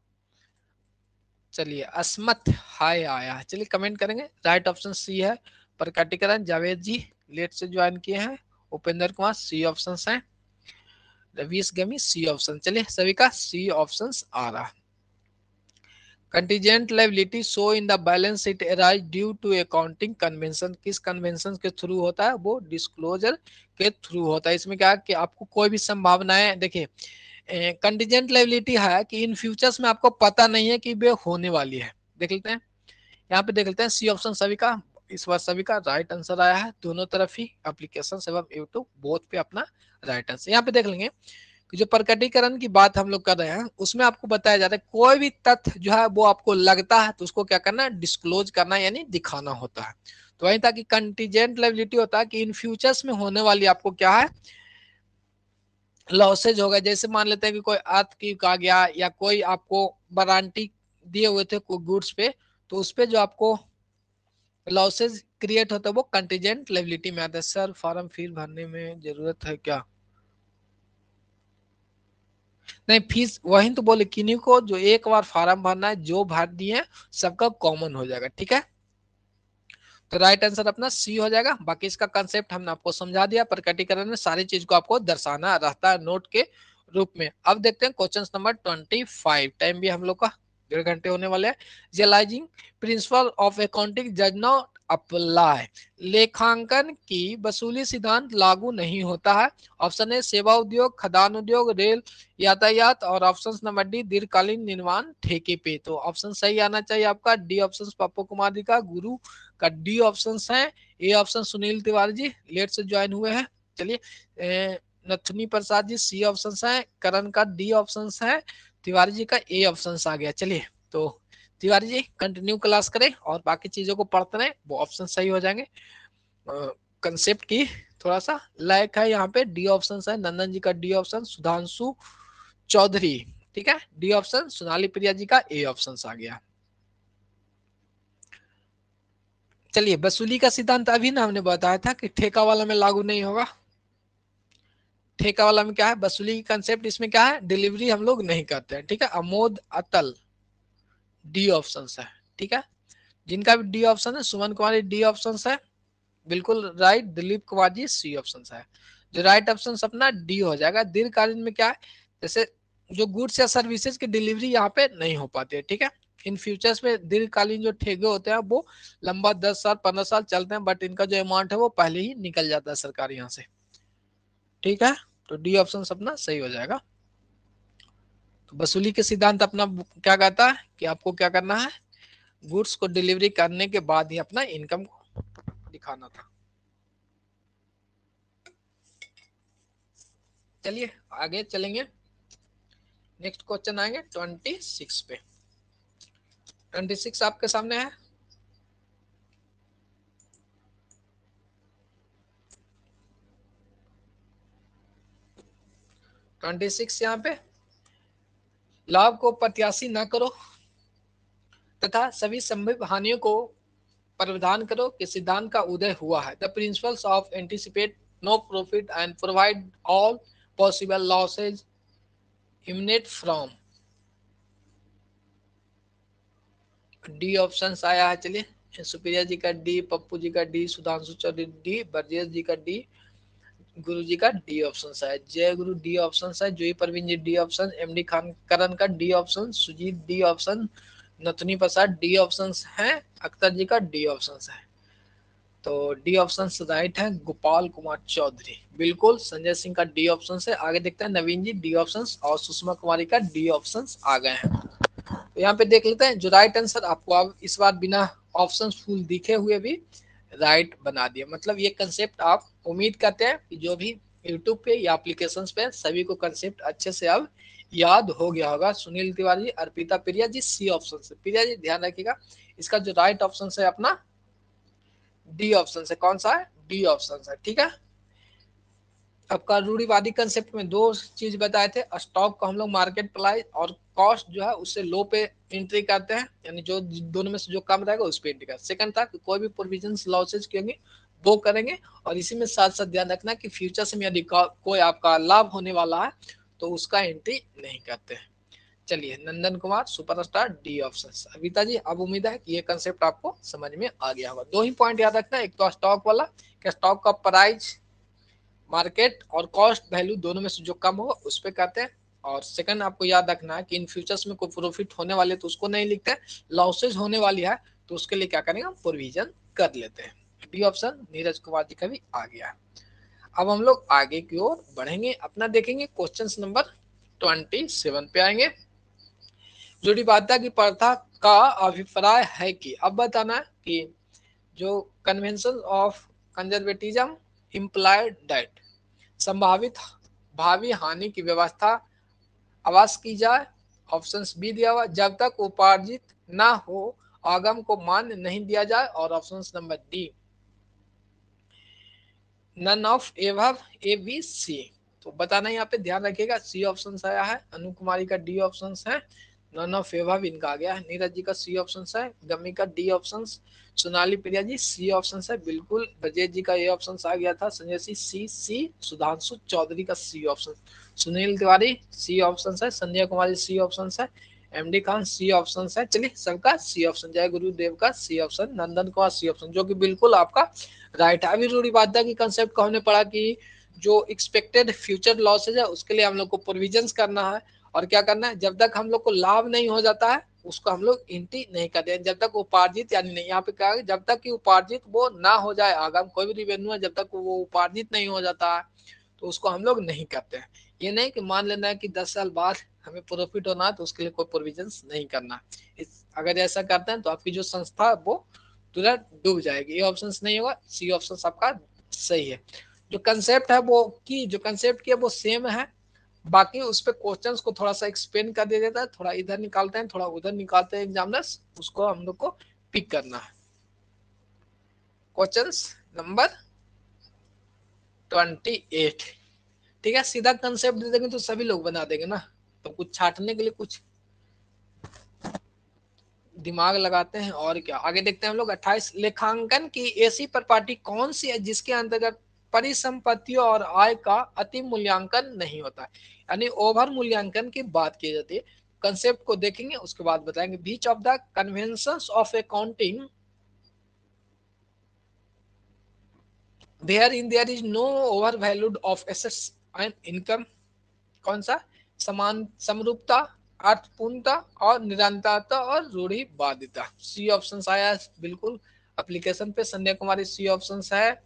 चलिए अस्मत हाय आया है, चलिए कमेंट करेंगे। राइट ऑप्शन सी है। प्रकटीकरण जावेद जी लेट से ज्वाइन किए हैं। उपेंद्र कुमार सी ऑप्शन है। Ravish Gami C option. चलिए सभी का सी ऑप्शन आ रहा। Contingent liability show in the balance sheet arise due to accounting convention, किस कन्वेंशन के थ्रू होता है, वो डिस्क्लोजर के थ्रू होता है। इसमें क्या कि आपको कोई भी संभावनाएं देखिए, कंटीजेंट लायबिलिटी है कि इन फ्यूचर्स में आपको पता नहीं है कि वे होने वाली है। देख लेते हैं यहाँ पे, देख लेते हैं सी ऑप्शन सभी का इस बार सभी का राइट आंसर आया है। दोनों तरफ ही एप्लीकेशन एवं यूट्यूब बोथ पे अपना राइट आंसर। यहाँ पे देख लेंगे जो प्रकटीकरण की बात हम लोग कर रहे हैं उसमें आपको बताया जाता है कोई भी तथ्य जो है वो आपको लगता है तो उसको क्या करना है, डिस्क्लोज करना यानी दिखाना होता है। तो वहीं तक कंटीजेंट लायबिलिटी होता है कि इन फ्यूचर्स में होने वाली आपको क्या है, लॉसेज होगा। जैसे मान लेते हैं कि कोई अर्थ आ गया या कोई आपको वारंटी दिए हुए थे कोई गुड्स पे, तो उस पे जो आपको लॉसेज क्रिएट होता है वो कंटीजेंट लायबिलिटी में आता है। सर फॉर्म फिर भरने में जरूरत है क्या? नहीं फीस वही तो बोले, किन्हीं को जो एक बार फॉर्म भरना है जो भर दिए सबका कॉमन हो जाएगा, ठीक है। तो राइट आंसर अपना सी हो जाएगा। बाकी इसका कंसेप्ट हमने आपको समझा दिया, प्रकटीकरण में सारी चीज को आपको दर्शाना रहता है नोट के रूप में। अब देखते हैं क्वेश्चन नंबर 25। टाइम भी हम लोग का 1.5 घंटे होने वाले हैं। रियलाइजिंग प्रिंसिपल ऑफ अकाउंटिंग जज नॉट अप्लाई, लेखांकन की वसूली सिद्धांत लागू नहीं होता है। ऑप्शन ए सेवा उद्योग, खदान उद्योग, रेल यातायात, और ऑप्शन नंबर डी दीर्घकालीन निर्माण ठेके पे। तो ऑप्शन सही आना चाहिए आपका डी ऑप्शन, पप्पू कुमार जी का गुरु का डी ऑप्शन है। A option Sunil Tiwari ji late से ज्वाइन हुए हैं। चलिए नथुनी प्रसाद जी सी ऑप्शन है। करण का डी ऑप्शन है। तिवारी जी का ए ऑप्शन आ गया। चलिए तो तिवारी जी कंटिन्यू क्लास करें और बाकी चीजों को पढ़ते रहे, वो ऑप्शन सही हो जाएंगे। कंसेप्ट की थोड़ा सा लायक है यहाँ पे। डी ऑप्शन है नंदन जी का डी ऑप्शन, सुधांशु चौधरी, ठीक है डी ऑप्शन, सोनाली प्रिया जी का ए ऑप्शन आ गया। चलिए वसूली का सिद्धांत अभी ना हमने बताया था कि ठेका वाला में लागू नहीं होगा। ठेका वाला में क्या है, वसूली की कंसेप्ट इसमें क्या है, डिलीवरी हम लोग नहीं करते हैं, ठीक है। अमोद अतल डी ऑप्शन है, ठीक है। जिनका भी डी ऑप्शन है, सुमन कुमारी डी ऑप्शन है, बिल्कुल right. Dilip Kumar ji C option है। जो राइट ऑप्शन अपना डी हो जाएगा। दीर्घकालीन में क्या है, जैसे जो गुड्स या सर्विसेज की डिलीवरी यहाँ पे नहीं हो पाती है, ठीक है। इन फ्यूचर्स में दीर्घकालीन जो ठेके होते हैं वो लंबा 10 साल 15 साल चलते हैं, बट इनका जो अमाउंट है वो पहले ही निकल जाता है सरकार यहाँ से, ठीक है। तो डी ऑप्शन अपना सही हो जाएगा। तो वसूली के सिद्धांत अपना क्या कहता है कि आपको क्या करना है, गुड्स को डिलीवरी करने के बाद ही अपना इनकम को दिखाना था। चलिए आगे चलेंगे, नेक्स्ट क्वेश्चन आएंगे 26 पे। 26 आपके सामने है। ट्वेंटी सिक्स यहाँ पे, लाभ को प्रत्याशी न करो तथा सभी संभावित हानियों को प्रावधान करो कि सिद्धांत का उदय हुआ है। The principles of anticipate no profit and provide all possible losses imminent from. D option आया है, चलिए सुप्रिया जी का डी, पप्पू जी का डी, सुधांशु चौधरी डी, ब्रजेश जी का डी, गुरु जी का डी ऑप्शन है, जय गुरु डी ऑप्शन है, Joi Parveen ji D option, MD Khan Karan का D option, Sujeet D option, Nathuni Prasad D option है, अख्तर जी का डी ऑप्शन है। तो डी ऑप्शन राइट है, गोपाल कुमार चौधरी बिल्कुल। संजय सिंह का डी ऑप्शन है। आगे देखते हैं नवीन जी डी ऑप्शन और सुषमा कुमारी का डी ऑप्शन आ गए हैं। तो यहाँ पे देख लेते हैं जो राइट आंसर आपको अब इस बार बिना ऑप्शन फुल दिखे हुए भी राइट बना दिया। मतलब ये कंसेप्ट आप उम्मीद करते हैं कि जो भी यूट्यूब पे या एप्लीकेशन पे सभी को कंसेप्ट अच्छे से अब याद हो गया होगा। सुनील तिवारी, अर्पिता प्रिया जी सी ऑप्शन से। प्रिया जी ध्यान रखिएगा, इसका जो राइट ऑप्शन है अपना डी ऑप्शन से। कौन सा है, डी ऑप्शन है, ठीक है। आपका रूढ़िवादी कंसेप्ट में दो चीज बताए थे, स्टॉक को हम लोग मार्केट प्राइस और कॉस्ट जो है उससे लो पे एंट्री करते हैं, यानी जो दोनों में से जो कम रहेगा उस पे एंट्री करते हैं। सेकंड था कि कोई भी प्रोविजन लॉसेज होंगे वो करेंगे, और इसी में साथ साथ ध्यान रखना कि फ्यूचर में यदि कोई आपका लाभ होने वाला है तो उसका एंट्री नहीं करते हैं। चलिए नंदन कुमार सुपरस्टार डी ऑप्शन। अविता जी अब उम्मीद है कि ये कंसेप्ट आपको समझ में आ गया होगा। दो ही पॉइंट याद रखना, एक तो स्टॉक वाला कि स्टॉक का प्राइस मार्केट और कॉस्ट वैल्यू दोनों में से जो कम होगा उस पर करते हैं। और सेकंड आपको याद रखना है कि इन फ्यूचर्स में कोई प्रॉफिट होने वाले तो उसको नहीं लिखते हैं, लॉसेज होने वाली है तो उसके लिए क्या करेंगे, प्रोविजन कर लेते हैं। डी ऑप्शन नीरज कुमार जी का भी आ गया। अब हम लोग आगे की ओर बढ़ेंगे, अपना देखेंगे क्वेश्चन नंबर 27 पे आएंगे। जुड़ीवादिता की प्रथा का अभिप्राय है कि, अब बताना है कि जो convention of conservatism implied that संभावित भावी हानि की व्यवस्था आवास की जाए। ऑप्शन बी दिया हुआ, जब तक उपार्जित ना हो आगम को मान्य नहीं दिया जाए। और option number D none of above A B C. तो बताना यहाँ पे ध्यान रखिएगा, सी ऑप्शन आया है, अनु कुमारी का डी ऑप्शन है, नन ऑफ एवव इनका आ गया है, नीरज जी का सी ऑप्शन है, गमी का D option, Sonali Priya ji C option है बिल्कुल, ब्रजेश जी का ए ऑप्शन आ गया था, संजय सिंह सी सी, सुधांशु चौधरी का C option, Sunil Tiwari C option है, संजय कुमारी सी ऑप्शन है, एमडी खान सी ऑप्शन है। चलिए सबका सी ऑप्शन, जय गुरुदेव का C option, Nandan Kumar C option, जो कि बिल्कुल आपका राइट है। अभी रूढ़िवादिता की कंसेप्ट को हमने पढ़ा कि जो एक्सपेक्टेड फ्यूचर लॉसेज है उसके लिए हम लोग को प्रोविजंस करना है, और क्या करना है, जब तक हम लोग को लाभ नहीं हो जाता है उसको हम लोग एंट्री नहीं करते हैं, जब तक उपार्जित यानी नहीं, यहाँ पे क्या है, जब तक कि उपार्जित वो ना हो जाए आगम कोई भी रिवेन्यू है, जब तक वो उपार्जित नहीं हो जाता है तो उसको हम लोग नहीं करते हैं। ये नहीं कि मान लेना है कि 10 साल बाद हमें प्रॉफिट होना है तो उसके लिए कोई प्रोविजन नहीं करना। अगर ऐसा करते हैं तो आपकी जो संस्था है वो तुरंत डूब जाएगी। ये ऑप्शन नहीं होगा, सी ऑप्शन आपका सही है। जो कंसेप्ट है वो की जो कंसेप्ट की है वो सेम है, बाकी उस पे क्वेश्चंस को थोड़ा सा एक्सप्लेन कर दिया जाता है, थोड़ा इधर निकालते हैं थोड़ा उधर निकालते हैं एग्जामिनर्स, उसको हम लोग को पिक करना है। क्वेश्चंस नंबर 28, ठीक है। सीधा कंसेप्ट दे देंगे तो सभी लोग बना देंगे ना, तो कुछ छाटने के लिए कुछ दिमाग लगाते हैं। और क्या आगे देखते हैं हम लोग 28, लेखांकन की ऐसी प्रॉपर्टी कौन सी है जिसके अंतर्गत परिसंपत्तियों और आय का अति मूल्यांकन नहीं होता है, यानी ओवर मूल्यांकन की बात की जाती है। कंसेप्ट को देखेंगे उसके बाद बताएंगे। Which of the conventions of accounting wherein there is no over valued of assets and income. कौन सा, समान समरूपता, अर्थपूर्णता और निरंतरता और रूढ़िवादिता। सी ऑप्शन आया बिल्कुल। एप्लीकेशन पे संध्या कुमारी सी ऑप्शन है,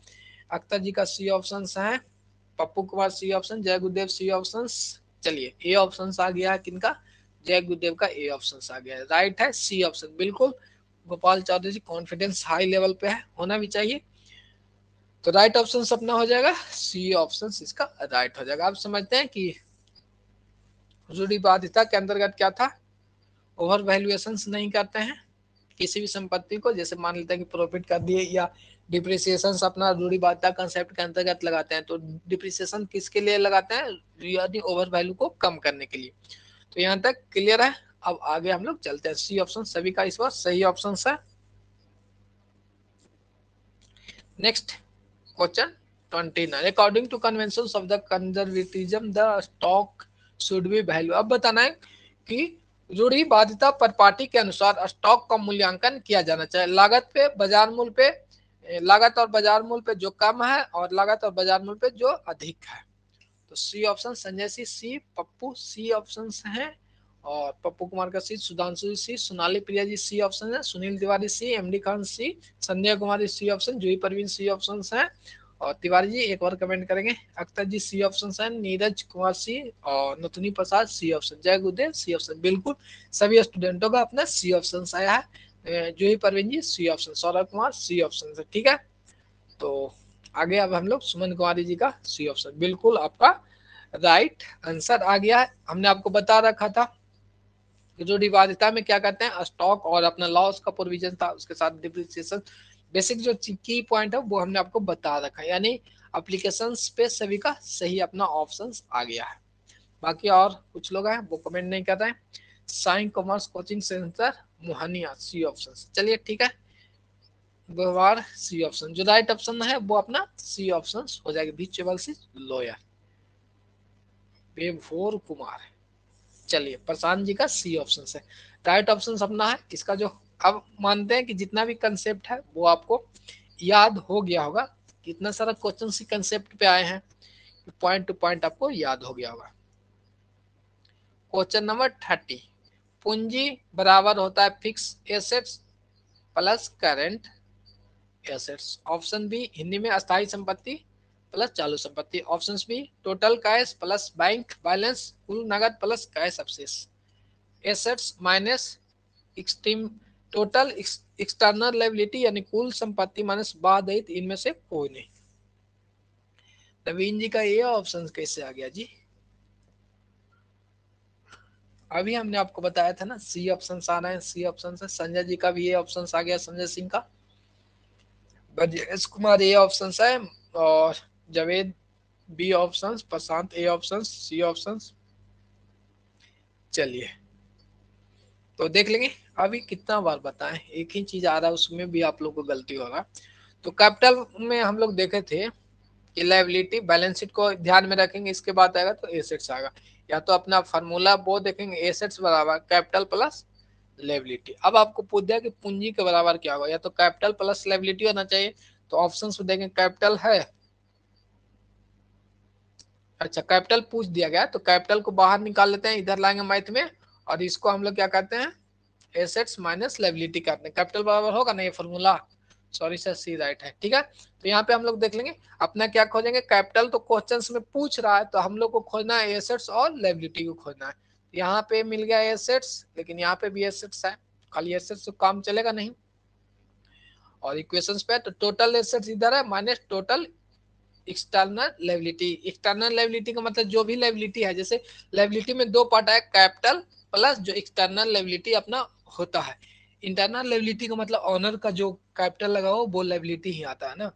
अख्तर जी का सी ऑप्शन है, पप्पू कुमार सी ऑप्शन, जय गुरुदेव सी ऑप्शन। चलिए ए ऑप्शन आ गया है किनका, जय गुरुदेव का ए ऑप्शन आ गया है, राइट है सी ऑप्शन बिल्कुल। गोपाल चौधरी जी कॉन्फिडेंस हाई लेवल पे है, होना भी चाहिए। तो राइट ऑप्शन अपना हो जाएगा सी ऑप्शन, इसका राइट हो जाएगा। आप समझते हैं कि रूढ़िवादिता के अंतर्गत क्या था, ओवर वैल्यूएशन नहीं करते हैं किसी भी संपत्ति को, जैसे मान लेते हैं कि प्रॉफिट कर दिए या डिप्रिसिएशन अपना रूढ़िवादिता कंसेप्ट के अंतर्गत लगाते हैं। तो डिप्रिसिएशन किसके लिए लगाते हैं, यानी ओवर वैल्यू को कम करने के लिए। तो यहाँ तक क्लियर है। अब आगे हम लोग चलते हैं, सी ऑप्शन सभी का इस बार सही ऑप्शन है। Next question 29, according to convention of the conservatism the stock should be value. अब बताना है कि रूढ़िवादिता पर पार्टी के अनुसार स्टॉक का मूल्यांकन किया जाना चाहिए लागत पे, बाजार मूल्य पे, लागत और बाजार मूल्य पे जो कम है और लागत और बाजार मूल्य पे जो अधिक है। तो सी ऑप्शन संजय सी, पप्पू सी ऑप्शन है, और पप्पू कुमार का सी, सुधांशु सी, सोनाली प्रिया जी सी ऑप्शन है, सुनील तिवारी सी, एमडी खान सी, संध्या कुमारी सी ऑप्शन, जूही परवीन सी ऑप्शन है, और तिवारी जी एक और कमेंट करेंगे, अख्तर जी सी ऑप्शन है, नीरज कुमार सी और नथुनी प्रसाद सी ऑप्शन, जय गुरुदेव सी ऑप्शन बिल्कुल। सभी स्टूडेंटों का अपना सी ऑप्शन आया है। Juhi Parveen ji C option, Saurabh Kumar C option है, ठीक है। तो आगे अब हम लोग सुमन कुमारी जी का सी ऑप्शन बिल्कुल आपका राइट आंसर आ गया है। हमने आपको बता रखा था कि जो रूढ़िवादिता में क्या कहते हैं, स्टॉक और अपना लॉस का प्रोविजन था, उसके साथ डिप्रिसिएशन, बेसिक जो की पॉइंट है वो हमने आपको बता रखा है, यानी एप्लीकेशंस पे सभी का सही अपना ऑप्शन आ गया है। बाकी और कुछ लोग हैं वो कमेंट नहीं कर रहे हैं। Sign commerce coaching centre Mohania C option, चलिए ठीक है, व्यवहार सी ऑप्शन, जो राइट ऑप्शन है वो अपना सी ऑप्शन हो जाएगा, बीचेबल सी लॉयर बेभोर कुमार। चलिए प्रशांत जी का सी ऑप्शन है, राइट ऑप्शन अपना है इसका। जो अब मानते हैं कि जितना भी कंसेप्ट है वो आपको याद हो गया होगा, कितना सारा क्वेश्चन सी कंसेप्ट पे आए हैं, पॉइंट टू पॉइंट आपको याद हो गया होगा। क्वेश्चन नंबर 30, पूंजी बराबर होता है fix assets plus current assets. Option B Hindi में अस्थायी संपत्ति प्लस चालू संपत्ति। Option B total cash plus bank balance, कुल नगद प्लस कैश अवशेष। Assets minus extreme total external liability, यानी कुल संपत्ति माइनस बाधित, इनमें से कोई नहीं। नवीन जी का ये ऑप्शन कैसे आ गया जी, अभी हमने आपको बताया था ना सी ऑप्शन आ रहे हैं, सी ऑप्शन से संजय जी का भी ये ऑप्शन आ गया, संजय सिंह का, ब्रजेश कुमार ए ऑप्शन है, और Javed B option, Prashant A option, C option. चलिए तो देख लेंगे अभी कितना बार बताएं, एक ही चीज आ रहा है उसमें भी आप लोग को गलती होगा। तो कैपिटल में हम लोग देखे थे कि लायबिलिटी बैलेंस शीट को ध्यान में रखेंगे, इसके बाद आएगा तो एसेट्स आएगा, या तो अपना फार्मूला वो देखेंगे एसेट्स बराबर कैपिटल प्लस लायबिलिटी। अब आपको पूछ दिया कि पूंजी के बराबर क्या होगा, या तो कैपिटल प्लस लायबिलिटी होना चाहिए, तो ऑप्शन देखेंगे कैपिटल है, अच्छा कैपिटल पूछ दिया गया तो कैपिटल को बाहर निकाल लेते हैं, इधर लाएंगे मैथ में, और इसको हम लोग क्या कहते हैं एसेट्स माइनस लायबिलिटी करते हैं, कैपिटल बराबर होगा ना ये फॉर्मूला, सॉरी सर सी राइट है, ठीक है। तो यहाँ पे हम लोग देख लेंगे अपना क्या खोजेंगे, कैपिटल तो क्वेश्चंस में पूछ रहा है तो हम लोग को खोजना है एसेट्स और लायबिलिटी को खोजना है। यहाँ पे मिल गया एसेट्स, लेकिन यहाँ पे भी एसेट्स है, खाली एसेट्स तो काम चलेगा नहीं, और इक्वेशंस पे तो टोटल एसेट्स इधर है minus total external liability. External liability का मतलब जो भी लायबिलिटी है, जैसे लायबिलिटी में दो पार्ट है, कैपिटल प्लस जो एक्सटर्नल लायबिलिटी अपना होता है। इंटरनल लायबिलिटी का मतलब ऑनर का जो कैपिटल लगा हो वो लायबिलिटी ही आता है ना,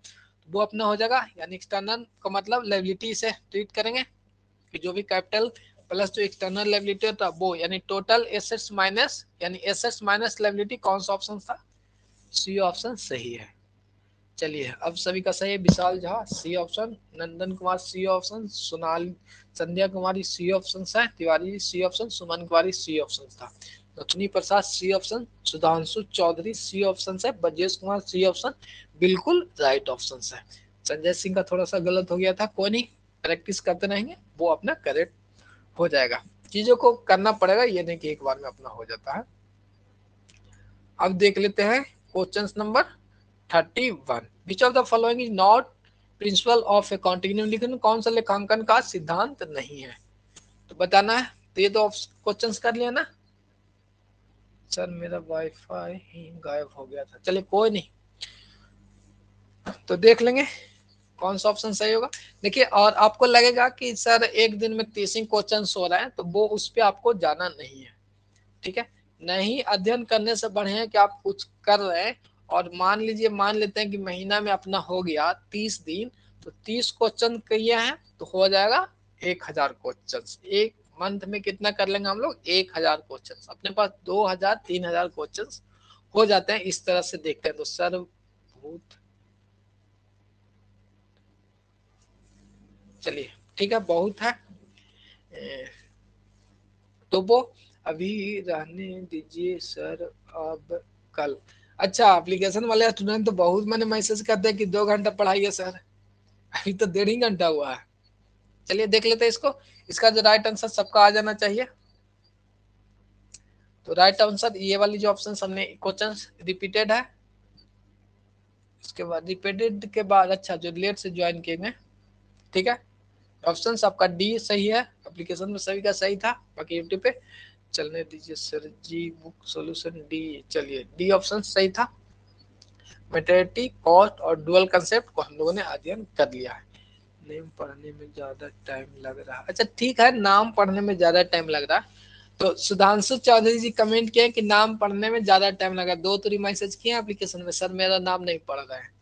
वो अपना हो जाएगा, यानी एक्सटर्नल का मतलब लायबिलिटी से ट्रीट करेंगे कि जो भी कैपिटल प्लस जो एक्सटर्नल लायबिलिटी होता है वो, यानी टोटल एसेट्स माइनस, यानी एसेट्स माइनस लायबिलिटी, कौन सा ऑप्शन था, सी ऑप्शन सही है। चलिए अब सभी का सही है, Vishal Jha C option, Nandan Kumar C option, Sonal Sandhya Kumari C option है, Tiwari C option, Suman Kumari C option था, Nathuni Prasad C option, Sudhanshu Chaudhary C option है, ब्रजेश कुमार सी ऑप्शन बिल्कुल राइट ऑप्शन है। संजय सिंह का थोड़ा सा गलत हो गया था, कोई नहीं, प्रैक्टिस करते रहेंगे वो अपना करेक्ट हो जाएगा। चीजों को करना पड़ेगा, ये नहीं कि एक बार में अपना हो जाता है। अब देख लेते हैं question number 31। Which of the following is not principle of accounting, लेकिन कौन सा लेखांकन का सिद्धांत नहीं है, तो बताना है। तो ये तो क्वेश्चन कर लिया ना सर, मेरा वाईफाई ही गायब हो गया था, चलिए कोई नहीं, तो देख लेंगे कौन सा ऑप्शन सही होगा। देखिए, और आपको लगेगा कि सर एक दिन में 30 क्वेश्चन हो रहे हैं, तो वो उस पर आपको जाना नहीं है, ठीक है। नहीं, अध्ययन करने से बढ़िया है कि आप कुछ कर रहे हैं, और मान लेते हैं कि महीना में अपना हो गया 30 दिन, तो 30 क्वेश्चन किए हैं तो हो जाएगा 1000 क्वेश्चन। एक मंथ में कितना कर लेंगे हम लोग, 1000 क्वेश्चन, अपने पास 2000 3000 क्वेश्चन हो जाते हैं। इस तरह से देखते हैं तो सर बहुत, चलिए ठीक है, बहुत है, तो वो अभी रहने दीजिए सर, अब कल। अच्छा, एप्लीकेशन वाले स्टूडेंट तो बहुत मैंने मैसेज करते हैं कि 2 घंटा पढ़ाइए सर, अभी तो 1.5 घंटा हुआ है। चलिए देख लेते हैं इसको, इसका जो राइट आंसर सबका आ जाना चाहिए। तो राइट आंसर ये वाली जो ऑप्शन हमने क्वेश्चन रिपीटेड है, इसके बाद रिपीटेड के बाद अच्छा जो लेट से ज्वाइन किए गए, ठीक है। ऑप्शन आपका डी सही है, एप्लीकेशन में सभी का सही था, बाकी यूट्यूब पे चलने दीजिए सर जी, बुक सॉल्यूशन डी, चलिए डी ऑप्शन सही था। मेटरिटी, कॉस्ट और डुअल कंसेप्ट को हम लोगों ने अध्ययन कर लिया है। नेम पढ़ने में ज्यादा टाइम लग रहा है, अच्छा ठीक है, नाम पढ़ने में ज्यादा टाइम लग रहा है। तो सुधांशु चौधरी जी कमेंट किए कि नाम पढ़ने में ज्यादा टाइम लगा, 2 मैसेज किए एप्लीकेशन में, सर मेरा नाम नहीं पढ़ रहे हैं,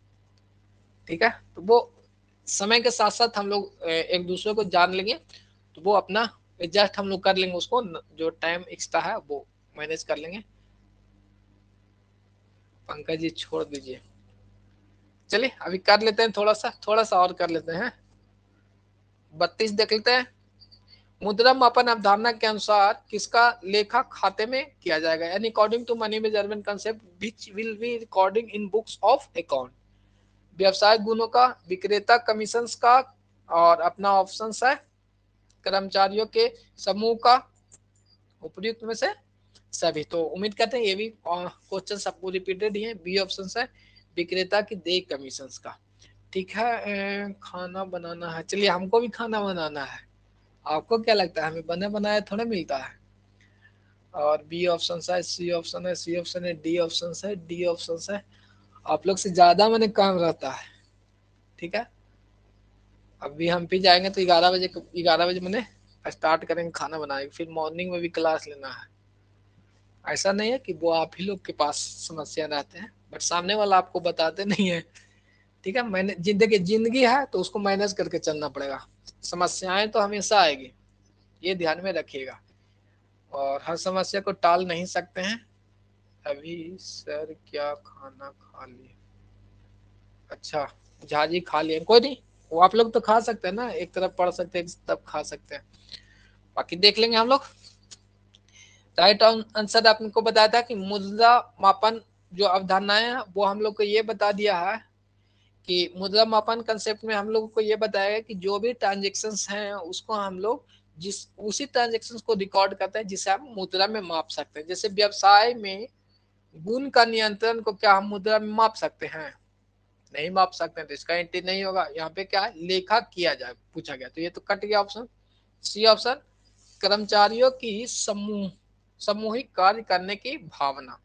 ठीक है। तो वो समय के साथ साथ हम लोग एक दूसरे को जान लेंगे, तो वो अपना एडजस्ट हम लोग कर लेंगे, उसको जो टाइम एक्स्ट्रा है वो मैनेज कर लेंगे। पंकज जी छोड़ दीजिए, चलिए अभी कर लेते हैं, थोड़ा सा और कर लेते हैं। 32 देख लेते हैं। मुद्रा मापन अवधारणा के अनुसार किसका लेखा खाते में किया जाएगा, यानी according to money measurement concept which will be recording in books of account. व्यवसाय गुणों का, विक्रेता कमीशन का, और अपना ऑप्शन है कर्मचारियों के समूह का, उपयुक्त में से सभी। तो उम्मीद करते हैं ये भी क्वेश्चन सबको रिपीटेड ही है। बी ऑप्शन है विक्रेता की देय कमीशन का, ठीक है। खाना बनाना है, चलिए हमको भी खाना बनाना है, आपको क्या लगता है हमें बने बनाया थोड़ा मिलता है। और बी ऑप्शन है, सी ऑप्शन है, सी ऑप्शन है, डी ऑप्शन है, डी ऑप्शन है। आप लोग से ज्यादा मैंने काम रहता है, ठीक है। अभी हम भी जाएंगे तो 11 बजे मैंने स्टार्ट करेंगे खाना बनाने, फिर मॉर्निंग में भी क्लास लेना है। ऐसा नहीं है कि वो आप ही लोग के पास समस्या रहते हैं, बट सामने वाला आपको बताते नहीं है, ठीक है। मैंने जिंदगी जिंदगी है तो उसको मैनेज करके चलना पड़ेगा, समस्याएं तो हमेशा आएगी, ये ध्यान में रखिएगा, और हर समस्या को टाल नहीं सकते हैं। अभी सर क्या खाना खा लिए, अच्छा झाजी खा लिए, कोई नहीं, वो आप लोग तो खा सकते हैं ना, एक तरफ पढ़ सकते हैं तब खा सकते हैं, बाकी देख लेंगे हम लोग। राइट आंसर आपको बताया था कि मुद्रा मापन जो अवधारणाएं है वो हम लोग को ये बता दिया है कि मुद्रा मापन कंसेप्ट में हम लोगों को ये बताया है कि जो भी ट्रांजेक्शन्स हैं उसको हम लोग जिस उसी ट्रांजेक्शन्स को रिकॉर्ड करते हैं जिसे हम मुद्रा में माप सकते हैं। जैसे व्यवसाय में गुण का नियंत्रण को क्या हम मुद्रा में माप सकते हैं, नहीं माप सकते हैं, तो इसका एंट्री नहीं होगा। यहाँ पे क्या है, लेखा किया जाए पूछा गया, तो ये तो कट गया ऑप्शन। सी ऑप्शन कर्मचारियों की सामूहिक कार्य करने की भावना,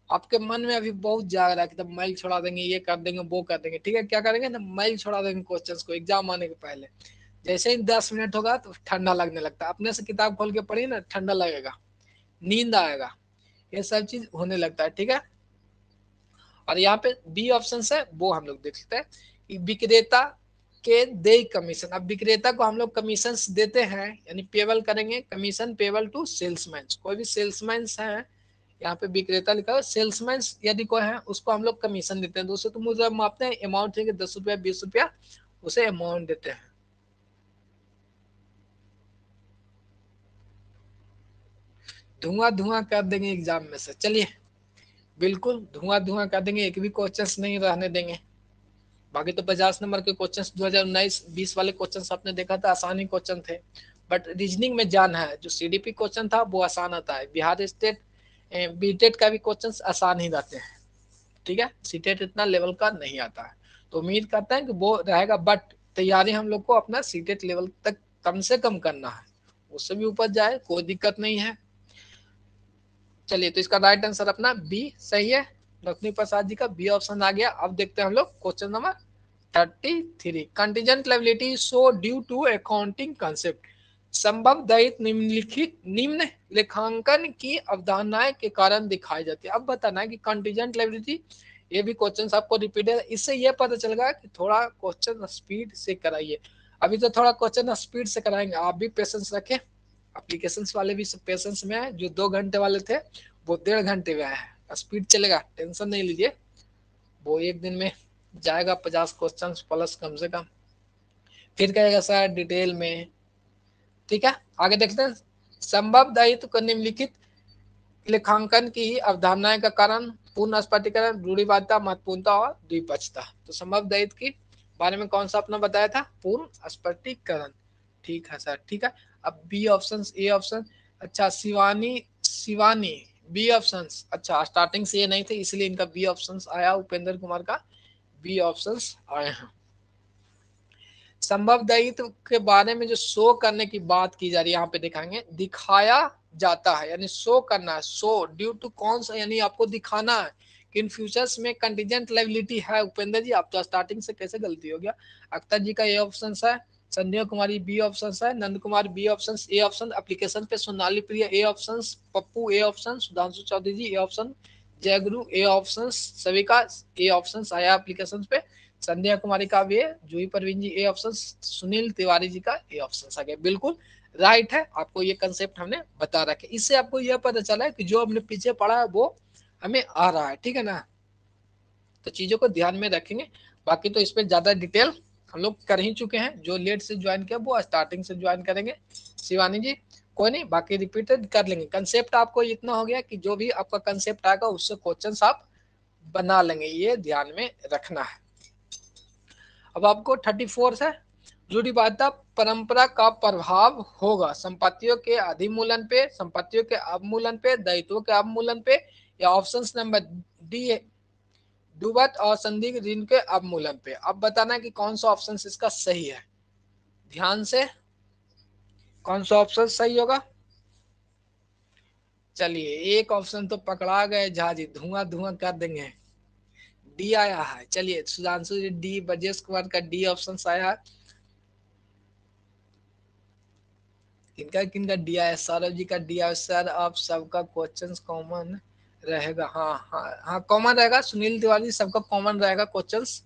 आपके मन में अभी बहुत जाग रहा है कि तब मैल छोड़ा देंगे, ये कर देंगे, वो कर देंगे, ठीक है। क्या करेंगे ना, मैल छोड़ा देंगे क्वेश्चंस को एग्जाम आने के पहले। जैसे ही 10 मिनट होगा तो ठंडा लगने लगता है, अपने से किताब खोल के पढ़िए ना, ठंडा लगेगा, नींद आएगा, ये सब चीज होने लगता है, ठीक है। और यहाँ पे बी ऑप्शन है वो हम लोग देख सकते हैं कि विक्रेता के देय कमीशन। अब विक्रेता को हम लोग कमीशन देते हैं, यानी पेबल करेंगे, कमीशन पेबल टू सेल्समैन, कोई भी सेल्समैन है, यहाँ पे विक्रेता लिखा है, सेल्समैन यदि कोई है उसको हम लोग कमीशन देते हैं। दूसरे तो मुझे मापते हैं अमाउंट है कि 10 रुपया 20 रुपया, उसे अमाउंट देते हैं। धुआं धुआं कर देंगे एग्जाम में से, चलिए बिल्कुल धुआं धुआं कर देंगे, एक भी क्वेश्चन नहीं रहने देंगे। बाकी तो 50 नंबर के क्वेश्चन 2019-20 वाले क्वेश्चन आपने देखा था, आसानी क्वेश्चन थे, बट रीजनिंग में जान है, जो सीडीपी क्वेश्चन था वो आसान आता है, बिहार स्टेट बीटेट का भी क्वेश्चन आसान ही रहते हैं, ठीक है, सीटेट इतना लेवल का नहीं आता है। तो उम्मीद करते हैं कि वो रहेगा, बट तैयारी हम लोग को अपना सीटेट लेवल तक कम से कम करना है, उससे भी ऊपर जाए कोई दिक्कत नहीं है। चलिए, तो इसका राइट आंसर अपना बी सही है, लक्ष्मी प्रसाद जी का बी ऑप्शन आ गया। अब देखते हैं हम लोग question number 33, contingent liability so due to accounting concept, संभव दायित्व निम्नलिखित निम्न लेखांकन की अवधारणाएं के कारण दिखाई जाती है। अब बताना है कि कंटीजेंट लायबिलिटी, ये भी क्वेश्चन आपको रिपीट है, इससे ये पता चलेगा कि थोड़ा क्वेश्चन स्पीड से कराइए। अभी तो थोड़ा क्वेश्चन स्पीड से कराएंगे, आप भी पेशेंस रखें, एप्लीकेशंस वाले भी पेशेंस में है, जो 2 घंटे वाले थे वो 1.5 घंटे में आए हैं, स्पीड चलेगा, टेंशन नहीं लीजिए, वो एक दिन में जाएगा 50 क्वेश्चन प्लस कम से कम, फिर कहेगा सर डिटेल में, ठीक है। आगे देखते हैं, संभव दायित्व को निम्नलिखित लेखांकन की अवधारणाएं का कारण पूर्ण स्पष्टीकरण, रूढ़िवादिता, महत्वपूर्णता और द्विपक्षता। तो संभव दायित्व के बारे में कौन सा अपना बताया था, पूर्ण स्पष्टीकरण, ठीक है सर, ठीक है। अब बी ऑप्शन, ए ऑप्शन, अच्छा शिवानी, शिवानी बी ऑप्शन, अच्छा स्टार्टिंग से ये नहीं थे इसलिए इनका बी ऑप्शन आया, उपेंद्र कुमार का बी ऑप्शन आए हैं। संभव दायित्व के बारे में जो शो करने की बात की जा रही है, यहाँ पे दिखाएंगे, दिखाया जाता है, यानी शो करना है, शो ड्यू टू कौन सा, यानी आपको दिखाना है कि इन फ्यूचर्स में कंटीजेंट लायबिलिटी है। उपेंद्र जी आप तो स्टार्टिंग से कैसे गलती हो गया। अख्तर जी का ए ऑप्शन है, संध्या कुमारी बी ऑप्शन है, Nand Kumar B option, A option application पे Sonali Priya A option, Pappu A option, Sudhanshu Chaudhary ji A option, Jaiguru A option, सभी का ए ऑप्शन आया एप्लीकेशन पे, संध्या कुमारी का भी है, जूही परवीन जी ए ऑप्शन, सुनील तिवारी जी का ए ऑप्शन आ गया, बिल्कुल राइट है। आपको ये कंसेप्ट हमने बता रखे, इससे आपको यह पता चला है कि जो हमने पीछे पढ़ा है वो हमें आ रहा है, ठीक है ना। तो चीजों को ध्यान में रखेंगे, बाकी तो इस पर ज्यादा डिटेल हम लोग कर ही चुके हैं, जो लेट से ज्वाइन किया वो स्टार्टिंग से ज्वाइन करेंगे। शिवानी जी कोई नहीं, बाकी रिपीटेड कर लेंगे। कंसेप्ट आपको इतना हो गया कि जो भी आपका कंसेप्ट आएगा उससे क्वेश्चन आप बना लेंगे, ये ध्यान में रखना है। अब आपको 34 है, रूढ़िवादिता परंपरा का प्रभाव होगा संपत्तियों के अधिमूलन पे, संपत्तियों के अवमूलन पे, दायित्वों के अवमूलन पे, या ऑप्शन नंबर डी है डूबत और संदिग्ध ऋण के अवमूलन पे। अब बताना कि कौन सा ऑप्शन इसका सही है, ध्यान से कौन सा ऑप्शन सही होगा। चलिए एक ऑप्शन तो पकड़ा गए झाजी, धुआं धुआं कर देंगे, डी आया है। चलिए सुधांशु जी डी, ब्रजेश कुमार का डी ऑप्शन आया है, किनका किनका डी आया, सौरभ जी का डी आया। सर आप सबका क्वेश्चन कॉमन रहेगा, हाँ हाँ हाँ कॉमन रहेगा, सुनील तिवारी सबका कॉमन रहेगा क्वेश्चंस।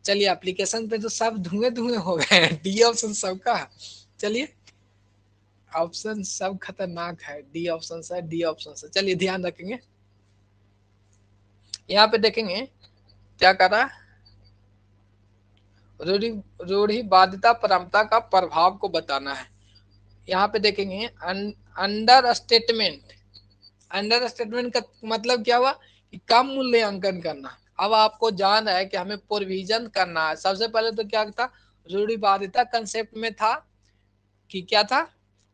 चलिए एप्लीकेशन पे तो सब धुएं धुएं हो गए हैं, डी ऑप्शन सबका। चलिए ऑप्शन सब खतरनाक है, डी ऑप्शन है, डी ऑप्शन है, चलिए ध्यान रखेंगे। यहाँ पे देखेंगे क्या कर रहा है, रूढ़िवादिता परंपरा का प्रभाव को बताना है। यहाँ पे देखेंगे अंडर स्टेटमेंट, अंडर स्टेटमेंट का मतलब क्या हुआ कि कम मूल्यांकन करना। अब आपको जान है कि हमें प्रोविजन करना है, सबसे पहले तो क्या था, रूढ़िवादिता कंसेप्ट में था कि क्या था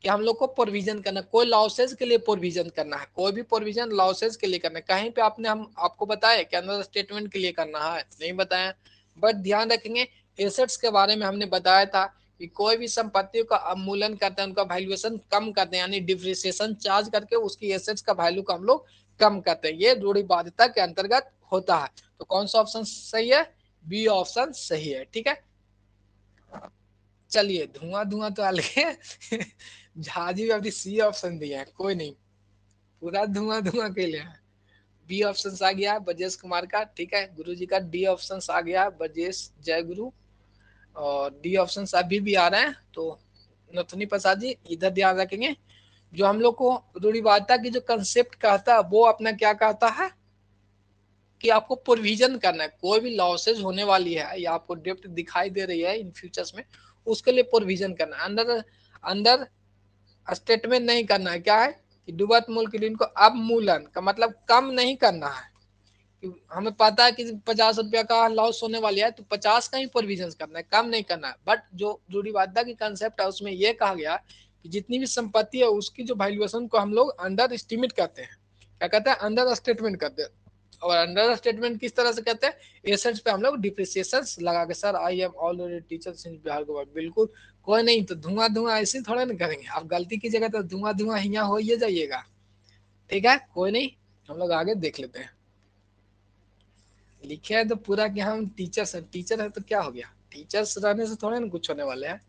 कि हम लोग को प्रोविजन करना, कोई लॉसेज के लिए प्रोविजन करना है, कोई भी प्रोविजन लॉसेज के लिए करना है। कहीं पे आपने हम आपको बताया कि अंडर स्टेटमेंट के लिए करना है, नहीं बताया। बट ध्यान रखेंगे एसेट्स के बारे में हमने बताया था कि कोई भी संपत्तियों का अवमूलन करते हैं, उनका वैल्यूएशन कम करते हैं, यानी डिप्रिसिएशन चार्ज करके उसकी एसेट्स का वैल्यू को हम लोग कम करते हैं, ये रूढ़िवादिता के अंतर्गत होता है। तो कौन सा ऑप्शन सही है, बी ऑप्शन सही है, ठीक है। चलिए धुआं धुआं तो अलग है, झाजी अपनी सी ऑप्शन दिया है, कोई नहीं, पूरा धुआं धुआं के लिए। बी ऑप्शन आ गया ब्रजेश कुमार का, ठीक है। गुरु जी का डी ऑप्शन आ गया, ब्रजेश जय गुरु, और डी ऑप्शन अभी भी आ रहे हैं। तो नथुनी प्रसाद जी इधर ध्यान रखेंगे, जो हम लोग को रूढ़िवादिता की जो कंसेप्ट कहता है वो अपना क्या कहता है कि आपको प्रोविजन करना है, कोई भी लॉसेज होने वाली है या आपको डेप्ट दिखाई दे रही है इन फ्यूचर्स में, उसके लिए प्रोविजन करना है। अंदर अंदर स्टेटमेंट नहीं करना है, क्या है कि डूबत मूल के ऋण को अवमूलन का मतलब कम नहीं करना है। हमें पता है कि 50 रुपया का लॉस होने वाली है तो 50 का ही प्रोविजन करना है, कम नहीं करना है। बट जो रूढ़िवादिता की कंसेप्ट है उसमें यह कहा गया कि जितनी भी संपत्ति है उसकी जो वैल्यूएशन को हम लोग अंडर एस्टिमेट करते हैं, क्या कहते हैं, अंडर स्टेटमेंट करते हैं। और अंडर स्टेटमेंट किस तरह से कहते हैं, एसेट्स पे हम लोग डिप्रिसिएशन लगा के, sir I am already teacher since Bihar government, बिल्कुल कोई नहीं, तो धुआं धुआं ऐसे थोड़ा ना करेंगे, आप गलती की जगह तो धुआं धुआं यहाँ हो ही जाइएगा, ठीक है, कोई नहीं, हम लोग आगे देख लेते हैं। लिखे है तो पूरा कि हम टीचर्स हैं, टीचर है तो क्या हो गया, टीचर्स रहने से थोड़े ना कुछ होने वाले हैं।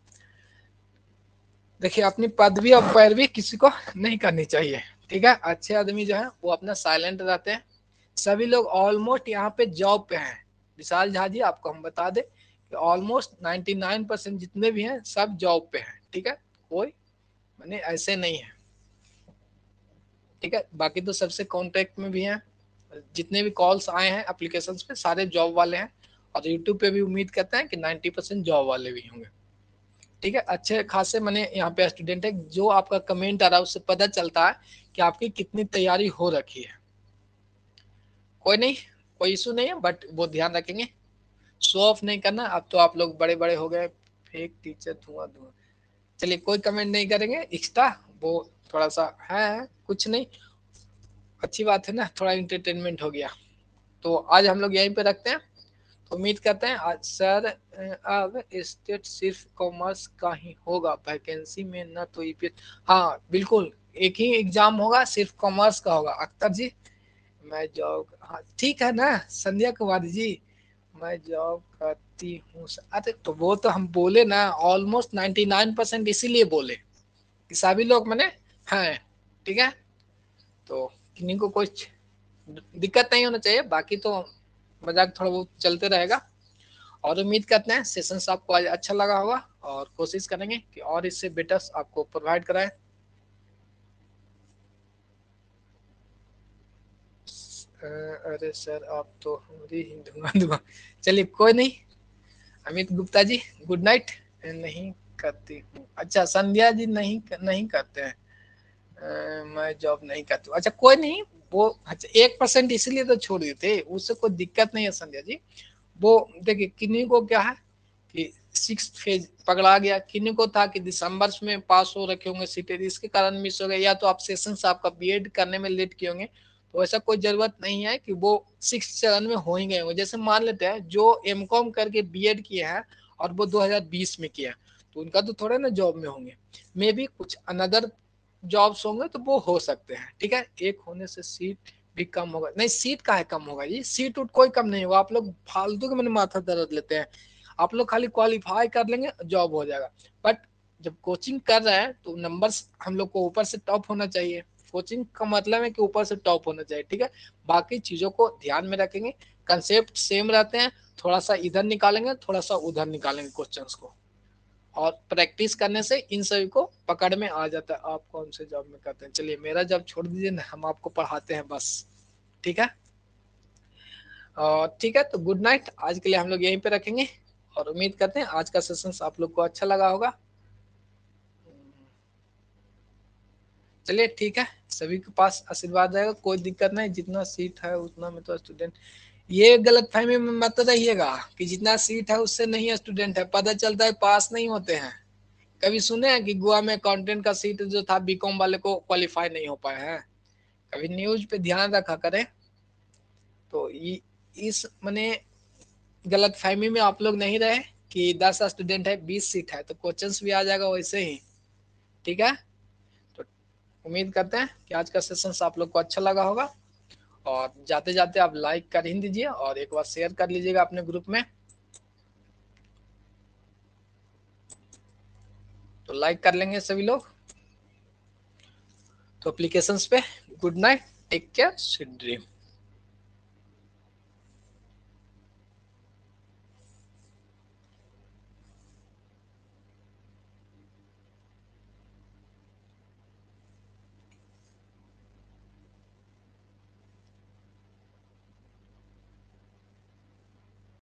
देखिए अपनी पदवी और पैरवी किसी को नहीं करनी चाहिए, ठीक है, अच्छे आदमी जो है वो अपना साइलेंट रहते हैं। सभी लोग ऑलमोस्ट यहाँ पे जॉब पे हैं। विशाल झा जी आपको हम बता दें कि ऑलमोस्ट 99% जितने भी हैं सब जॉब पे हैं, ठीक है, कोई माने ऐसे नहीं है, ठीक है, बाकी तो सबसे कॉन्टेक्ट में भी हैं। जितने भी कॉल्स आए हैं एप्लीकेशंस पे सारे जॉब वाले हैं, और यूट्यूब पे भी उम्मीद करते हैं कि 90% जॉब वाले भी होंगे, ठीक है, अच्छे खासे मैंने यहाँ पे स्टूडेंट है। जो आपका कमेंट आ रहा है उससे पता चलता है कि आपकी कितनी तैयारी हो रखी है। कोई नहीं, कोई इशू नहीं है, बट वो ध्यान रखेंगे, शो ऑफ नहीं करना। अब तो आप लोग बड़े बड़े हो गए, फेक टीचर धुआं धुआं, चलिए कोई कमेंट नहीं करेंगे एक्स्ट्रा, वो थोड़ा सा है कुछ नहीं, अच्छी बात है ना, थोड़ा इंटरटेनमेंट हो गया। तो आज हम लोग यहीं पे रखते हैं, तो उम्मीद करते हैं आज सर अब स्टेट सिर्फ कॉमर्स का ही होगा, वैकेंसी में ना तो ईपीएस, हाँ बिल्कुल एक ही एग्जाम होगा, सिर्फ कॉमर्स का होगा। अख्तर जी मैं जॉब, हाँ ठीक है ना, संध्या कुमारी जी मैं जॉब करती हूँ। अरे तो वो तो हम बोले ना ऑलमोस्ट 99% इसीलिए बोले कि सभी लोग मैंने हैं, ठीक है, तो किन्हीं को कुछ दिक्कत नहीं होना चाहिए, बाकी तो मजाक थोड़ा बहुत चलते रहेगा। और उम्मीद करते हैं सेशन आपको आज अच्छा लगा होगा, और कोशिश करेंगे कि और इससे बेटर आपको प्रोवाइड कराएं। अरे सर आप तो हमारी ही धुआं धुआं, चलिए कोई नहीं। Amit Gupta ji good night. नहीं करती हूँ, अच्छा संध्या जी नहीं नहीं करते हैं, मैं जॉब नहीं करती हूँ, अच्छा कोई नहीं, वो अच्छा 1% इसलिए तो छोड़ दिए थे, उससे कोई दिक्कत नहीं है संध्या जी। वो देखिए किन्हीं को क्या है कि 6th फेज पकड़ा गया, किन्हीं को था कि दिसंबर में पास हो रखे होंगे सीटें, इसके कारण मिस हो गए, या तो आप सेशन आपका बीएड करने में लेट किए होंगे, तो ऐसा कोई जरूरत नहीं है कि वो 6th चरण में हो ही गए होंगे। जैसे मान लेते हैं जो एमकॉम करके बीएड किए हैं और वो 2020 में किया, तो उनका तो थोड़ा ना जॉब में होंगे, मे भी कुछ अनदर जॉब्स होंगे, तो वो हो सकते हैं, ठीक है, एक होने से सीट भी कम होगा, नहीं सीट का है कम होगा जी, सीट उट कोई कम नहीं होगा, आप लोग फालतू के मैंने माथा दर्द लेते हैं, आप लोग खाली क्वालिफाई कर लेंगे जॉब हो जाएगा। बट जब कोचिंग कर रहे हैं तो नंबर्स हम लोग को ऊपर से टॉप होना चाहिए, कोचिंग का मतलब है कि ऊपर से टॉप होना चाहिए, ठीक है, बाकी चीजों को ध्यान में रखेंगे, कंसेप्ट सेम रहते हैं, थोड़ा सा इधर निकालेंगे थोड़ा सा उधर निकालेंगे क्वेश्चंस को, और प्रैक्टिस करने से इन सभी को पकड़ में आ जाता है। आप कौन से जॉब में करते हैं, चलिए मेरा जॉब छोड़ दीजिए ना, हम आपको पढ़ाते हैं बस, ठीक है, और ठीक है, तो गुड नाइट, आज के लिए हम लोग यहीं पे रखेंगे, और उम्मीद करते हैं आज का सेशन आप लोग को अच्छा लगा होगा। चलिए ठीक है, सभी के पास आशीर्वाद रहेगा, कोई दिक्कत नहीं, जितना सीट है उतना में तो स्टूडेंट, ये गलत फहमी में मत रहिएगा कि जितना सीट है उससे नहीं स्टूडेंट है, पता चलता है पास नहीं होते हैं। कभी सुने हैं कि गोवा में अकाउंटेंट का सीट जो था बीकॉम वाले को क्वालिफाई नहीं हो पाया है, कभी न्यूज पे ध्यान रखा करें। तो इस मैंने गलत फहमी में आप लोग नहीं रहे कि 10 स्टूडेंट है 20 सीट है तो क्वेश्चंस भी आ जाएगा वैसे ही, ठीक है, तो उम्मीद करते हैं कि आज का सेशन आप लोग को अच्छा लगा होगा, और जाते जाते आप लाइक कर ही दीजिए और एक बार शेयर कर लीजिएगा अपने ग्रुप में, तो लाइक कर लेंगे सभी लोग। तो एप्लीकेशंस पे good night, take care, sweet dream.